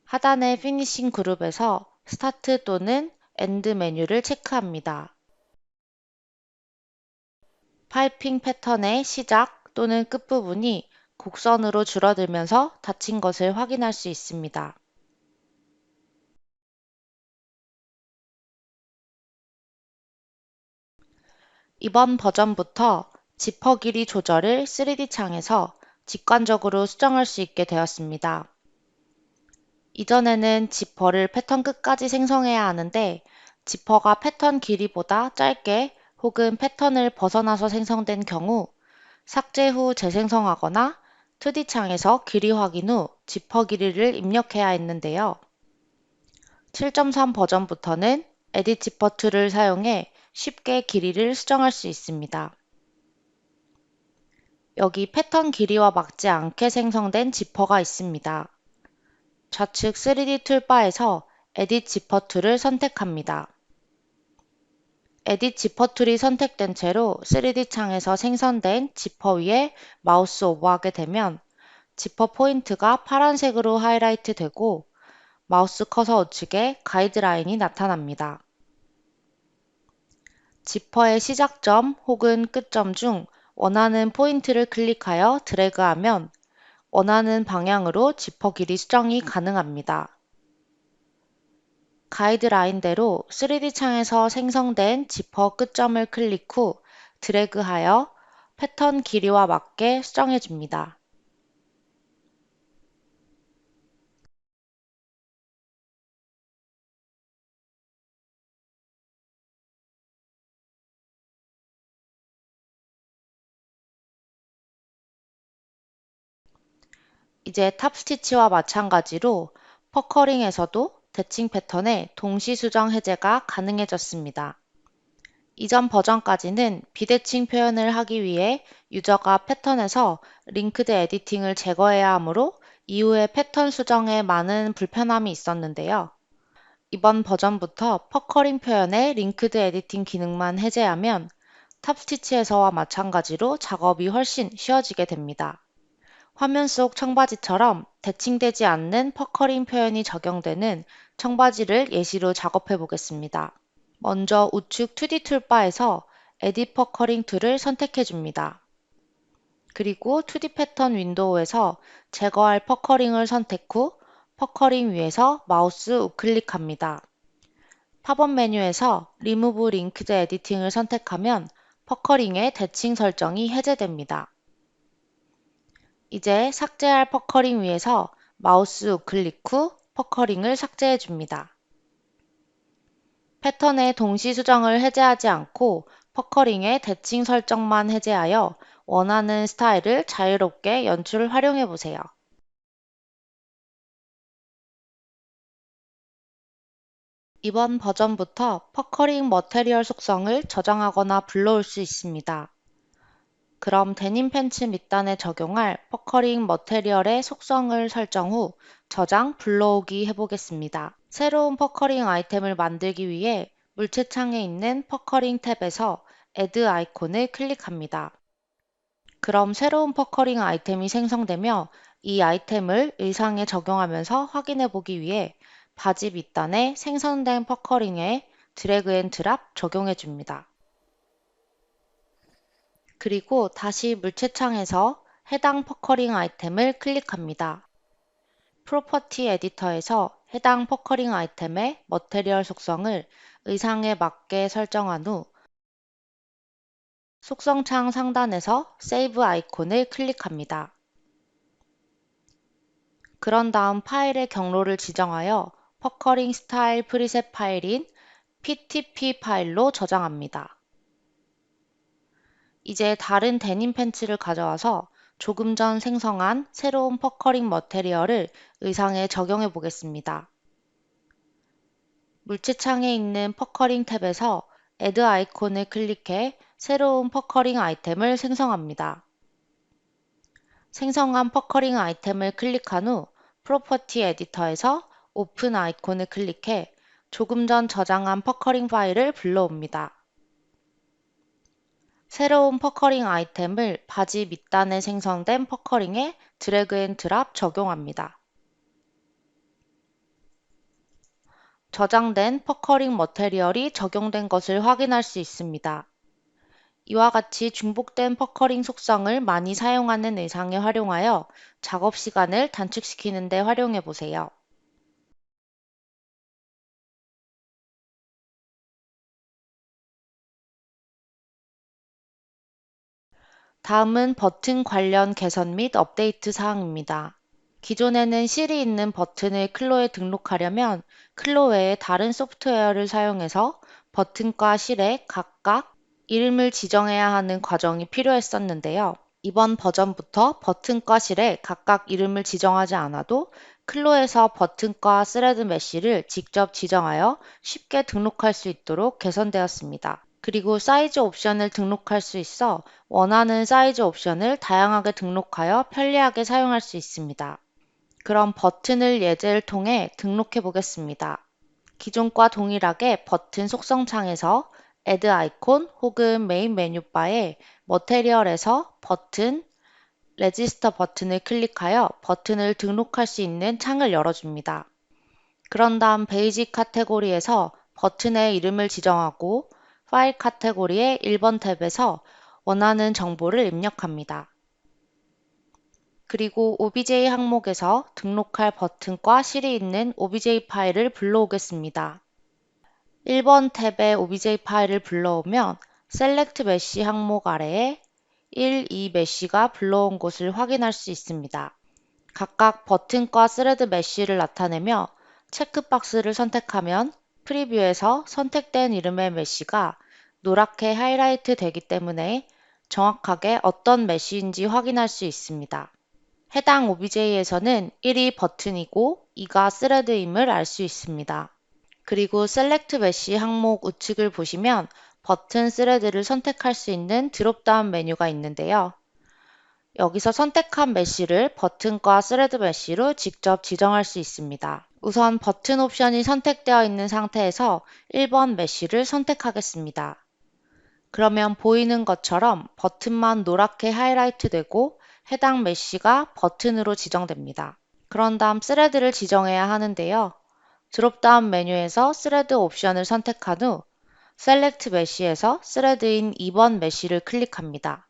하단의 피니싱 그룹에서 스타트 또는 엔드 메뉴를 체크합니다. 파이핑 패턴의 시작 또는 끝부분이 곡선으로 줄어들면서 닫힌 것을 확인할 수 있습니다. 이번 버전부터 지퍼 길이 조절을 3D 창에서 직관적으로 수정할 수 있게 되었습니다. 이전에는 지퍼를 패턴 끝까지 생성해야 하는데 지퍼가 패턴 길이보다 짧게 혹은 패턴을 벗어나서 생성된 경우 삭제 후 재생성하거나 2D 창에서 길이 확인 후 지퍼 길이를 입력해야 했는데요. 7.3 버전부터는 에딧 지퍼 툴을 사용해 쉽게 길이를 수정할 수 있습니다. 여기 패턴 길이와 맞지 않게 생성된 지퍼가 있습니다. 좌측 3D 툴바에서 에딧 지퍼 툴을 선택합니다. 에딧 지퍼 툴이 선택된 채로 3D 창에서 생성된 지퍼 위에 마우스 오버하게 되면 지퍼 포인트가 파란색으로 하이라이트 되고 마우스 커서 우측에 가이드라인이 나타납니다. 지퍼의 시작점 혹은 끝점 중 원하는 포인트를 클릭하여 드래그하면 원하는 방향으로 지퍼 길이 수정이 가능합니다. 가이드라인대로 3D 창에서 생성된 지퍼 끝점을 클릭 후 드래그하여 패턴 길이와 맞게 수정해 줍니다. 이제 탑 스티치와 마찬가지로 퍼커링에서도 대칭 패턴의 동시 수정 해제가 가능해졌습니다. 이전 버전까지는 비대칭 표현을 하기 위해 유저가 패턴에서 링크드 에디팅을 제거해야 하므로 이후에 패턴 수정에 많은 불편함이 있었는데요. 이번 버전부터 퍼커링 표현의 링크드 에디팅 기능만 해제하면 탑 스티치에서와 마찬가지로 작업이 훨씬 쉬워지게 됩니다. 화면 속 청바지처럼 대칭되지 않는 퍼커링 표현이 적용되는 청바지를 예시로 작업해 보겠습니다. 먼저 우측 2D 툴바에서 에딧 퍼커링 툴을 선택해 줍니다. 그리고 2D 패턴 윈도우에서 제거할 퍼커링을 선택 후 퍼커링 위에서 마우스 우클릭합니다. 팝업 메뉴에서 Remove Linked Editing을 선택하면 퍼커링의 대칭 설정이 해제됩니다. 이제 삭제할 퍼커링 위에서 마우스 우클릭 후 퍼커링을 삭제해 줍니다. 패턴의 동시 수정을 해제하지 않고 퍼커링의 대칭 설정만 해제하여 원하는 스타일을 자유롭게 활용해 보세요. 이번 버전부터 퍼커링 머테리얼 속성을 저장하거나 불러올 수 있습니다. 그럼 데님 팬츠 밑단에 적용할 퍼커링 머테리얼의 속성을 설정 후 저장, 불러오기 해보겠습니다. 새로운 퍼커링 아이템을 만들기 위해 물체창에 있는 퍼커링 탭에서 Add 아이콘을 클릭합니다. 그럼 새로운 퍼커링 아이템이 생성되며 이 아이템을 의상에 적용하면서 확인해 보기 위해 바지 밑단에 생성된 퍼커링에 드래그 앤 드랍 적용해 줍니다. 그리고 다시 물체창에서 해당 퍼커링 아이템을 클릭합니다. 프로퍼티 에디터에서 해당 퍼커링 아이템의 머테리얼 속성을 의상에 맞게 설정한 후 속성창 상단에서 세이브 아이콘을 클릭합니다. 그런 다음 파일의 경로를 지정하여 퍼커링 스타일 프리셋 파일인 PTP 파일로 저장합니다. 이제 다른 데님 팬츠를 가져와서 조금 전 생성한 새로운 퍼커링 머테리얼을 의상에 적용해 보겠습니다. 물체창에 있는 퍼커링 탭에서 Add 아이콘을 클릭해 새로운 퍼커링 아이템을 생성합니다. 생성한 퍼커링 아이템을 클릭한 후 프로퍼티 에디터에서 오픈 아이콘을 클릭해 조금 전 저장한 퍼커링 파일을 불러옵니다. 새로운 퍼커링 아이템을 바지 밑단에 생성된 퍼커링에 드래그 앤 드랍 적용합니다. 저장된 퍼커링 머테리얼이 적용된 것을 확인할 수 있습니다. 이와 같이 중복된 퍼커링 속성을 많이 사용하는 의상에 활용하여 작업 시간을 단축시키는 데 활용해 보세요. 다음은 버튼 관련 개선 및 업데이트 사항입니다. 기존에는 실이 있는 버튼을 클로에 등록하려면 클로 외에 다른 소프트웨어를 사용해서 버튼과 실에 각각 이름을 지정해야 하는 과정이 필요했었는데요. 이번 버전부터 버튼과 실에 각각 이름을 지정하지 않아도 클로에서 버튼과 스레드 메쉬를 직접 지정하여 쉽게 등록할 수 있도록 개선되었습니다. 그리고 사이즈 옵션을 등록할 수 있어 원하는 사이즈 옵션을 다양하게 등록하여 편리하게 사용할 수 있습니다. 그럼 버튼을 예제를 통해 등록해 보겠습니다. 기존과 동일하게 버튼 속성 창에서 Add 아이콘 혹은 메인 메뉴바에 머테리얼에서 버튼, 레지스터 버튼을 클릭하여 버튼을 등록할 수 있는 창을 열어줍니다. 그런 다음 베이직 카테고리에서 버튼의 이름을 지정하고 파일 카테고리의 1번 탭에서 원하는 정보를 입력합니다. 그리고 OBJ 항목에서 등록할 버튼과 실이 있는 OBJ 파일을 불러오겠습니다. 1번 탭의 OBJ 파일을 불러오면 Select Mesh 항목 아래에 1, 2 메쉬가 불러온 곳을 확인할 수 있습니다. 각각 버튼과 스레드 메쉬를 나타내며 체크박스를 선택하면 프리뷰에서 선택된 이름의 메쉬가 노랗게 하이라이트 되기 때문에 정확하게 어떤 메쉬인지 확인할 수 있습니다. 해당 OBJ에서는 1이 버튼이고 2가 스레드임을 알 수 있습니다. 그리고 Select Mesh 항목 우측을 보시면 버튼 스레드를 선택할 수 있는 드롭다운 메뉴가 있는데요. 여기서 선택한 메쉬를 버튼과 스레드 메쉬로 직접 지정할 수 있습니다. 우선 버튼 옵션이 선택되어 있는 상태에서 1번 메쉬를 선택하겠습니다. 그러면 보이는 것처럼 버튼만 노랗게 하이라이트 되고 해당 메쉬가 버튼으로 지정됩니다. 그런 다음 스레드를 지정해야 하는데요. 드롭다운 메뉴에서 스레드 옵션을 선택한 후 셀렉트 메쉬에서 스레드인 2번 메쉬를 클릭합니다.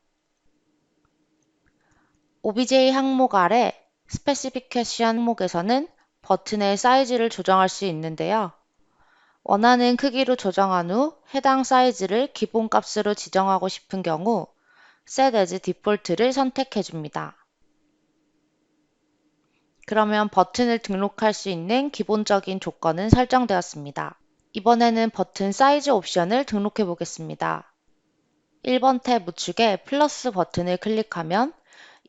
OBJ 항목 아래 스페시피케이션 항목에서는 버튼의 사이즈를 조정할 수 있는데요. 원하는 크기로 조정한 후 해당 사이즈를 기본값으로 지정하고 싶은 경우 Set as Default를 선택해 줍니다. 그러면 버튼을 등록할 수 있는 기본적인 조건은 설정되었습니다. 이번에는 버튼 사이즈 옵션을 등록해 보겠습니다. 1번 탭 우측에 플러스 버튼을 클릭하면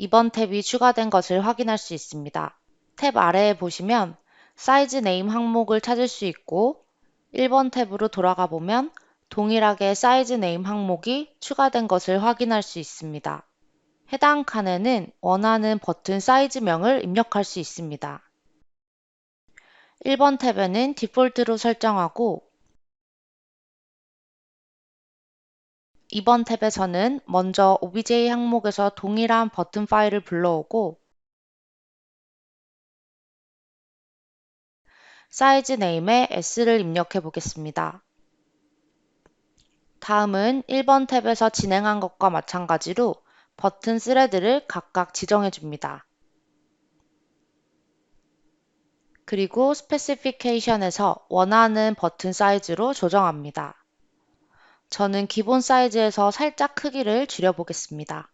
2번 탭이 추가된 것을 확인할 수 있습니다. 탭 아래에 보시면 사이즈 네임 항목을 찾을 수 있고 1번 탭으로 돌아가 보면 동일하게 사이즈 네임 항목이 추가된 것을 확인할 수 있습니다. 해당 칸에는 원하는 버튼 사이즈명을 입력할 수 있습니다. 1번 탭에는 디폴트로 설정하고 2번 탭에서는 먼저 OBJ 항목에서 동일한 버튼 파일을 불러오고 사이즈 네임에 S를 입력해 보겠습니다. 다음은 1번 탭에서 진행한 것과 마찬가지로 버튼 스레드를 각각 지정해 줍니다. 그리고 스페시피케이션에서 원하는 버튼 사이즈로 조정합니다. 저는 기본 사이즈에서 살짝 크기를 줄여보겠습니다.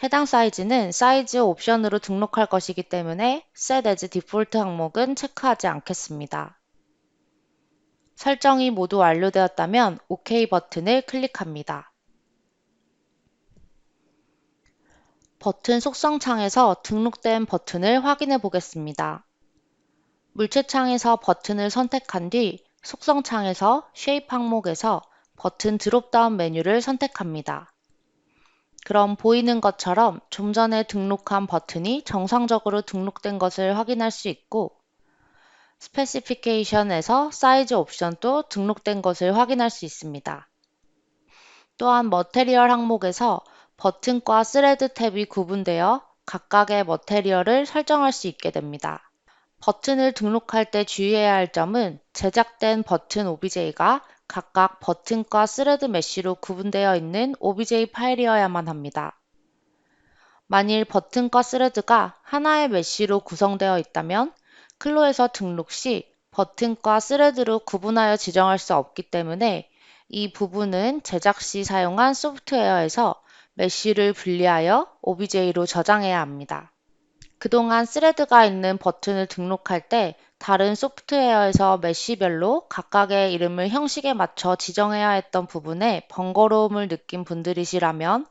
해당 사이즈는 사이즈 옵션으로 등록할 것이기 때문에 Set as Default 항목은 체크하지 않겠습니다. 설정이 모두 완료되었다면 OK 버튼을 클릭합니다. 버튼 속성 창에서 등록된 버튼을 확인해 보겠습니다. 물체 창에서 버튼을 선택한 뒤 속성 창에서 Shape 항목에서 버튼 드롭다운 메뉴를 선택합니다. 그럼 보이는 것처럼 좀 전에 등록한 버튼이 정상적으로 등록된 것을 확인할 수 있고 스페시피케이션에서 사이즈 옵션도 등록된 것을 확인할 수 있습니다. 또한 머테리얼 항목에서 버튼과 스레드 탭이 구분되어 각각의 머테리얼을 설정할 수 있게 됩니다. 버튼을 등록할 때 주의해야 할 점은 제작된 버튼 OBJ가 각각 버튼과 스레드 메쉬로 구분되어 있는 OBJ 파일이어야만 합니다. 만일 버튼과 스레드가 하나의 메쉬로 구성되어 있다면 클로에서 등록 시 버튼과 스레드로 구분하여 지정할 수 없기 때문에 이 부분은 제작 시 사용한 소프트웨어에서 메쉬를 분리하여 OBJ로 저장해야 합니다. 그동안 스레드가 있는 버튼을 등록할 때 다른 소프트웨어에서 메쉬별로 각각의 이름을 형식에 맞춰 지정해야 했던 부분에 번거로움을 느낀 분들이시라면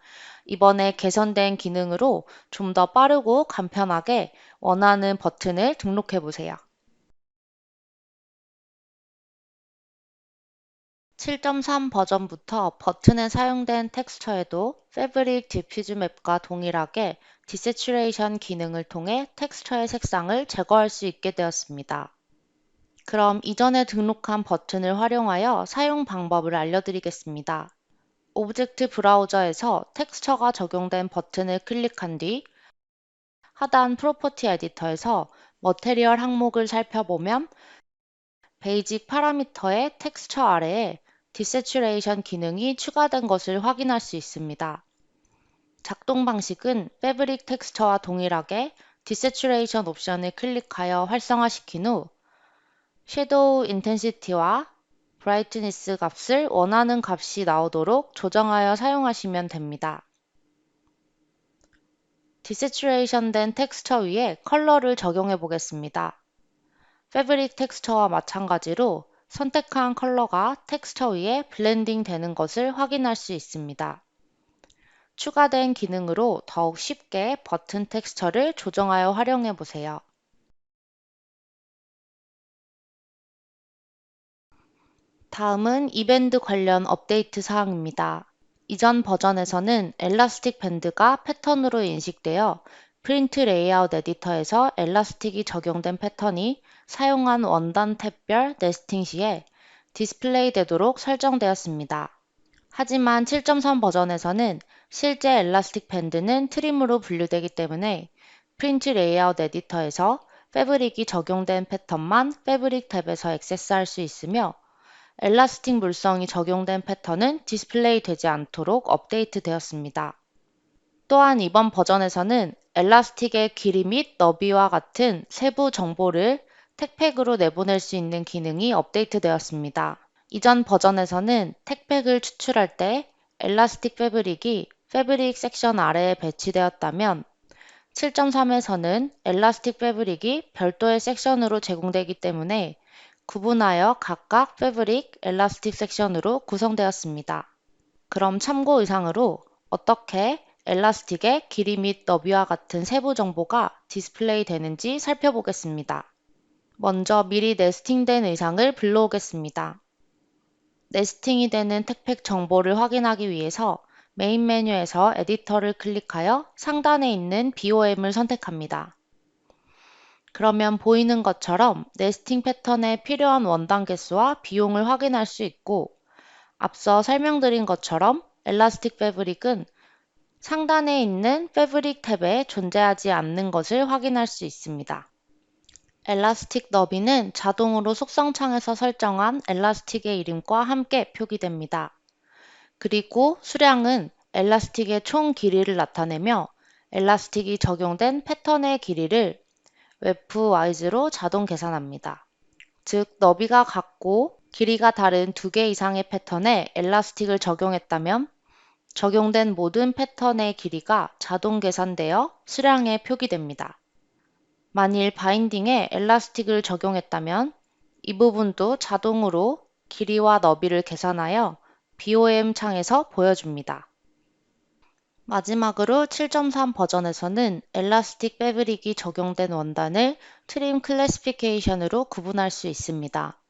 이번에 개선된 기능으로 좀 더 빠르고 간편하게 원하는 버튼을 등록해 보세요. 7.3 버전부터 버튼에 사용된 텍스처에도 패브릭 디퓨즈 맵과 동일하게 디세츄레이션 기능을 통해 텍스처의 색상을 제거할 수 있게 되었습니다. 그럼 이전에 등록한 버튼을 활용하여 사용 방법을 알려드리겠습니다. 오브젝트 브라우저에서 텍스처가 적용된 버튼을 클릭한 뒤 하단 프로퍼티 에디터에서 머테리얼 항목을 살펴보면 베이직 파라미터의 텍스처 아래에 디세츄레이션 기능이 추가된 것을 확인할 수 있습니다. 작동 방식은 패브릭 텍스처와 동일하게 디세츄레이션 옵션을 클릭하여 활성화시킨 후 섀도우 인텐시티와 브라이트니스 값을 원하는 값이 나오도록 조정하여 사용하시면 됩니다. 디세츄레이션 된 텍스처 위에 컬러를 적용해 보겠습니다. 패브릭 텍스처와 마찬가지로 선택한 컬러가 텍스처 위에 블렌딩 되는 것을 확인할 수 있습니다. 추가된 기능으로 더욱 쉽게 버튼 텍스처를 조정하여 활용해 보세요. 다음은 이밴드 관련 업데이트 사항입니다. 이전 버전에서는 엘라스틱 밴드가 패턴으로 인식되어 프린트 레이아웃 에디터에서 엘라스틱이 적용된 패턴이 사용한 원단 탭별 네스팅 시에 디스플레이 되도록 설정되었습니다. 하지만 7.3 버전에서는 실제 엘라스틱 밴드는 트림으로 분류되기 때문에 프린트 레이아웃 에디터에서 패브릭이 적용된 패턴만 패브릭 탭에서 액세스할 수 있으며 엘라스틱 물성이 적용된 패턴은 디스플레이 되지 않도록 업데이트 되었습니다. 또한 이번 버전에서는 엘라스틱의 길이 및 너비와 같은 세부 정보를 택팩으로 내보낼 수 있는 기능이 업데이트 되었습니다. 이전 버전에서는 택팩을 추출할 때 엘라스틱 패브릭이 패브릭 섹션 아래에 배치되었다면 7.3에서는 엘라스틱 패브릭이 별도의 섹션으로 제공되기 때문에 구분하여 각각 패브릭, 엘라스틱 섹션으로 구성되었습니다. 그럼 참고 의상으로 어떻게 엘라스틱의 길이 및 너비와 같은 세부 정보가 디스플레이 되는지 살펴보겠습니다. 먼저 미리 네스팅된 의상을 불러오겠습니다. 네스팅이 되는 택팩 정보를 확인하기 위해서 메인 메뉴에서 에디터를 클릭하여 상단에 있는 BOM을 선택합니다. 그러면 보이는 것처럼 네스팅 패턴에 필요한 원단 개수와 비용을 확인할 수 있고 앞서 설명드린 것처럼 엘라스틱 패브릭은 상단에 있는 패브릭 탭에 존재하지 않는 것을 확인할 수 있습니다. 엘라스틱 너비는 자동으로 속성창에서 설정한 엘라스틱의 이름과 함께 표기됩니다. 그리고 수량은 엘라스틱의 총 길이를 나타내며 엘라스틱이 적용된 패턴의 길이를 웨프 와이즈로 자동 계산합니다. 즉, 너비가 같고 길이가 다른 2개 이상의 패턴에 엘라스틱을 적용했다면 적용된 모든 패턴의 길이가 자동 계산되어 수량에 표기됩니다. 만일 바인딩에 엘라스틱을 적용했다면 이 부분도 자동으로 길이와 너비를 계산하여 BOM 창에서 보여줍니다. 마지막으로 7.3 버전에서는 엘라스틱 패브릭이 적용된 원단을 트림 클래시피케이션으로 구분할 수 있습니다.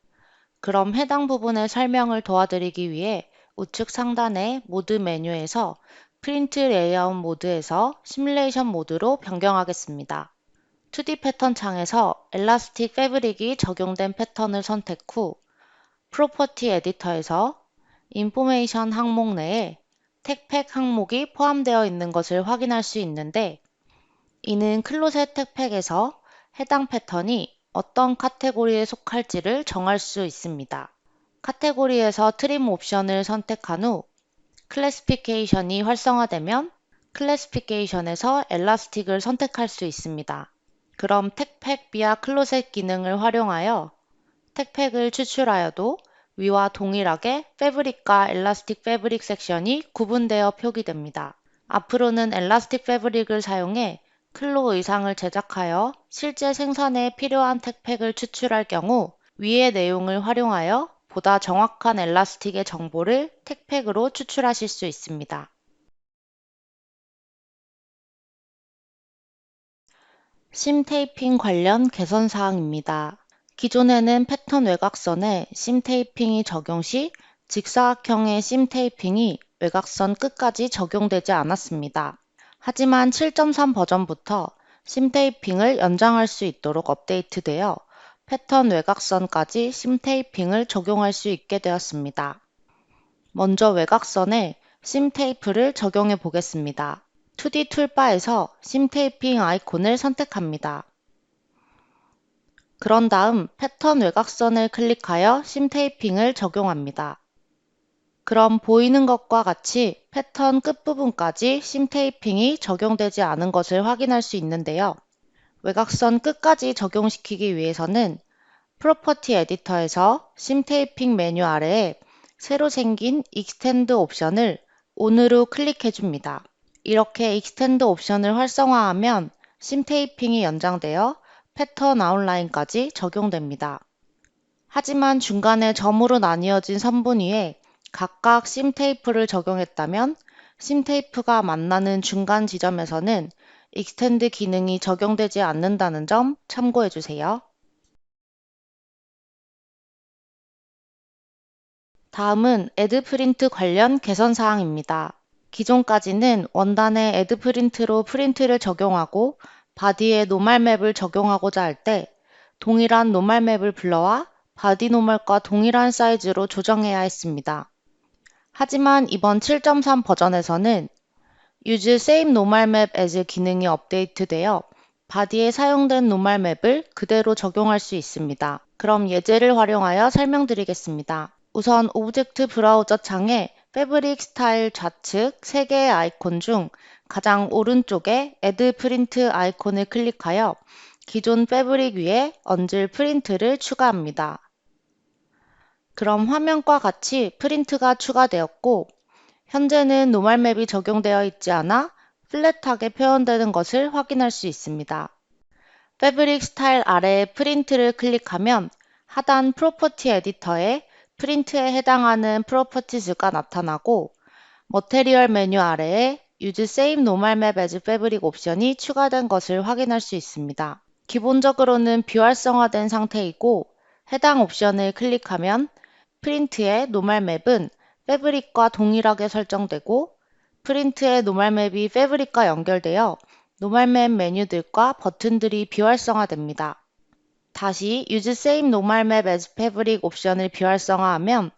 그럼 해당 부분의 설명을 도와드리기 위해 우측 상단의 모드 메뉴에서 프린트 레이아웃 모드에서 시뮬레이션 모드로 변경하겠습니다. 2D 패턴 창에서 엘라스틱 패브릭이 적용된 패턴을 선택 후 프로퍼티 에디터에서 인포메이션 항목 내에 택팩 항목이 포함되어 있는 것을 확인할 수 있는데 이는 클로셋 택팩에서 해당 패턴이 어떤 카테고리에 속할지를 정할 수 있습니다. 카테고리에서 트림 옵션을 선택한 후 클래시피케이션이 활성화되면 클래시피케이션에서 엘라스틱을 선택할 수 있습니다. 그럼 택팩 비아 클로셋 기능을 활용하여 택팩을 추출하여도 위와 동일하게 패브릭과 엘라스틱 패브릭 섹션이 구분되어 표기됩니다. 앞으로는 엘라스틱 패브릭을 사용해 클로 의상을 제작하여 실제 생산에 필요한 택팩을 추출할 경우 위의 내용을 활용하여 보다 정확한 엘라스틱의 정보를 택팩으로 추출하실 수 있습니다. 심 테이핑 관련 개선 사항입니다. 기존에는 패턴 외곽선에 심 테이핑이 적용 시 직사각형의 심 테이핑이 외곽선 끝까지 적용되지 않았습니다. 하지만 7.3 버전부터 심 테이핑을 연장할 수 있도록 업데이트되어 패턴 외곽선까지 심 테이핑을 적용할 수 있게 되었습니다. 먼저 외곽선에 심 테이프를 적용해 보겠습니다. 2D 툴바에서 심 테이핑 아이콘을 선택합니다. 그런 다음 패턴 외곽선을 클릭하여 심 테이핑을 적용합니다. 그럼 보이는 것과 같이 패턴 끝부분까지 심 테이핑이 적용되지 않은 것을 확인할 수 있는데요. 외곽선 끝까지 적용시키기 위해서는 프로퍼티 에디터에서 심 테이핑 메뉴 아래에 새로 생긴 익스텐드 옵션을 ON으로 클릭해 줍니다. 이렇게 익스텐드 옵션을 활성화하면 심 테이핑이 연장되어 패턴 아웃라인까지 적용됩니다. 하지만 중간에 점으로 나뉘어진 선분 위에 각각 심 테이프를 적용했다면 심 테이프가 만나는 중간 지점에서는 익스텐드 기능이 적용되지 않는다는 점 참고해 주세요. 다음은 애드 프린트 관련 개선 사항입니다. 기존까지는 원단에 애드 프린트로 프린트를 적용하고 바디에 노멀 맵을 적용하고자 할 때 동일한 노멀 맵을 불러와 바디 노멀과 동일한 사이즈로 조정해야 했습니다. 하지만 이번 7.3 버전에서는 Use Same Normal Map as 기능이 업데이트되어 바디에 사용된 노멀 맵을 그대로 적용할 수 있습니다. 그럼 예제를 활용하여 설명드리겠습니다. 우선 오브젝트 브라우저 창에 패브릭 스타일 좌측 3개의 아이콘 중 가장 오른쪽에 Add Print 아이콘을 클릭하여 기존 패브릭 위에 얹을 프린트를 추가합니다. 그럼 화면과 같이 프린트가 추가되었고 현재는 노멀 맵이 적용되어 있지 않아 플랫하게 표현되는 것을 확인할 수 있습니다. 패브릭 스타일 아래의 프린트를 클릭하면 하단 프로퍼티 에디터에 프린트에 해당하는 프로퍼티즈가 나타나고 머테리얼 메뉴 아래에 Use Same Normal Map as Fabric 옵션이 추가된 것을 확인할 수 있습니다. 기본적으로는 비활성화된 상태이고 해당 옵션을 클릭하면 프린트의 노멀 맵은 패브릭과 동일하게 설정되고 프린트의 노멀 맵이 패브릭과 연결되어 노멀 맵 메뉴들과 버튼들이 비활성화됩니다. 다시 Use Same Normal Map as Fabric 옵션을 비활성화하면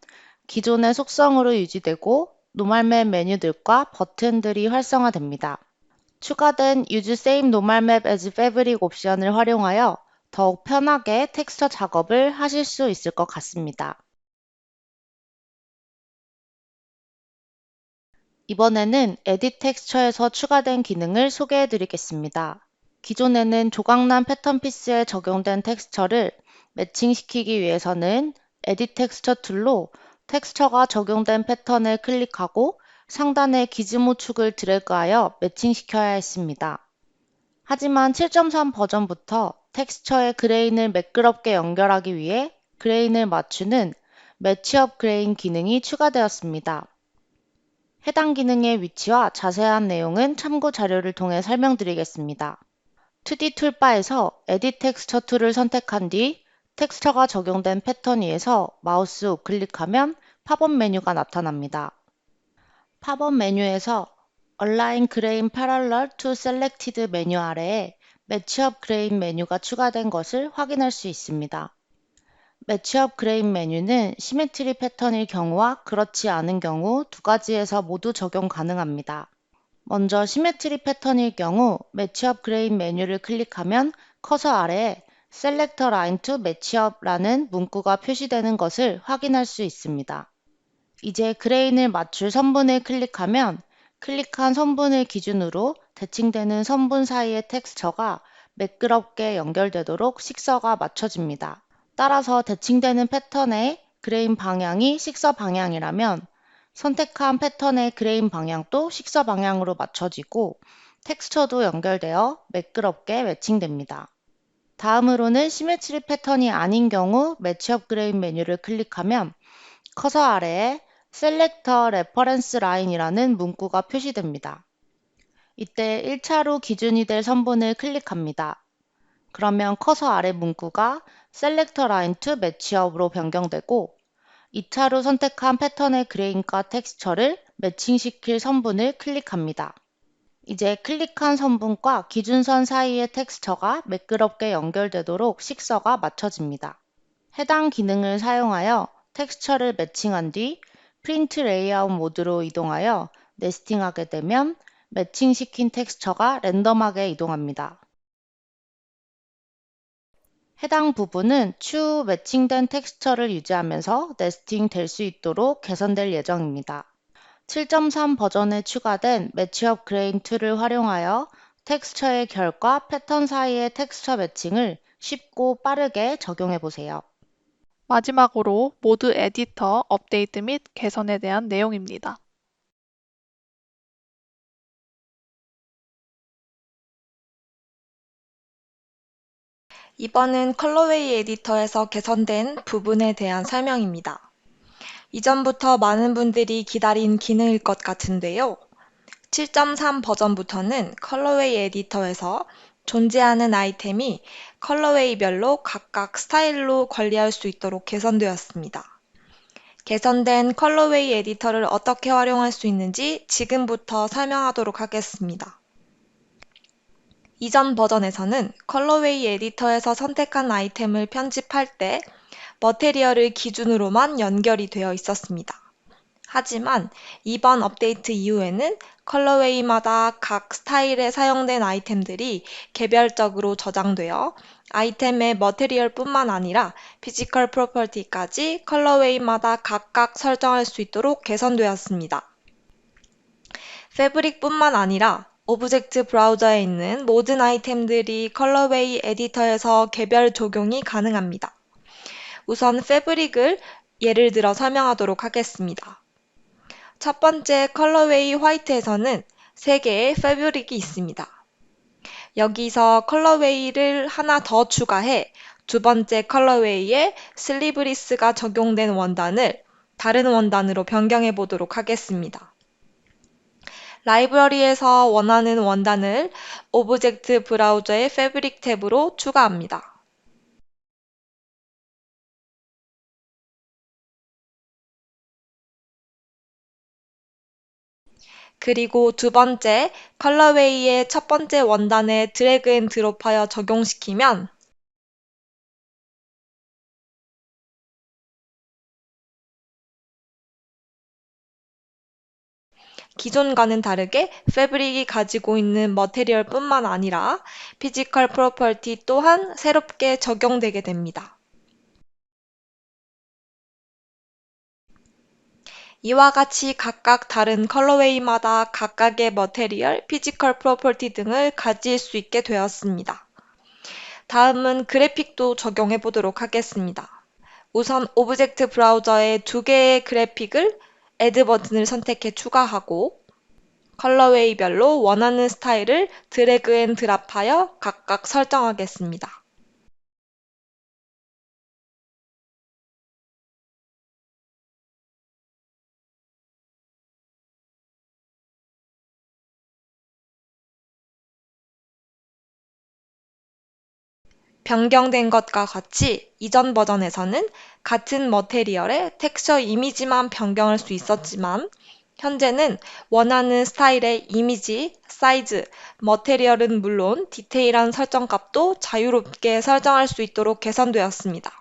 기존의 속성으로 유지되고 노멀 맵 메뉴들과 버튼들이 활성화됩니다. 추가된 Use Same Normal Map as Fabric 옵션을 활용하여 더욱 편하게 텍스처 작업을 하실 수 있을 것 같습니다. 이번에는 에딧 텍스처에서 추가된 기능을 소개해 드리겠습니다. 기존에는 조각난 패턴 피스에 적용된 텍스처를 매칭시키기 위해서는 에딧 텍스처 툴로 텍스처가 적용된 패턴을 클릭하고 상단의 기즈모 축을 드래그하여 매칭시켜야 했습니다. 하지만 7.3 버전부터 텍스처의 그레인을 매끄럽게 연결하기 위해 그레인을 맞추는 매치업 그레인 기능이 추가되었습니다. 해당 기능의 위치와 자세한 내용은 참고 자료를 통해 설명드리겠습니다. 2D 툴바에서 에딧 텍스처 툴을 선택한 뒤 텍스처가 적용된 패턴 위에서 마우스 우클릭하면 팝업 메뉴가 나타납니다. 팝업 메뉴에서 Align Grain Parallel to Selected 메뉴 아래에 매치업 그레인 메뉴가 추가된 것을 확인할 수 있습니다. 매치업 그레인 메뉴는 시메트리 패턴일 경우와 그렇지 않은 경우 두 가지에서 모두 적용 가능합니다. 먼저 시메트리 패턴일 경우 매치업 그레인 메뉴를 클릭하면 커서 아래에 Select a Line to Matchup라는 문구가 표시되는 것을 확인할 수 있습니다. 이제 그레인을 맞출 선분을 클릭하면 클릭한 선분을 기준으로 대칭되는 선분 사이의 텍스처가 매끄럽게 연결되도록 식서가 맞춰집니다. 따라서 대칭되는 패턴의 그레인 방향이 식서 방향이라면 선택한 패턴의 그레인 방향도 식서 방향으로 맞춰지고 텍스처도 연결되어 매끄럽게 매칭됩니다. 다음으로는 시메트리 패턴이 아닌 경우 매치업 그레인 메뉴를 클릭하면 커서 아래에 Select a Reference Line이라는 문구가 표시됩니다. 이때 1차로 기준이 될 선분을 클릭합니다. 그러면 커서 아래 문구가 Select a Line to Matchup으로 변경되고 2차로 선택한 패턴의 그레인과 텍스처를 매칭시킬 선분을 클릭합니다. 이제 클릭한 선분과 기준선 사이의 텍스처가 매끄럽게 연결되도록 식서가 맞춰집니다. 해당 기능을 사용하여 텍스처를 매칭한 뒤 프린트 레이아웃 모드로 이동하여 네스팅하게 되면 매칭시킨 텍스처가 랜덤하게 이동합니다. 해당 부분은 추후 매칭된 텍스처를 유지하면서 네스팅 될 수 있도록 개선될 예정입니다. 7.3 버전에 추가된 매치업 그레인 툴을 활용하여 텍스처의 결과 패턴 사이의 텍스처 매칭을 쉽고 빠르게 적용해 보세요. 마지막으로 모드 에디터 업데이트 및 개선에 대한 내용입니다. 이번은 컬러웨이 에디터에서 개선된 부분에 대한 설명입니다. 이전부터 많은 분들이 기다린 기능일 것 같은데요. 7.3 버전부터는 컬러웨이 에디터에서 존재하는 아이템이 컬러웨이별로 각각 스타일로 관리할 수 있도록 개선되었습니다. 개선된 컬러웨이 에디터를 어떻게 활용할 수 있는지 지금부터 설명하도록 하겠습니다. 이전 버전에서는 컬러웨이 에디터에서 선택한 아이템을 편집할 때 머테리얼을 기준으로만 연결이 되어 있었습니다. 하지만 이번 업데이트 이후에는 컬러웨이마다 각 스타일에 사용된 아이템들이 개별적으로 저장되어 아이템의 머테리얼뿐만 아니라 피지컬 프로퍼티까지 컬러웨이마다 각각 설정할 수 있도록 개선되었습니다. 패브릭뿐만 아니라 오브젝트 브라우저에 있는 모든 아이템들이 컬러웨이 에디터에서 개별 적용이 가능합니다. 우선 패브릭을 예를 들어 설명하도록 하겠습니다. 첫 번째 컬러웨이 화이트에서는 3개의 패브릭이 있습니다. 여기서 컬러웨이를 하나 더 추가해 두 번째 컬러웨이에 슬리브리스가 적용된 원단을 다른 원단으로 변경해 보도록 하겠습니다. 라이브러리에서 원하는 원단을 오브젝트 브라우저의 패브릭 탭으로 추가합니다. 그리고 두 번째 컬러웨이의 첫 번째 원단에 드래그 앤 드롭하여 적용시키면 기존과는 다르게 패브릭이 가지고 있는 머테리얼뿐만 아니라 피지컬 프로퍼티 또한 새롭게 적용되게 됩니다. 이와 같이 각각 다른 컬러웨이마다 각각의 머테리얼, 피지컬 프로퍼티 등을 가질 수 있게 되었습니다. 다음은 그래픽도 적용해 보도록 하겠습니다. 우선 오브젝트 브라우저에 2개의 그래픽을 Add 버튼을 선택해 추가하고 컬러웨이별로 원하는 스타일을 드래그 앤 드랍하여 각각 설정하겠습니다. 변경된 것과 같이 이전 버전에서는 같은 머테리얼의 텍스처 이미지만 변경할 수 있었지만 현재는 원하는 스타일의 이미지, 사이즈, 머테리얼은 물론 디테일한 설정값도 자유롭게 설정할 수 있도록 개선되었습니다.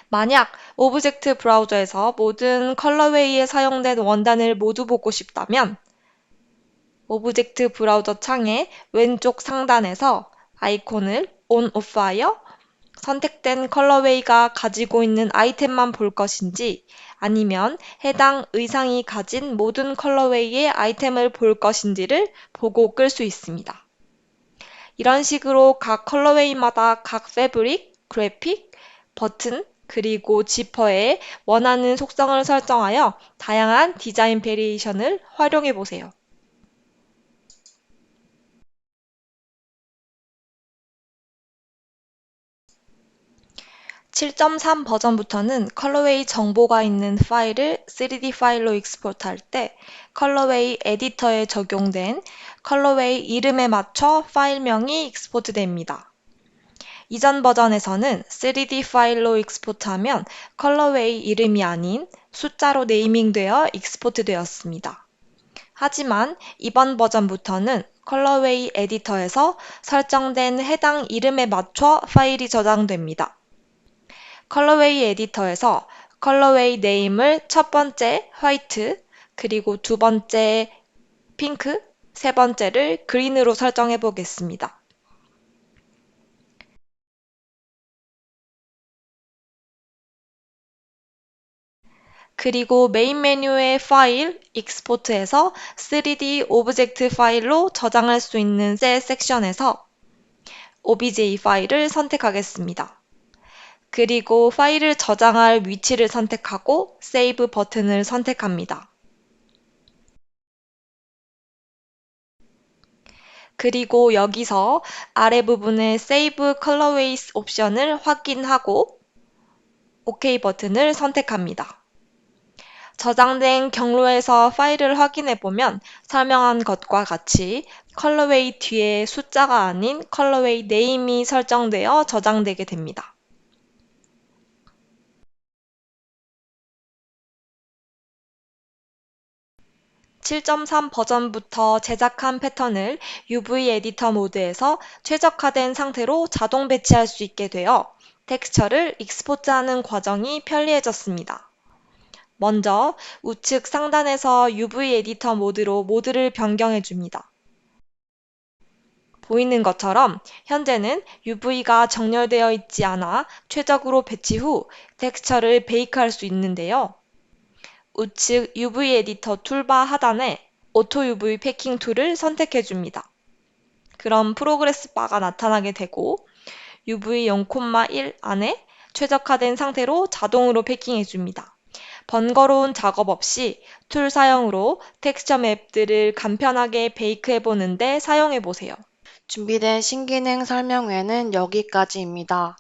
만약 오브젝트 브라우저에서 모든 컬러웨이에 사용된 원단을 모두 보고 싶다면 오브젝트 브라우저 창의 왼쪽 상단에서 아이콘을 ON, OFF하여 선택된 컬러웨이가 가지고 있는 아이템만 볼 것인지 아니면 해당 의상이 가진 모든 컬러웨이의 아이템을 볼 것인지를 보고 끌 수 있습니다. 이런 식으로 각 컬러웨이마다 각 패브릭, 그래픽, 버튼, 그리고 지퍼에 원하는 속성을 설정하여 다양한 디자인 베리에이션을 활용해 보세요. 7.3 버전부터는 컬러웨이 정보가 있는 파일을 3D 파일로 익스포트할 때 컬러웨이 에디터에 적용된 컬러웨이 이름에 맞춰 파일명이 익스포트됩니다. 이전 버전에서는 3D 파일로 익스포트하면 컬러웨이 이름이 아닌 숫자로 네이밍되어 익스포트되었습니다. 하지만 이번 버전부터는 컬러웨이 에디터에서 설정된 해당 이름에 맞춰 파일이 저장됩니다. 컬러웨이 에디터에서 컬러웨이 네임을 첫 번째 화이트, 그리고 두 번째 핑크, 세 번째를 그린으로 설정해 보겠습니다. 그리고 메인 메뉴의 파일, 익스포트에서 3D 오브젝트 파일로 저장할 수 있는 셀 섹션에서 OBJ 파일을 선택하겠습니다. 그리고 파일을 저장할 위치를 선택하고 세이브 버튼을 선택합니다. 그리고 여기서 아래 부분의 Save Colorways 옵션을 확인하고 OK 버튼을 선택합니다. 저장된 경로에서 파일을 확인해 보면 설명한 것과 같이 컬러웨이 뒤에 숫자가 아닌 컬러웨이 네임이 설정되어 저장되게 됩니다. (7.3) 버전부터 제작한 패턴을 UV 에디터 모드에서 최적화된 상태로 자동 배치할 수 있게 되어 텍스처를 익스포트하는 과정이 편리해졌습니다. 먼저 우측 상단에서 UV 에디터 모드로 모드를 변경해 줍니다. 보이는 것처럼 현재는 UV가 정렬되어 있지 않아 최적으로 배치 후 텍스처를 베이크할 수 있는데요. 우측 UV 에디터 툴바 하단에 오토 UV 패킹 툴을 선택해 줍니다. 그럼 프로그레스 바가 나타나게 되고 UV 0,1 안에 최적화된 상태로 자동으로 패킹해 줍니다. 번거로운 작업 없이 툴 사용으로 텍스처 맵들을 간편하게 베이크해 보는데 사용해 보세요. 준비된 신기능 설명회는 여기까지입니다.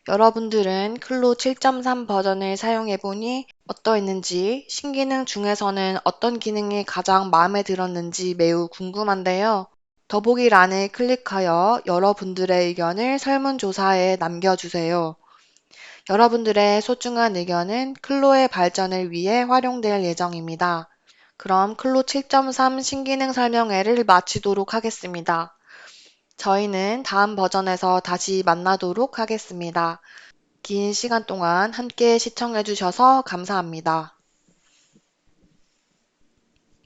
여러분들은 클로 7.3 버전을 사용해보니 어떠했는지, 신기능 중에서는 어떤 기능이 가장 마음에 들었는지 매우 궁금한데요. 더보기란을 클릭하여 여러분들의 의견을 설문조사에 남겨주세요. 여러분들의 소중한 의견은 클로의 발전을 위해 활용될 예정입니다. 그럼 클로 7.3 신기능 설명회를 마치도록 하겠습니다. 저희는 다음 버전에서 다시 만나도록 하겠습니다. 긴 시간 동안 함께 시청해주셔서 감사합니다.